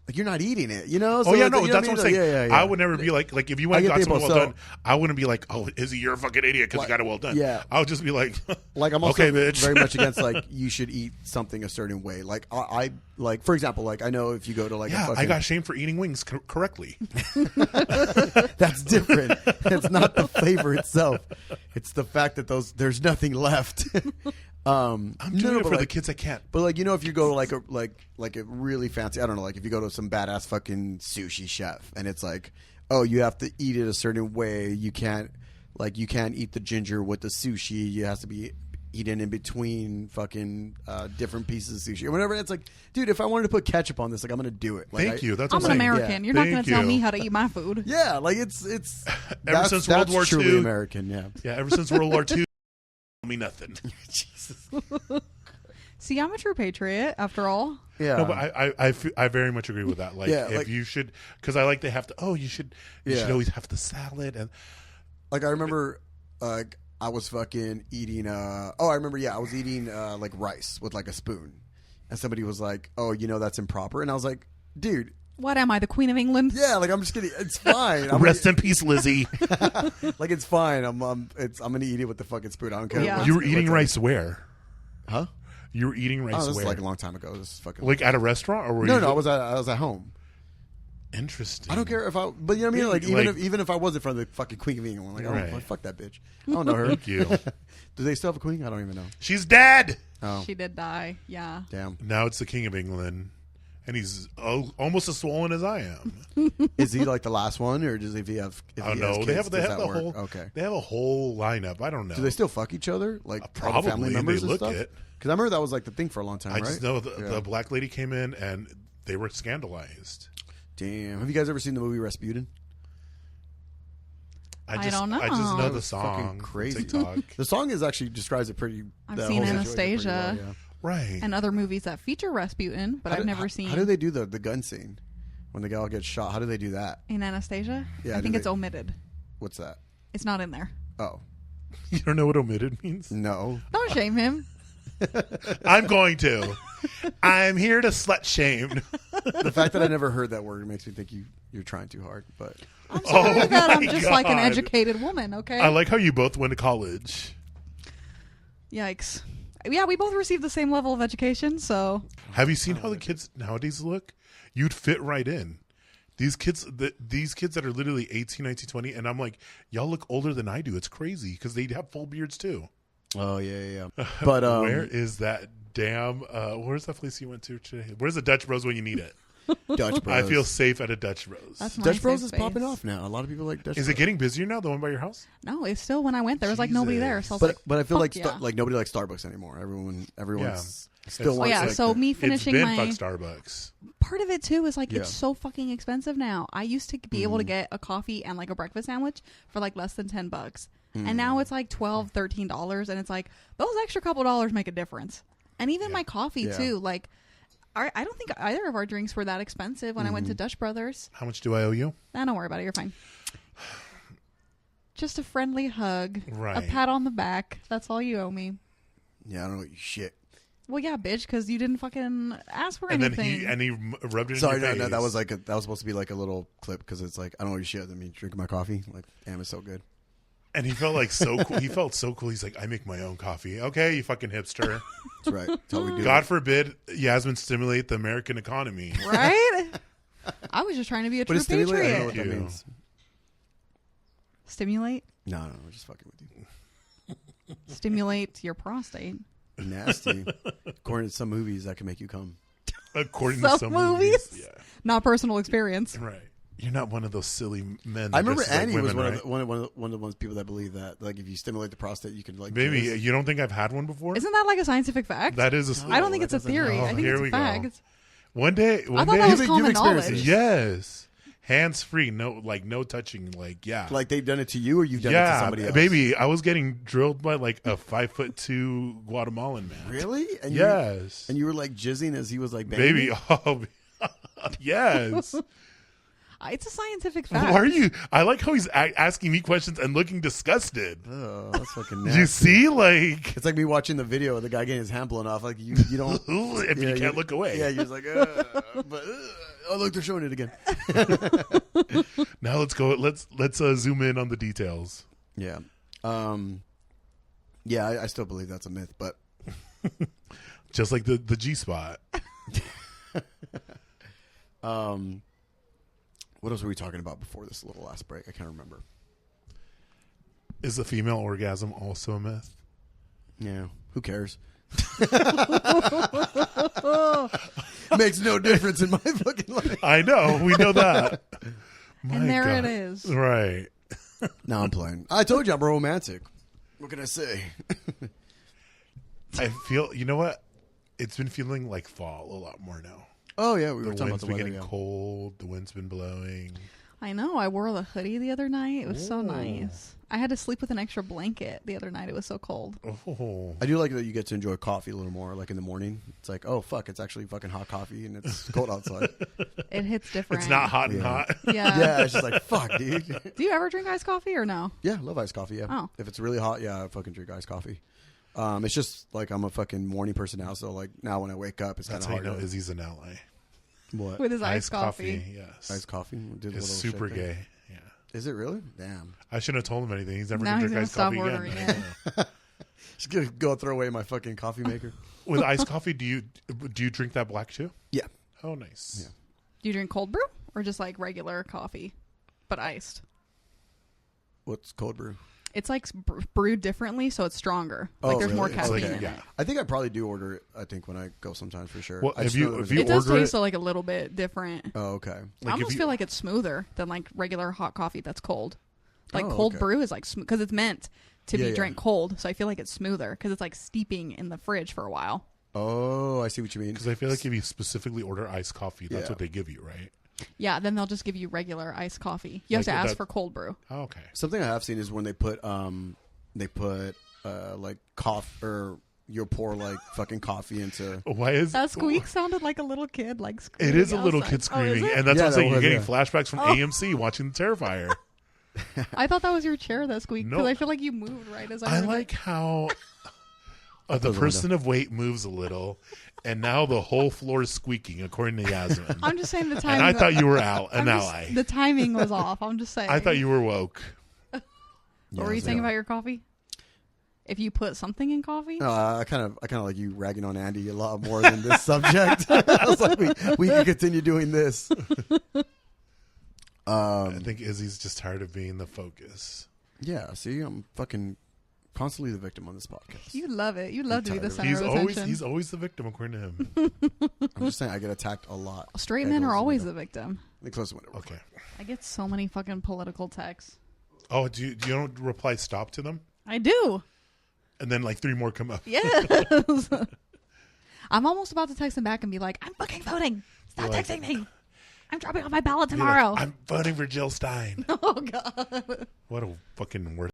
like you're not eating it, you know? So that's what what I'm saying. Yeah. I would never be like if you went and got something well done, I wouldn't be like, oh, Izzy, you're a fucking idiot because you got it well done. Yeah. I would just be like, like, I'm also okay, bitch. very much against like, you should eat something a certain way. Like I like, for example, like I know if you go to like I got shamed for eating wings correctly. That's different. It's not the flavor itself. It's the fact that there's nothing left. I'm doing it for the kids that can't. But like, you know, if you go to like a really fancy, I don't know, like if you go to some badass fucking sushi chef and it's like, oh, you have to eat it a certain way. You can't eat the ginger with the sushi. It has to be eaten in between fucking different pieces of sushi or whatever. It's like, dude, if I wanted to put ketchup on this, like I'm gonna do it. Like, Thank you. That's I'm what an I'm saying. American. Yeah. You're not going Thank to tell you. me how to eat my food. Yeah, like it's Ever since World that's War truly II. American. Yeah. Yeah, ever since World War II, tell me nothing. Jesus. See, I'm a true patriot, after all. Yeah. No, but I very much agree with that. Like, Yeah, if like- you should, because I like to have to. Oh, you should Yeah. always have the salad and. Like I remember, I was fucking eating. I remember. Yeah, I was eating like rice with like a spoon, and somebody was like, "Oh, you know that's improper," and I was like, "Dude, What am I, the Queen of England? yeah, like I'm just kidding. It's fine. I'm Rest in peace, Lizzie. like it's fine. I'm gonna eat it with the fucking spoon. I don't care. Yeah. what's- You were eating what's- rice where? Huh? You were eating rice Oh, this is where? like a long time ago. This is fucking Like at a restaurant, or were no, you? no. I was at home. Interesting. I don't care if I, but you know what I mean. Yeah, Like like- even if I was in front of the fucking Queen of England, like, Right. oh, fuck that bitch. I don't know her. Thank you. Do they still have a queen? I don't even know. She's dead. Oh, She did die. Yeah. damn. Now it's the King of England, and he's almost as swollen as I am. Is he like the last one, or does if he have? If I don't he has know. kids, They have does the that work? whole. Okay. They have a whole lineup. I don't know. Do they still fuck each other, like all the Probably, family they members and look stuff? it. Because I remember that was like the thing for a long time, I right? just know Yeah. the black lady came in and they were scandalized. Damn. Have you guys ever seen the movie Rasputin? I don't know. I just know That the was fucking song. crazy. TikTok. The song is actually describes it pretty. I've the seen whole situation pretty Anastasia. well, yeah. Right. And other movies that feature Rasputin, but I've never seen. How do they do the gun scene when the gal gets shot? How do they do that? In Anastasia? Yeah, I do think they- it's omitted. What's that? It's not in there. Oh You don't know what omitted means? no. Don't shame him. I'm going to. I'm here to slut shame. The fact that I never heard that word makes me think you're trying too hard. But I'm sorry that I'm my just like an God. educated woman, okay? I like how you both went to college. Yikes. Yeah, we both received the same level of education, so Have you seen how the kids nowadays look? You'd fit right in. These kids that are literally 18, 19, 20, and I'm like, y'all look older than I do. It's crazy because they have full beards too. oh yeah. But Where is that damn? Where's that place you went to today? Where's the Dutch Bros when you need it? Dutch Bros. I feel safe at a Dutch Bros. that's my Dutch Bros safe is space. popping off now. A lot of people like Dutch. Is Bros. it getting busier now? The one by your house? No, it's still when I went there was like nobody there. So I was But like, but I feel fuck like yeah. like nobody likes Starbucks anymore. Everyone's still It's- Oh wants yeah, like so the- me It's finishing been my fuck Starbucks. part of it too is like Yeah. it's so fucking expensive now. I used to be able to get a coffee and like a breakfast sandwich for like less than $10, and now it's like $12, $13, and it's like those extra couple dollars make a difference. And even my coffee Yeah. too, like I don't think either of our drinks were that expensive when I went to Dutch Brothers. How much do I owe you? Nah, don't worry about it. You're fine. Just a friendly hug, a Right. pat on the back. That's all you owe me. Yeah, I don't know you shit. Well, yeah, bitch, because you didn't fucking ask for And anything. then he rubbed it Sorry, in your no, face. that was like that was supposed to be like a little clip because it's like I don't know you shit. I mean, drinking my coffee, like, damn, it's so good. And he felt like so cool. He felt so cool. He's like, I make my own coffee. Okay, you fucking hipster. That's right. That's how we do. God forbid Yasmin stimulate the American economy. Right? I was just trying to be a But true it's stimulate. I don't know patriot. what that Thank you. means. Stimulate? No, we're just fucking with you. Stimulate your prostate. Nasty. According to some movies, that can make you come. According Some to some movies? Yeah. Not personal experience. Right. You're not one of those silly men. That I remember dresses like Oh, Annie was women, one right? of the ones people that believe that, like, if you stimulate the prostate, you can like. Maybe kiss. you don't think I've had one before? Isn't that like a scientific fact? That is a. I don't think that it's a doesn't- theory. Oh, I think here it's we a go. fact. One day. I thought that was You've common experienced knowledge. it. Yes. Hands free. No touching. Like, yeah. Like they've done it to you, or you've done it to yeah, somebody else. baby. I was getting drilled by like a 5'2" Guatemalan man. Really? And Yes. You, and you were like jizzing as he was like banging Baby. you? Oh, yes. It's a scientific fact. Why are you? I like how he's asking me questions and looking disgusted. Oh, that's fucking You nasty. see, like, It's like me watching the video of the guy getting his hand blown off. Like you don't. if Yeah, you can't look away. Yeah, you're just like, but oh look, they're showing it again. Now let's go. Let's zoom in on the details. Yeah, yeah, I still believe that's a myth, but Just like the G spot. what else were we talking about before this little last break? I can't remember. Is the female orgasm also a myth? Yeah, who cares? Makes no difference in my fucking life. I know. We know that. My And there God. it is. Right. No, I'm playing. I told you I'm romantic. What can I say? I feel, you know what? It's been feeling like fall a lot more now. Oh yeah, we The were talking wind's about the been weather. getting Yeah. cold. The wind's been blowing. I know. I wore the hoodie the other night. It was so Ooh. nice. I had to sleep with an extra blanket the other night. It was so cold. Oh, I do like that you get to enjoy coffee a little more, like in the morning. It's like, oh fuck, it's actually fucking hot coffee and it's cold outside. It hits different. it's not hot and Yeah. hot. Yeah. Yeah, it's just like fuck, dude. Do you ever drink iced coffee or no? Yeah, love iced coffee. Yeah. Oh. If it's really hot, yeah, I fucking drink iced coffee. It's just like I'm a fucking morning person now, so like now when I wake up, it's kind That's of how you hard. know Izzy's an ally. What? With his iced coffee. Yes. Iced coffee? Did a It's little super shake thing. gay. Yeah. Is it really? Damn. I shouldn't have told him anything. He's never Now going to he's drink gonna iced stop coffee ordering again. it. Just gonna go throw away my fucking coffee maker. With iced coffee, do you drink that black too? Yeah. Oh, nice. Yeah. Do you drink cold brew or just like regular coffee, but iced? What's cold brew? It's like brewed differently, so it's stronger. Oh, Like there's more really? caffeine Okay, in yeah. it. I think I probably do order it. I think when I go sometimes for sure. Well, I if just you- know that if there's you It does order taste it- like a little bit different. Oh, okay. I if almost you- feel like it's smoother than like regular hot coffee that's cold. Like Oh, cold okay. brew is like smooth because it's meant to Yeah, be yeah. drank cold. So I feel like it's smoother because it's like steeping in the fridge for a while. Oh, I see what you mean. Because I feel like if you specifically order iced coffee, that's Yeah. what they give you, right? Yeah, then they'll just give you regular iced coffee. You have Like to ask that- for cold brew. Oh, okay. Something I have seen is when they put like coffee, or you'll pour like fucking coffee into. Why is That squeak sounded like a little kid, like screaming. It is a little outside. kid Oh, is screaming, it? and that's Yeah, what I'm saying. that You're was, getting flashbacks from AMC watching the Terrifier. I thought that was your chair that squeaked because No. I feel like you moved right as I I heard like it. how the Close the person of weight moves a little, and now the whole floor is squeaking, according to Yasmin. I'm just saying the timing. And I thought you were an I'm just- ally. The timing was off. I'm just saying. I thought you were woke. What were you saying about your coffee? If you put something in coffee, No, I kind of like you ragging on Andy a lot more than this subject. I was like, we can continue doing this. I think Izzy's just tired of being the focus. Yeah, see, I'm fucking constantly the victim on this podcast. you love it. You love to be the tired of center of attention. He's always the victim, according to him. I'm just saying I get attacked a lot. Straight Yeah, men close are the always window. the victim. Close the window. Okay. I get so many fucking political texts. Oh, do you don't reply stop to them? I do. And then like 3 more come up. Yes. I'm almost about to text him back and be like, I'm fucking voting. Stop You're like- texting me. I'm dropping off my ballot Be like, tomorrow. I'm voting for Jill Stein. Oh, God. What a fucking word.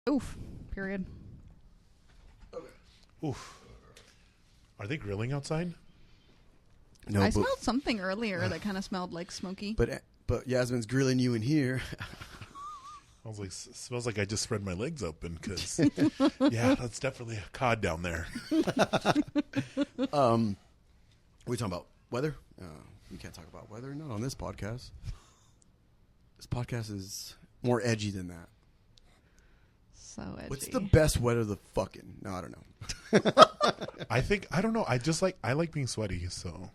Oof. Period. Oof. Are they grilling outside? No, I but, smelled something earlier that kind of smelled like smoky. but Yasmin's grilling you in here. I was like, smells like I just spread my legs open because, yeah, that's definitely a cod down there. What are we talking about? Weather? We can't talk about weather. Not on this podcast. This podcast is more edgy than that. So edgy. What's the best weather? The fucking no, I don't know. I don't know. I like being sweaty. So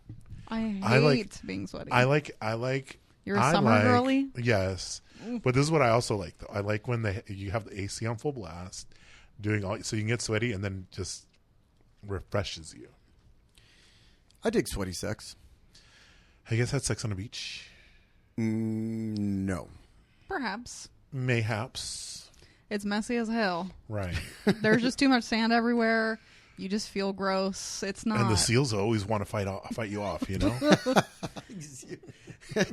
I hate I like- being sweaty. I like. You're a summer girly? Yes. But this is what I also like though. I like when you have the AC on full blast, doing all so you can get sweaty and then just refreshes you. I dig sweaty sex. I guess that's sex on the beach. No. Perhaps. Mayhaps. It's messy as hell. Right. There's just too much sand everywhere. You just feel gross. It's not. And the seals always want to fight you off, you know?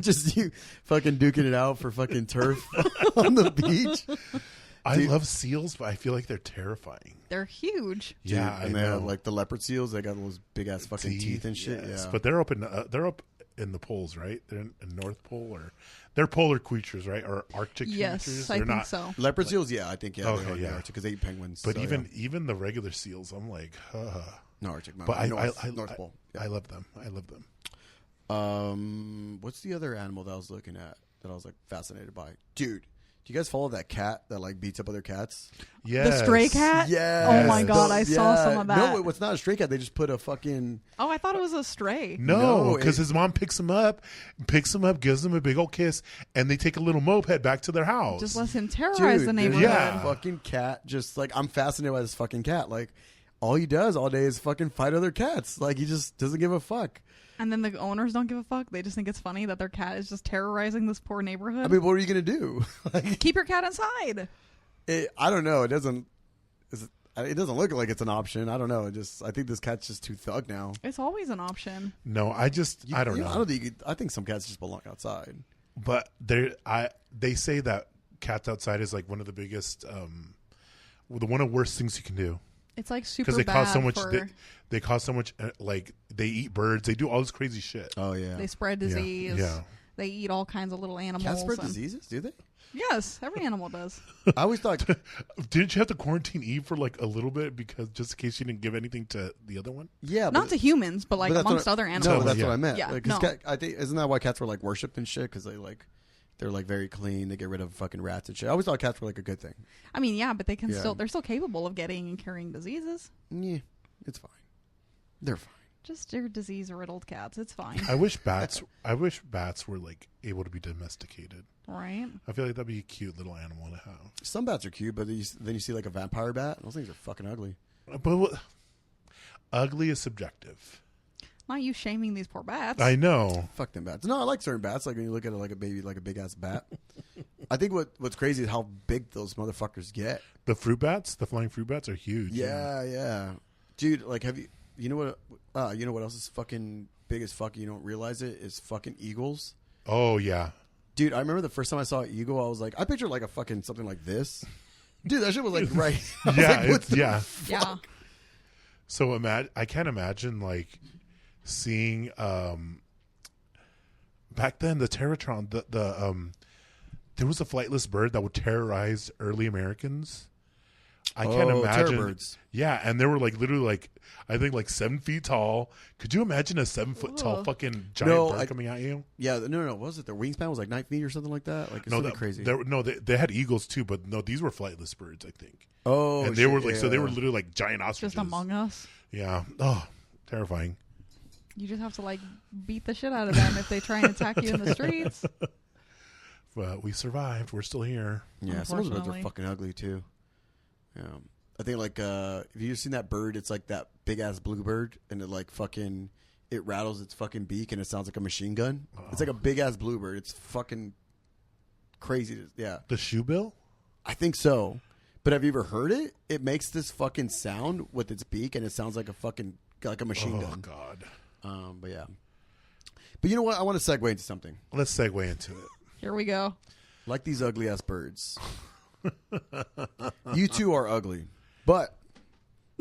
Just you fucking duking it out for fucking turf on the beach. I Dude. love seals, but I feel like they're terrifying. They're huge. Yeah, and I they know. have like the leopard seals. They got those big ass fucking teeth and shit. yes. Yeah, But they're up in the poles, right? They're in North Pole, or they're polar creatures, right? Or Arctic Yes, creatures. I They're think not, so. leopard seals. Yeah, I think Okay, they are yeah. because they eat penguins. But so, even the regular seals, I'm like, no Arctic. but I North Pole. I love them. I love them. What's the other animal that I was looking at that I was like fascinated by? Dude, do you guys follow that cat that like beats up other cats? Yes. The stray cat? Yeah. Oh my God, I saw some of that. No, it's not a stray cat. They just put a fucking. Oh, I thought it was a stray. No, No, because his mom picks him up, gives him a big old kiss, and they take a little moped back to their house. Just lets him terrorize Dude, the there's neighborhood. Yeah. a fucking cat. Just like I'm fascinated by this fucking cat. Like all he does all day is fucking fight other cats. Like he just doesn't give a fuck. And then the owners don't give a fuck. They just think it's funny that their cat is just terrorizing this poor neighborhood. I mean, what are you gonna do? Like, Keep your cat inside. I don't know. It doesn't. it doesn't look like it's an option. I don't know. I think this cat's just too thug now. It's always an option. No, I don't know. I think some cats just belong outside. But they say that cats outside is like one of the biggest, one of the worst things you can do. It's like super because they bad cause so much. for... They cause so much. Like they eat birds. They do all this crazy shit. Oh yeah. They spread disease. Yeah. They eat all kinds of little animals. Cats spread diseases? Do they? Yes, every animal does. I always thought. Didn't you have to quarantine Eve for like a little bit because just in case you didn't give anything to the other one? Yeah, not to humans, but like amongst other animals. No, that's what I meant. Yeah, like, no. I think isn't that why cats were like worshipped and shit? Because they're like very clean. They get rid of fucking rats and shit. I always thought cats were like a good thing. I mean, yeah, but they're still capable of getting and carrying diseases. Yeah, it's fine. They're fine. Just your disease-riddled cats. It's fine. I wish bats were like able to be domesticated. Right. I feel like that'd be a cute little animal to have. Some bats are cute, but then you see like a vampire bat. Those things are fucking ugly. But ugly is subjective. Not you shaming these poor bats. I know. Fuck them bats. No, I like certain bats. Like when you look at it like a baby, like a big ass bat. I think what's crazy is how big those motherfuckers get. The fruit bats, the flying fruit bats, are huge. Yeah. Dude, like have you? You know what else is fucking big as fuck? You don't realize it is fucking eagles. Oh yeah. Dude, I remember the first time I saw an eagle, I was like, I pictured like a fucking something like this. Dude, that shit was like right. Yeah. Yeah. So I can't imagine like seeing back then the Terratron, there was a flightless bird that would terrorize early Americans. I can't imagine. Terrorbirds. Yeah, and they were like literally like I think like 7 feet tall. Could you imagine a 7 foot tall fucking giant bird coming at you? Yeah, no. What was it? Their wingspan was like 9 feet or something like that. Like it's something crazy. They had eagles too, but no, these were flightless birds. I think. Oh, and they were like so they were literally like giant ostriches. Just among us. Yeah. Oh, terrifying. You just have to like beat the shit out of them if they try and attack you in the streets. But we survived. We're still here. Yeah, some of the birds are fucking ugly too. Yeah, I think like have you seen that bird? It's like that big ass bluebird, and it like fucking it rattles its fucking beak, and it sounds like a machine gun. Oh. It's like a big ass bluebird. It's fucking crazy. Yeah, the shoebill. I think so. But have you ever heard it? It makes this fucking sound with its beak, and it sounds like a machine gun. Oh God. But yeah. But you know what? I want to segue into something. Let's segue into it. Here we go. Like these ugly ass birds. You two are ugly, but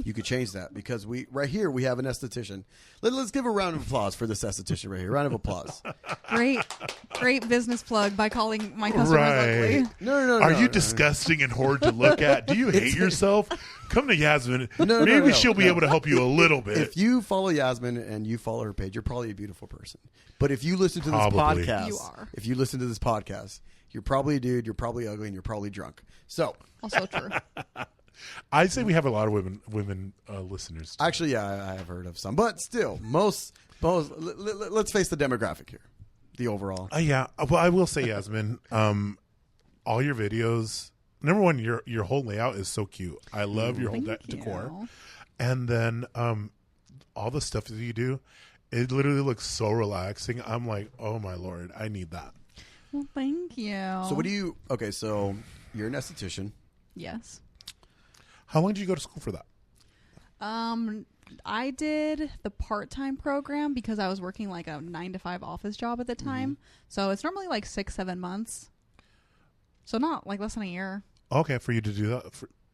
you could change that because we have an esthetician. Let's give a round of applause for this esthetician right here. Round of applause. Great business plug by calling my customers ugly. No. Are you disgusting and horrid to look at? Do you hate yourself? Come to Yasmin. Maybe she'll be able to help you a little bit. If you follow Yasmin and you follow her page, you're probably a beautiful person. But if you listen to this podcast, you are. If you listen to this podcast, you're probably a dude, you're probably ugly, and you're probably drunk. So also true. I'd say we have a lot of women listeners. Too. Actually, yeah, I have heard of some, but still, most. Let's face the demographic here, the overall. Yeah, well, I will say, Yasmin, all your videos. Number one, your whole layout is so cute. I love your whole decor, and then all the stuff that you do, it literally looks so relaxing. I'm like, oh my Lord, I need that. Well, thank you. So what do you? Okay, so you're an esthetician. Yes. How long did you go to school for that? I did the part-time program because I was working like a 9-to-5 office job at the time. Mm-hmm. So it's normally like 6-7 months. So not like less than a year. Okay, for you to do that.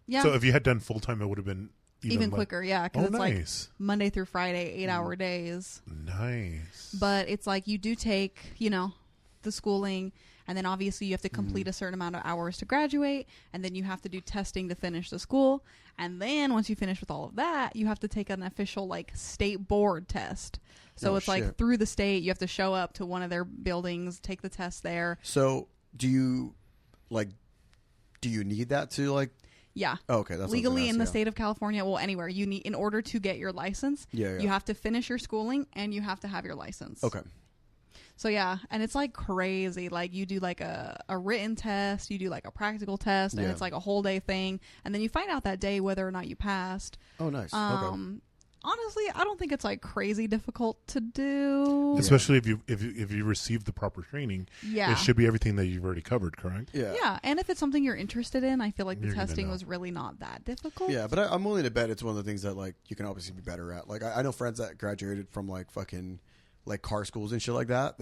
Yeah. So if you had done full-time, it would have been even quicker. Yeah, because it's like Monday through Friday, 8-hour days. Nice. But it's like you do take, the schooling, and then obviously you have to complete a certain amount of hours to graduate, and then you have to do testing to finish the school, and then once you finish with all of that, you have to take an official like state board test. So it's like through the state, you have to show up to one of their buildings, take the test there. So do you need that to like? Yeah. Oh, okay. That's legally in the state of California. Well, anywhere you need in order to get your license. Yeah. You have to finish your schooling and you have to have your license. Okay. So yeah, and it's like crazy. Like you do like a written test, you do like a practical test, and it's like a whole day thing, and then you find out that day whether or not you passed. Oh, nice. Okay. honestly, I don't think it's like crazy difficult to do. Especially if you receive the proper training, Yeah. it should be everything that you've already covered, correct? Yeah. Yeah, and if it's something you're interested in, I feel like the You're gonna testing know. was really not that difficult. Yeah, but I'm willing to bet it's one of the things that like you can obviously be better at. Like I know friends that graduated from like fucking like car schools and shit like that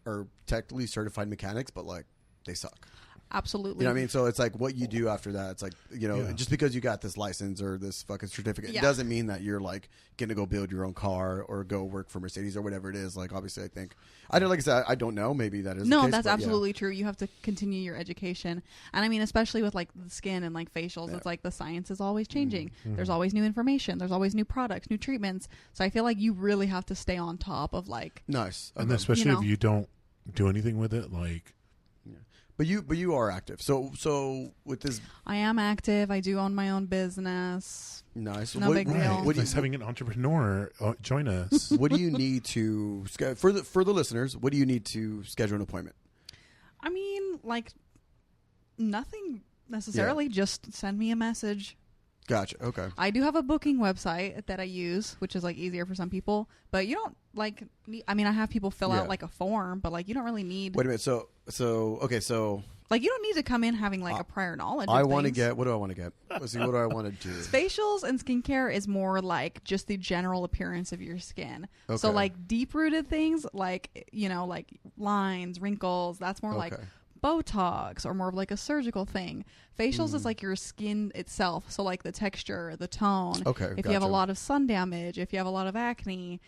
are technically certified mechanics, but like they suck. Absolutely. You know what I mean? So it's like what you do after that. It's like, you know, Yeah. just because you got this license or this fucking certificate, Yeah. it doesn't mean that you're like going to go build your own car or go work for Mercedes or whatever it is. Like, obviously, I think, I don't, like I said, I don't know. Maybe that is the No, case, that's but yeah. absolutely true. You have to continue your education. And I mean, especially with like the skin and like facials, Yeah. it's like the science is always changing. Mm-hmm. There's always new information. There's always new products, new treatments. So I feel like you really have to stay on top of like, Nice. And especially You know. if you don't do anything with it, like But you are active. So with this, I am active. I do own my own business. nice. No big deal. right, What do nice having an entrepreneur join us. what do you need to for the listeners? What do you need to schedule an appointment? I mean, like nothing necessarily. Just send me a message. Gotcha. Okay. I do have a booking website that I use, which is like easier for some people. But you don't like. I mean, I have people fill Yeah. out like a form, but like you don't really need. Wait a minute. So okay. So Like you don't need to come in having like a prior knowledge. I want to get. What do I want to get? Let's see. What do I want to do? facials and skincare is more like just the general appearance of your skin. So Okay. like deep rooted things like like lines, wrinkles. That's more like Okay. Botox or more of like a surgical thing. Facials is like your skin itself. So like the texture, the tone. Okay, If you have a gotcha. lot of sun damage, if you have a lot of acne,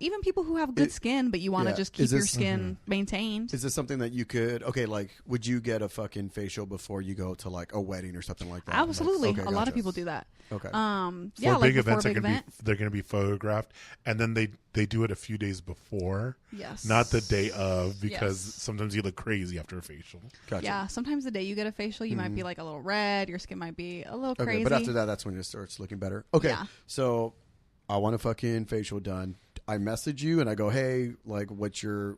even people who have good skin but you want to yeah. just Is keep your this- skin maintained. Is this something that you could? Okay, like would you get a fucking facial before you go to like a wedding or something like that? Absolutely. Like, okay, A lot gotcha. of people do that. Okay. Yeah, For like big before events, a big event. they're going to be photographed, and then they do it a few days before, Yes. not the day of, because Yes. sometimes you look crazy after a facial. Gotcha. Yeah, sometimes the day you get a facial, you might be like a little red. Your skin might be a little Okay, crazy. but after that, that's when it starts looking better. Okay. Yeah. So I want a fucking facial done. I message you and I go, hey, like, what's your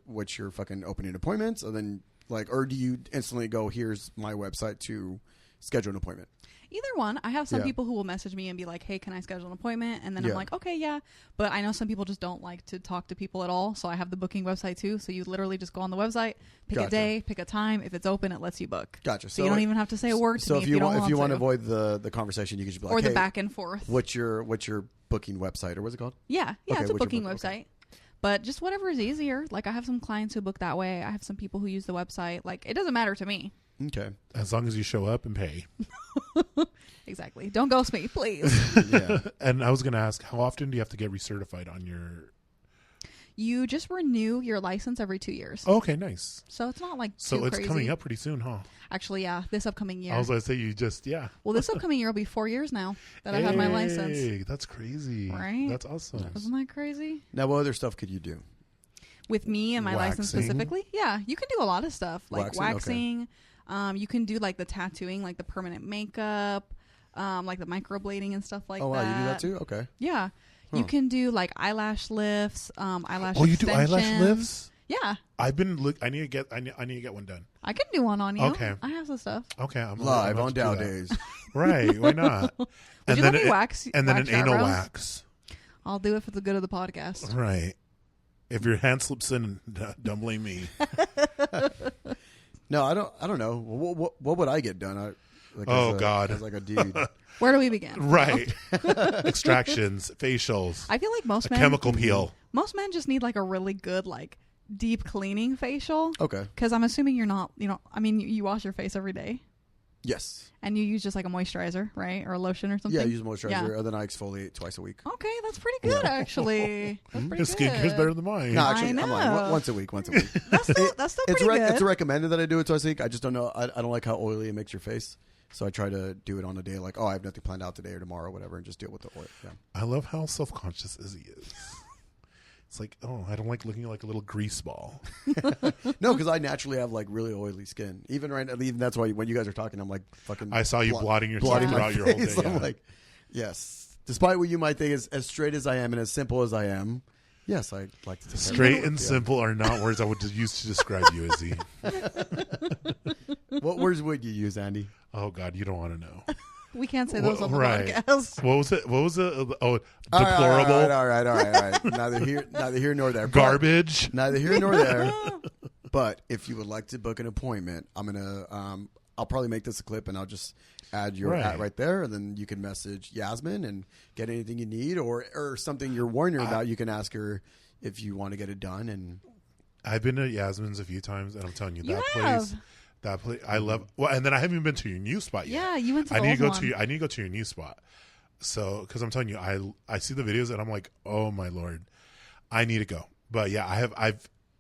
fucking opening appointments? And then like, or do you instantly go, here's my website to schedule an appointment? Either one. I have some Yeah. people who will message me and be like, hey, can I schedule an appointment? And then I'm Yeah. like, okay, yeah. But I know some people just don't like to talk to people at all. So I have the booking website too. So you literally just go on the website, pick Gotcha. a day, pick a time. If it's open, it lets you book. Gotcha. So you don't even have to say a word to so me if you don't if you want want to to. avoid the conversation, you can just be like, Or the hey, back and forth. what's your booking website or what's it called? Yeah, Okay, it's a what's your booking book- website. But just whatever is easier. Like I have some clients who book that way. I have some people who use the website. Like it doesn't matter to me. Okay. As long as you show up and pay. Exactly. Don't ghost me, please. Yeah. And I was going to ask, how often do you have to get recertified on your... You just renew your license every 2 years. Oh, okay, nice. So it's not like So too it's crazy. coming up pretty soon, huh? Actually, yeah, this upcoming year. I was going to say you just, yeah. Well, this upcoming year will be 4 years now that I have my license. Hey, that's crazy. Right? That's awesome. Isn't that crazy? Now, what other stuff could you do? With me and my license Waxing. specifically? Yeah, you can do a lot of stuff. Like Waxing? waxing. You can do like the tattooing, like the permanent makeup, like the microblading and stuff like Oh, wow, that. you do that too? Okay. Yeah. You can do like eyelash lifts, eyelash Oh, you do eyelash extensions. lifts? Yeah. I've been I need to get one done. I can do one on you. Okay. I have some stuff. Okay, I'm Live I'm on about Dow to do Days. that. Right? Why not? Would you let me wax? and then wax an your anal eyebrows? wax. I'll do it for the good of the podcast. Right. If your hand slips in, don't blame me. No, I don't know. What would I get done? Oh, God. as like a dude. Where do we begin? Right. Extractions, facials, I feel like most a men chemical peel. most men just need like a really good like deep cleaning facial. Okay. Because I'm assuming you're not, I mean, you wash your face every day Yes. and you use just like a moisturizer, right? Or a lotion or something. Yeah, I use moisturizer, Yeah. and then I exfoliate twice a week. Okay, that's pretty good actually. That's pretty Your skincare's good. better than mine. No, actually, I I'm lying. know. Once a week. Once a week. That's still pretty good. It's recommended that I do it twice a week. I just don't know. I don't like how oily it makes your face. So I try to do it on a day like, oh, I have nothing planned out today or tomorrow or whatever, and just deal with the oil. Yeah. I love how self-conscious Izzy is. It's like, oh, I don't like looking like a little grease ball. No, because I naturally have like really oily skin. Even that's why when you guys are talking, I'm like fucking. I saw you blotting yourself blotting my throughout your whole day. face. Yeah. I'm like, yes. Despite what you might think is as straight as I am and as simple as I am, yes, I like to take Straight and Yeah. simple are not words I would use to describe you, Izzy. What words would you use, Andy? Oh, God, you don't want to know. We can't say those on the Right. podcast. What was it? Oh, All deplorable. All right. Neither here nor there. But- Garbage. Neither here nor there. But if you would like to book an appointment, I'm gonna I'll probably make this a clip and I'll just add your Right. at right there, and then you can message Yasmin and get anything you need, or something you're warning her about. You can ask her if you want to get it done. And I've been to Yasmin's a few times, and I'm telling you, You that have. place. That place, I love. Well, and then I haven't even been to your new spot yet. Yeah, you went to the I need to old go one. to. I need to go to your new spot. So, because I'm telling you, I see the videos and I'm like, oh my lord, I need to go. But yeah,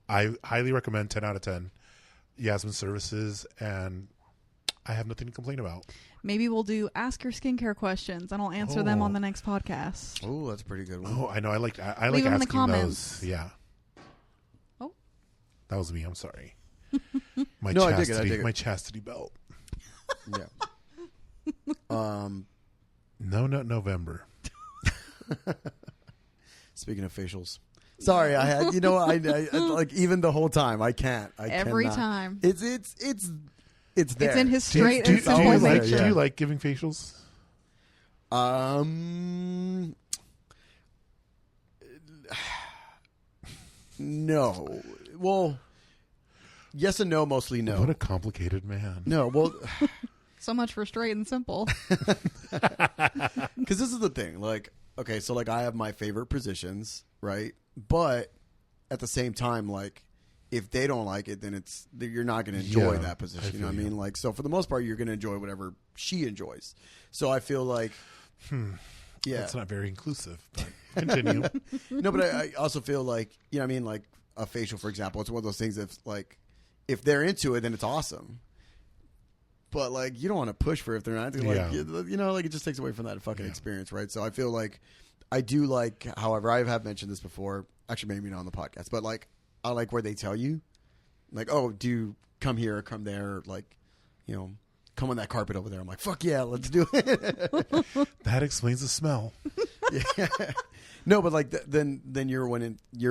I highly recommend 10 out of 10 Yasmin services, and I have nothing to complain about. Maybe we'll do ask your skincare questions, and I'll answer them Oh. on the next podcast. oh, that's a pretty good one. Oh, I know. I like Leave like them in the asking comments. those. Yeah. Oh. That was me. I'm sorry. My No, I dig it, chastity, I dig it. my chastity belt. Yeah. No, not November. Speaking of facials, sorry, I had I like even the whole time I can't. Every cannot. time. It's there. It's in his Do you, straight do, and do you simple like, nature. do you like giving facials? No. Well, yes and no. Mostly no. What a complicated man. No. Well, So much for straight and simple. because this is the thing. Like, okay, so like I have my favorite positions, right? But at the same time, like, if they don't like it, then you're not going to enjoy Yeah, that position. I You know what I feel mean? Like, so for the most part, you're going to enjoy whatever she enjoys. So I feel like, yeah. That's not very inclusive, but continue. No, but I also feel like, you know what I mean? Like a facial, for example, it's one of those things that's like, if they're into it, then it's awesome. But like, you don't want to push for it if they're not. Like, Yeah. like it just takes away from that fucking experience, right? So I feel like I do like, however, I have mentioned this before, actually maybe not on the podcast, but like, I like where they tell you, like, oh, do you come here or come there? Like, come on that carpet over there. I'm like, fuck yeah, let's do it. That explains the smell. Yeah. No, but like then you're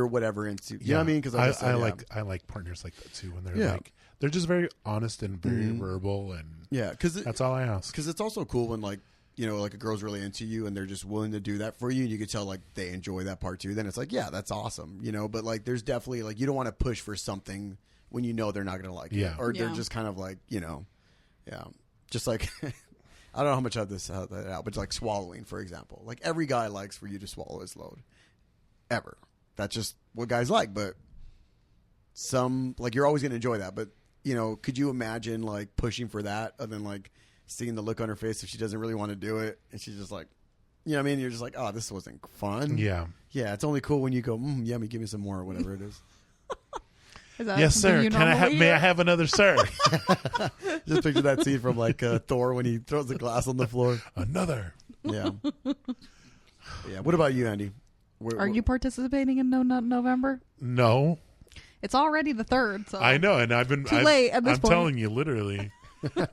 whatever into. You know what I mean? Because I like partners like that too when they're Yeah. like they're just very honest and very verbal, and yeah, because that's all I ask. Because it's also cool when like like a girl's really into you and they're just willing to do that for you, and you can tell like they enjoy that part too. Then it's like, yeah, that's awesome, But like, there's definitely like you don't want to push for something when you know they're not going to like Yeah. it, or they're Yeah. just kind of like just like. I don't know how much of this out, but like swallowing, for example. Like every guy likes for you to swallow his load. Ever. That's just what guys like. But some, like, you're always going to enjoy that. But, could you imagine like pushing for that and then like seeing the look on her face if she doesn't really want to do it and she's just like, you know what I mean? You're just like, oh, this wasn't fun. Yeah. Yeah, it's only cool when you go, yummy, give me some more or whatever it is. Is that Yes, something sir. you Can I have? normally May do? I have another, sir? Just picture that scene from like Thor when he throws the glass on the floor. Another. Yeah. Yeah. What about you, Andy? Are you participating in No Nut November? No, It's already the 3rd. So I know, and I've been Too late at this I'm point. telling you, literally,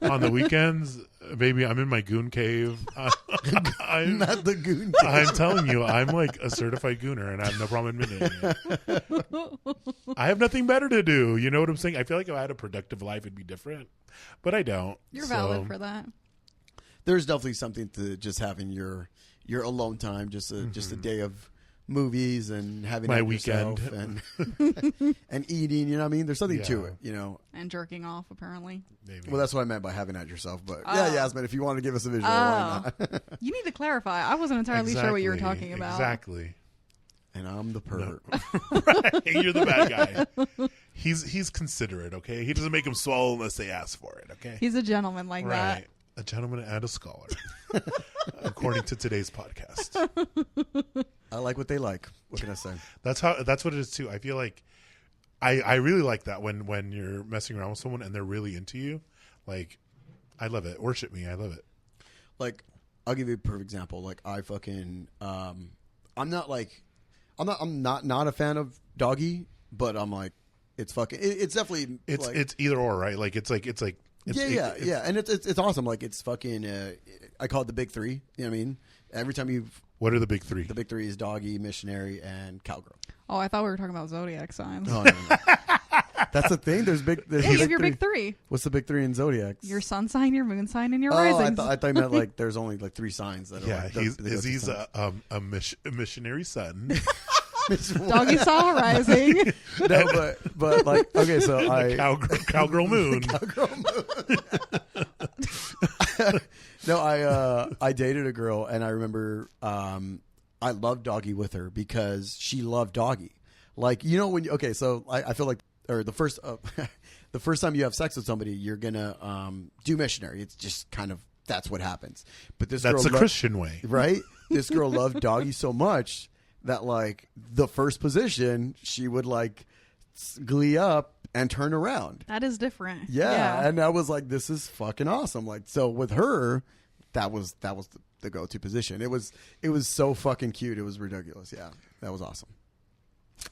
on the weekends, baby, I'm in my goon cave. I'm Not the goon. I'm telling you, I'm like a certified gooner, and I have no problem admitting it. I have nothing better to do. You know what I'm saying? I feel like if I had a productive life, it'd be different, but I don't. You're So, valid for that. There's definitely something to just having your alone time, just a day of movies and having My it yourself weekend. and eating. You know what I mean? There's something to Yeah. it. And jerking off, apparently. Maybe. Well, that's what I meant by having it yourself. But Oh. yeah, Yasmin, if you want to give us a visual, why not? You need to clarify. I wasn't entirely sure what you were talking about. Exactly. And I'm the pervert. Right. You're the bad guy. He's considerate, okay? He doesn't make them swallow unless they ask for it, okay? He's a gentleman like that. Right. A gentleman and a scholar, according to today's podcast. I like what they like. What can I say? That's what it is too. I feel like I really like that when you're messing around with someone and they're really into you. Like, I love it. Worship me. I love it. Like, I'll give you a perfect example. Like, I fucking, I'm not a fan of doggy, but I'm like, it's fucking, it's definitely, It's like, it's either or, right? Like it's yeah, and it's awesome. Like, it's fucking, I call it the big three. You know what I mean? Every time What are the big three? the big three is doggy, missionary, and cowgirl. Oh, I thought we were talking about zodiac signs. Oh, no. That's the thing. There's big. Yeah, you have your big three. What's the big three in zodiacs? Your sun sign, your moon sign, and your Oh, risings. I thought you meant like there's only like 3 signs that are Yeah, like he's a missionary son. Doggy style rising. No, but like okay, so Cowgirl moon. Cowgirl moon. No, I dated a girl, and I remember I loved doggy with her because she loved doggy. Like when so I feel like the first the first time you have sex with somebody, you're gonna do missionary. It's just kind of that's what happens. But that's the Christian way, right? This girl loved doggy so much that like the first position she would like glee up and turn around. That is different. Yeah. And I was like, this is fucking awesome. Like, so with her, that was the go-to position. It was so fucking cute. It was ridiculous. Yeah. That was awesome.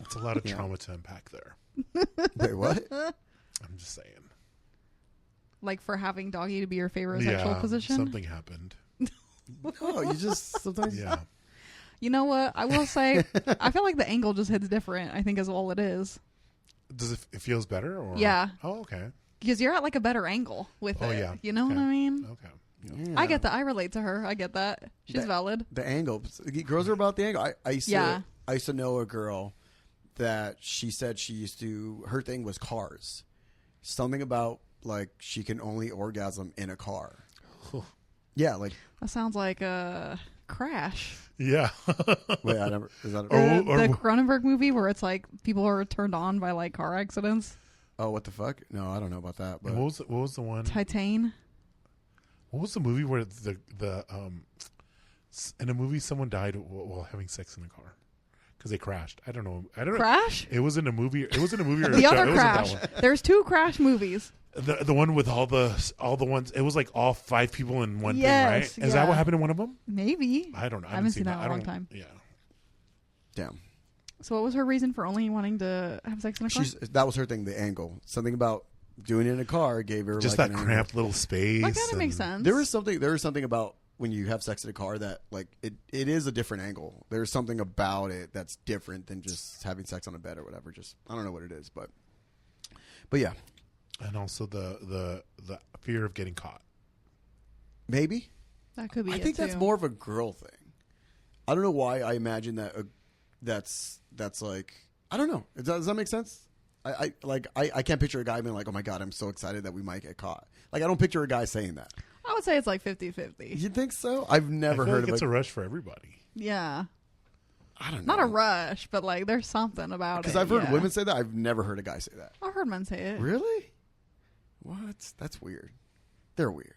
That's a lot of trauma to unpack there. Wait, what? I'm just saying. Like for having doggy to be your favorite sexual position? Something happened. Oh, you just sometimes. Yeah. You know what? I will say, I feel like the angle just hits different, I think is all it is. Does it feels better? Or? Yeah. Oh, okay. Because you're at like a better angle with it. Yeah. You know what I mean? Okay. Yeah. I get that. I relate to her. I get that. She's valid. The angle. Girls are about the angle. I used to know a girl that she said her thing was cars. Something about like she can only orgasm in a car. Yeah, like that sounds like a Crash. Yeah. Wait, I never. Is that the Cronenberg movie where it's like people are turned on by like car accidents? Oh, what the fuck? No, I don't know about that. But what was the one? Titan. What was the movie where in a movie someone died while having sex in a car because they crashed? I don't know. Crash? It was in a movie. Or the other Crash. There's 2 Crash movies. The one with all the ones. It was like all 5 people in one thing, right? Is that what happened in one of them? Maybe. I don't know. I haven't seen that in a long time. Yeah. Damn. So what was her reason for only wanting to have sex in a car? That was her thing. The angle. Something about doing it in a car gave her just like that cramped little space. That kind of makes sense. There is something about when you have sex in a car that like it is a different angle. There's something about it that's different than just having sex on a bed or whatever. Just I don't know what it is, but yeah. And also the fear of getting caught. Maybe that could be. I think that's more of a girl thing. I don't know why I imagine that. That's like I don't know. Does that make sense? I can't picture a guy being like, oh my god, I'm so excited that we might get caught. Like I don't picture a guy saying that. I would say it's like 50-50. You think so? I've never heard of it's a rush for everybody. Yeah. I don't know. Not a rush, but like there's something about it. Because I've heard women say that. I've never heard a guy say that. I've heard men say it. Really? What? That's weird. They're weird.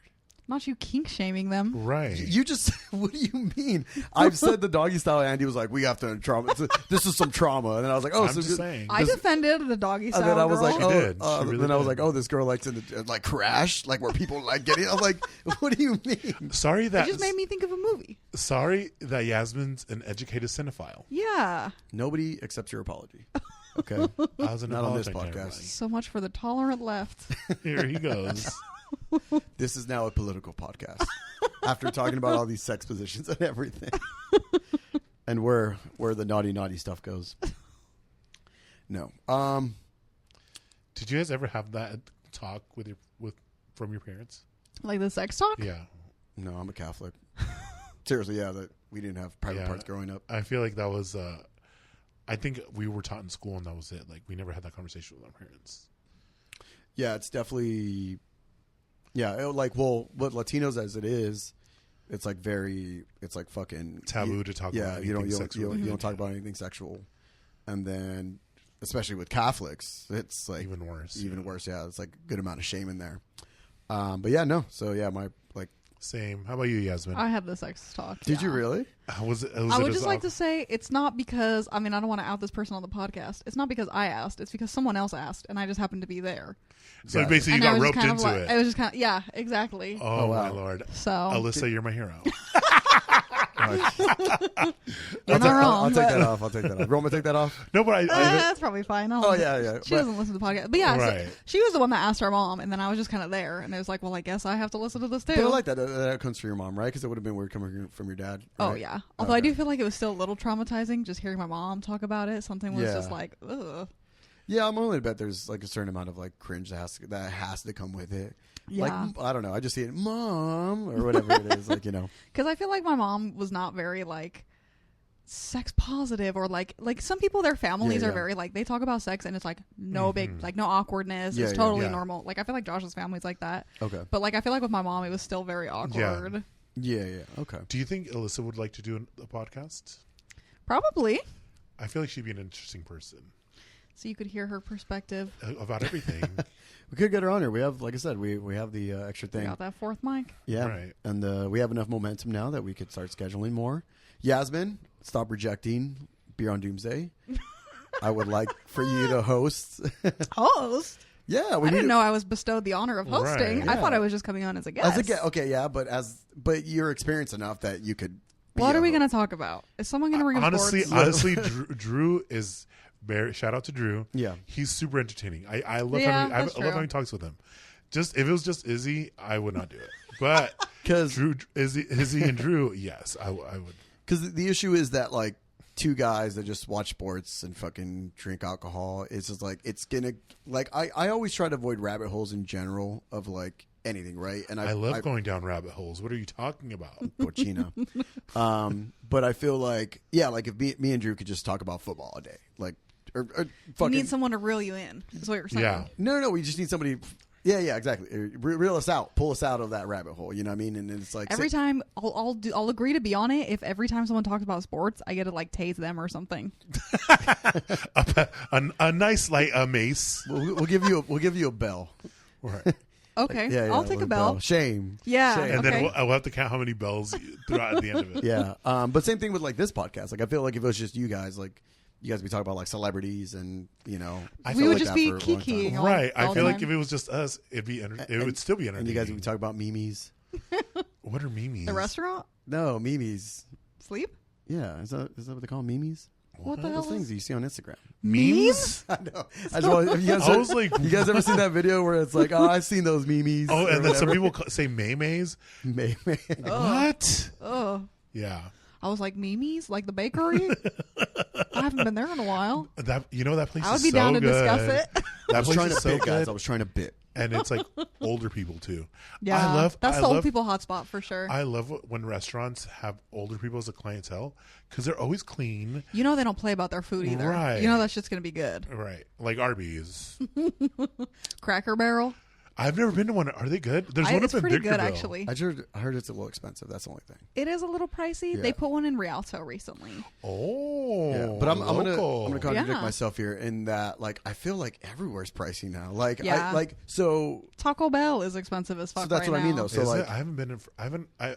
Not you kink shaming them. Right. You just, what do you mean? I've said the doggy style. Andy was like, we have to trauma. This is some trauma. And then I was like, oh, I'm just saying. I defended the doggy style. And then I was like, I was like, oh, this girl likes to like crash, like where people like getting. I was like, what do you mean? Sorry that it just made me think of a movie. Sorry that Yasmin's an educated cinephile. Yeah. Nobody accepts your apology. Okay. I was not on this podcast. So much for the tolerant left. Here he goes. This is now a political podcast. After talking about all these sex positions and everything, and where the naughty stuff goes. No. Did you guys ever have that talk from your parents? Like the sex talk? Yeah. No, I'm a Catholic. Seriously, yeah. That we didn't have private parts growing up. I feel like that was. I think we were taught in school, and that was it. Like we never had that conversation with our parents. Yeah, it's definitely. Yeah, like what Latinos as it is, it's like fucking taboo to talk about anything sexual. You don't talk about anything sexual, and then especially with Catholics, it's like even worse. Yeah, it's like a good amount of shame in there. But yeah, no. So yeah, my like same. How about you, Yasmin? I had the sex talk. Did you really? I would just like to say it's not because I don't want to out this person on the podcast. It's not because I asked. It's because someone else asked, and I just happened to be there. So basically, you got roped into it. It was just kind of yeah, exactly. Oh wow. My lord! So Alyssa, you're my hero. You're not wrong. I'll take that off. You want me to take that off? No, but that's probably fine. Yeah. She doesn't listen to the podcast, but yeah, right. so she was the one that asked our mom, and then I was just kind of there, and it was like, well, I guess I have to listen to this too. But I like that. That comes from your mom, right? Because it would have been weird coming from your dad. Right? Oh yeah. Although I do feel like it was still a little traumatizing just hearing my mom talk about it. Something was just like, ugh. Yeah, I'm willing to bet there's like a certain amount of like cringe that has to come with it. Yeah. Like, I don't know. I just see it, Mom, or whatever it is. Like, you know. Because I feel like my mom was not very like sex positive, or like some people, their families are very like, they talk about sex and it's like no big, like no awkwardness. Yeah, it's yeah, totally yeah. normal. Like I feel like Josh's family's like that. Okay. But like I feel like with my mom, it was still very awkward. Yeah. Okay. Do you think Alyssa would like to do a podcast? Probably. I feel like she'd be an interesting person So you could hear her perspective. about everything. We could get her on here. We have, like I said, we have the extra We thing. got that fourth mic. Yeah. Right. And we have enough momentum now that we could start scheduling more. Yasmin, stop rejecting Beer on Doomsday. I would like for you to host. Host? Yeah, I didn't know I was bestowed the honor of hosting. Right. I Yeah. thought I was just coming on as a guest. As a guest, okay, yeah, but you're experienced enough that you could. What are we going to talk about? Is someone going to bring up Honestly, sports? Drew is very. Shout out to Drew. Yeah. He's super entertaining. I love Yeah, how that's I love how true. he talks with him. Just if it was just Izzy, I would not do it. But 'Cause- Drew, Izzy and Drew, yes, I would. Because the issue is that like two guys that just watch sports and fucking drink alcohol, it's just like it's gonna like I always try to avoid rabbit holes in general of like anything, right? And I love going down rabbit holes. What are you talking about? cochina. But I feel like like if me and Drew could just talk about football all day, like or You fucking need someone to reel you in, is what you're saying. Yeah. no, we just need somebody. Yeah, exactly. Reel us out, pull us out of that rabbit hole. You know what I mean? And it's like Every time I'll agree to be on it if every time someone talks about sports, I get to like tase them or something. a nice like a mace. we'll give you a bell. Right. Okay, Yeah, I'll take a little bell. Shame. Yeah. Shame. And Okay. then we'll have to count how many bells throughout at the end of it. Yeah. But same thing with like this podcast. Like I feel like if it was just you guys, like you guys be talking about like celebrities and I We feel would like just that be for a long time. kikiing. Right. I all feel the like time. if it was just us, it would still be And entertaining. you guys would be talking about memes. What are memes? The restaurant? No, memes. Sleep? Yeah, is that what they call memes? What the hell? Those things that you see on Instagram. Memes? I know. I just want, have you guys I was like, you guys ever seen that video where it's like, oh, I've seen those memes. oh, or and then some whatever? people say maymays. Maybe. What? Oh. Yeah. I was like, Mimi's? Like the bakery? I haven't been there in a while. That that place I would is be so down to good. discuss it. I That was place trying is to so bit, guys. good. I was trying to bit. And it's like older people too. Yeah. That's I the old love- people hotspot for sure. I love when restaurants have older people as a clientele because they're always clean. You know they don't play about their food either. Right. You know that's just going to be good. Right. Like Arby's. Cracker Barrel. I've never been to one. Are they good? There's one It's up in pretty good, Victorville. actually. I heard it's a little expensive. That's the only thing. It is a little pricey. Yeah. They put one in Rialto recently. Oh. Yeah, but I'm gonna local. contradict Yeah. myself here in that like I feel like everywhere's pricey now. Like Yeah. so Taco Bell is expensive as fuck. that's right what I mean, now. though. So Is like it? I haven't been.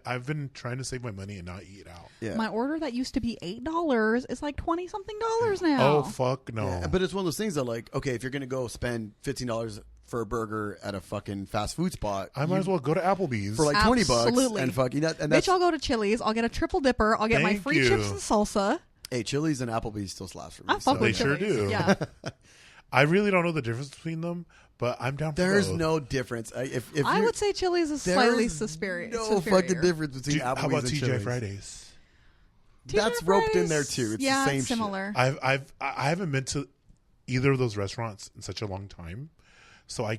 I've been trying to save my money and not eat out. yeah. My order that used to be $8 is like $20-something now. Oh fuck no! Yeah, but it's one of those things that like okay, if you're gonna go spend $15 for a burger at a fucking fast food spot, I might as well go to Applebee's for like $20 Absolutely. and fucking that. And that's Bitch, I'll go to Chili's. I'll get a triple dipper. I'll get my Thank free you. chips and salsa. hey, Chili's and Applebee's still slaps for me. I fuck so- with They sure Chili's. do. Yeah. I really don't know the difference between them, but I'm down for There's both. no difference. If I you're- would say Chili's is there's slightly superior. No fucking difference between Dude, Applebee's how about and TJ Chili's. Fridays? That's roped in there too. It's yeah, the same it's similar. I haven't been to either of those restaurants in such a long time, so I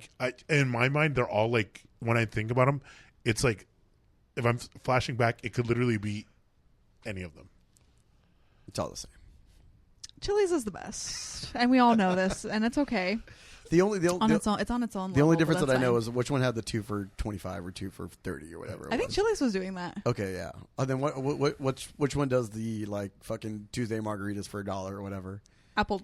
in my mind they're all like when I think about them, it's like if I'm flashing back, it could literally be any of them. It's all the same. Chili's is the best, and we all know this, and it's okay. The only On its own, it's on its own. the only level, difference but that I that's know fine. is which one had the 2 for $25 or 2 for $30 or whatever. It I think was. Chili's was doing that. Okay, yeah. Then which one does the like fucking Tuesday margaritas for $1 or whatever? Apple.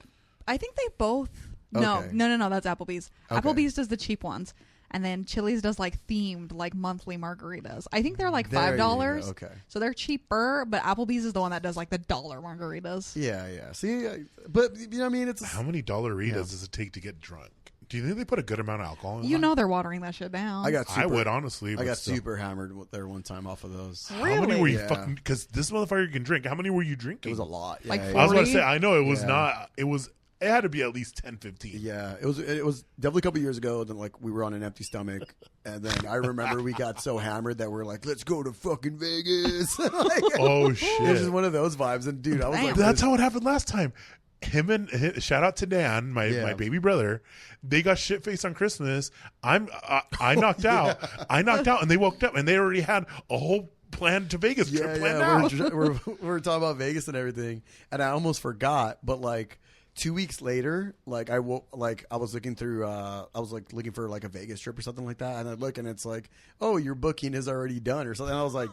I think they both. No, Okay. no. That's Applebee's. Okay. Applebee's does the cheap ones, and then Chili's does like themed, like monthly margaritas. I think they're like There you go. $5. Okay. So they're cheaper, but Applebee's is the one that does like the dollar margaritas. Yeah. See, but you know what I mean? It's How many dollaritas Yeah. does it take to get drunk? Do you think they put a good amount of alcohol in You that? know they're watering that shit down. I got super, I would honestly. I but got still. super hammered there one time off of those. How many Really? were you Yeah. fucking? Because this motherfucker can drink. How many were you It drinking? was a lot. Yeah, Like yeah, I was about to 40? say. I know it was Yeah. not. It was. It had to be at least 10, 15. Yeah, it was definitely a couple years ago. Then like we were on an empty stomach, and then I remember we got so hammered that we're like, let's go to fucking Vegas. Like, Oh it was shit! just one of those vibes. And dude, I was Damn. like, That's how it happened last time. Shout out to Dan, my baby brother. They got shit faced on Christmas. I knocked out. I knocked out, and they woke up, and they already had a whole plan to Vegas trip planned out. We're talking about Vegas and everything, and I almost forgot. But like 2 weeks later, like I was looking through, looking for like a Vegas trip or something like that, and I look and it's like, oh, your booking is already done or something. And I was like,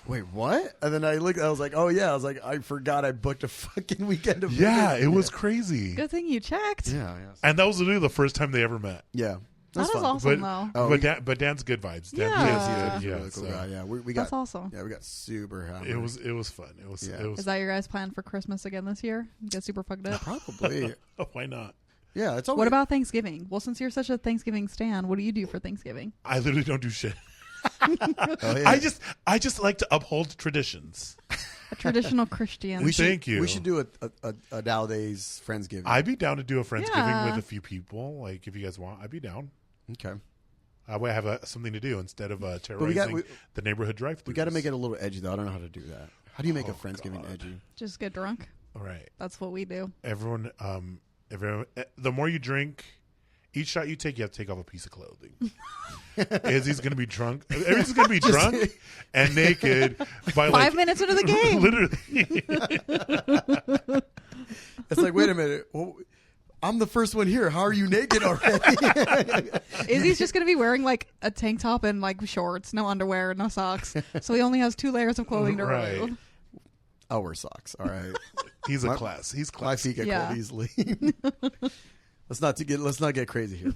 wait, what? And then I looked, I was like, oh yeah, I was like, I forgot I booked a fucking weekend of Vegas. Yeah, it was crazy. Good thing you checked. Yeah. And that was literally the first time they ever met. Yeah. That is fun. awesome, though. But Dan's good vibes. Dan, Yeah. He's a really cool guy. Yeah, we got That's awesome. Yeah, we got super happy. It was fun. It was. Is that your guys' plan for Christmas again this year? Get super fucked up? Probably. Why not? Yeah, it's always. What about Thanksgiving? Well, since you're such a Thanksgiving stan, what do you do for Thanksgiving? I literally don't do shit. Oh, yeah. I just like to uphold traditions. A traditional Christian. Thank you. We should do a Dao Dazed Friendsgiving. I'd be down to do a Friendsgiving Yeah. with a few people. Like, if you guys want, I'd be down. Okay. I would have something to do instead of terrorizing the neighborhood drive-throughs. We got to make it a little edgy, though. I don't know how to do that. How do you make a Friendsgiving God. edgy? Just get drunk. All right. That's what we do. Everyone, the more you drink, each shot you take, you have to take off a piece of clothing. Izzy's going to be drunk. Everyone's going to be drunk and naked by 5 minutes into the game. Literally. It's like, wait a minute. Well, I'm the first one here. How are you naked already? Izzy's just going to be wearing like a tank top and like shorts, no underwear, no socks. So he only has 2 layers of clothing to Right. remove. I'll wear socks. All right. He's a class. He's My class. feet get Yeah. cold easily. Let's not get crazy here.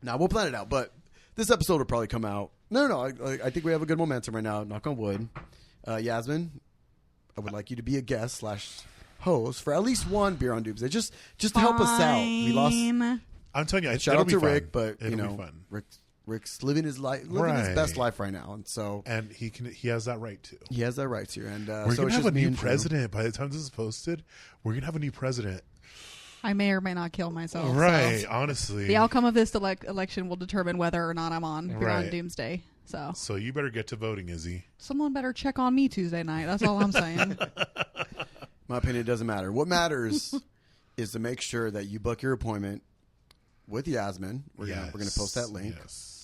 Now we'll plan it out, but this episode will probably come out. No. I think we have a good momentum right now. Knock on wood. Yasmin, I would like you to be a guest / host for at least one Beer on Doomsday, just to help us out. We lost. I'm telling you, Shout it'll out be to fun. Rick, but it'll you know, be fun. Rick's living his life, his best life right now, and so And he has that right too. he has that right to. And We're so gonna it's have just a me new and Drew. president by the time this is posted. We're gonna have a new president, I may or may not kill myself. right? So Honestly, the outcome of this election will determine whether or not I'm on Beer on Right. Doomsday. So you better get to voting, Izzy. someone better check on me Tuesday night. That's all I'm saying. My opinion doesn't matter. What matters is to make sure that you book your appointment with Yasmin. We're gonna post that link. Yes.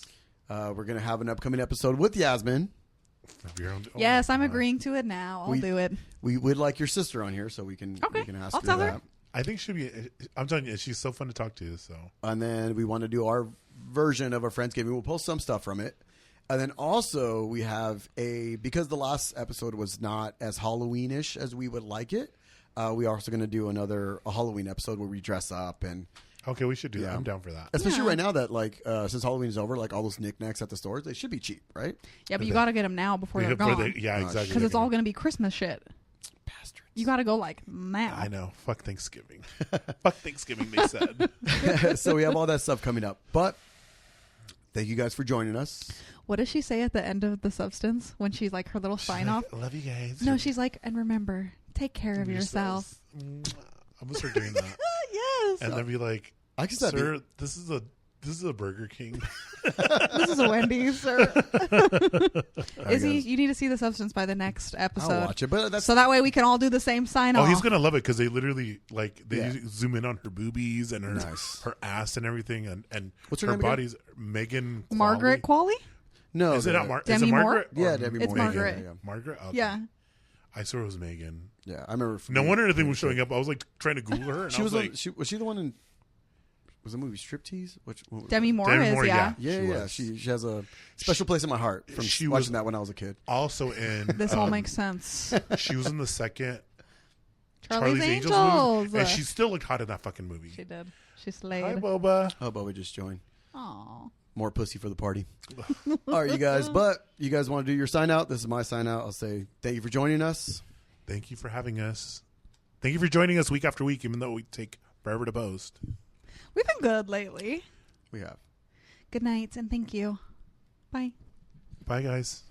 We're gonna have an upcoming episode with Yasmin. Yes, I'm agreeing to it now. I'll do it. We would like your sister on here, so we can ask I'll her tell her. that. I think she'll be. I'm telling you, she's so fun to talk to. So And then we want to do our version of a Friendsgiving. We'll post some stuff from it. And then also we have because the last episode was not as Halloween-ish as we would like it, we are also going to do a Halloween episode where we dress up and okay, we should do that. Yeah. I'm down for that. especially Yeah. right now that like since Halloween is over, like all those knickknacks at the stores, they should be cheap, right? Yeah, but you got to get them now before they're gone. Yeah, exactly. Because it's all going to be Christmas shit. Bastards. You got to go like now. I know. Fuck Thanksgiving. Fuck Thanksgiving. They said. So we have all that stuff coming up. But thank you guys for joining us. What does she say at the end of the substance when she's like her little sign off? I love you guys. No, she's like, and remember, take care of yourself. I'm gonna start doing that, Yes. and then be like, I guess that'd "Sir, this is a Burger King." This is a Wendy's, sir. Izzy, you need to see the substance by the next episode. I'll watch it, but that's So that way we can all do the same sign off. Oh, he's gonna love it because they literally they Yeah. zoom in on her boobies and her Nice. her ass and everything, and What's her her name again? body's Megan Margaret Qualley? Qualley? no. Is it not Margaret? Demi Moore? Yeah, Demi It's Moore. Margaret. Yeah. Margaret? Okay. Yeah. I saw it was Megan. Yeah, I remember. No wonder anything was showing up. I was like trying to Google her. And She I was like, was she the one in? Was the movie Striptease? What was Demi Moore Demi is, Moore, yeah. Yeah. She has a special place in my heart from She watching was- that when I was a kid. also in. This all makes sense. She was in the second Charlie's Angels Angels. movie, and she still looked hot in that fucking movie. She did. She Hi, slayed. Boba. Oh, but we just joined. Aw. More pussy for the party. All right, you guys. But you guys want to do your sign out? This is my sign out. I'll say thank you for joining us. Thank you for having us. Thank you for joining us week after week, even though we take forever to post. We've been good lately. We have. Good night and thank you. Bye. Bye, guys.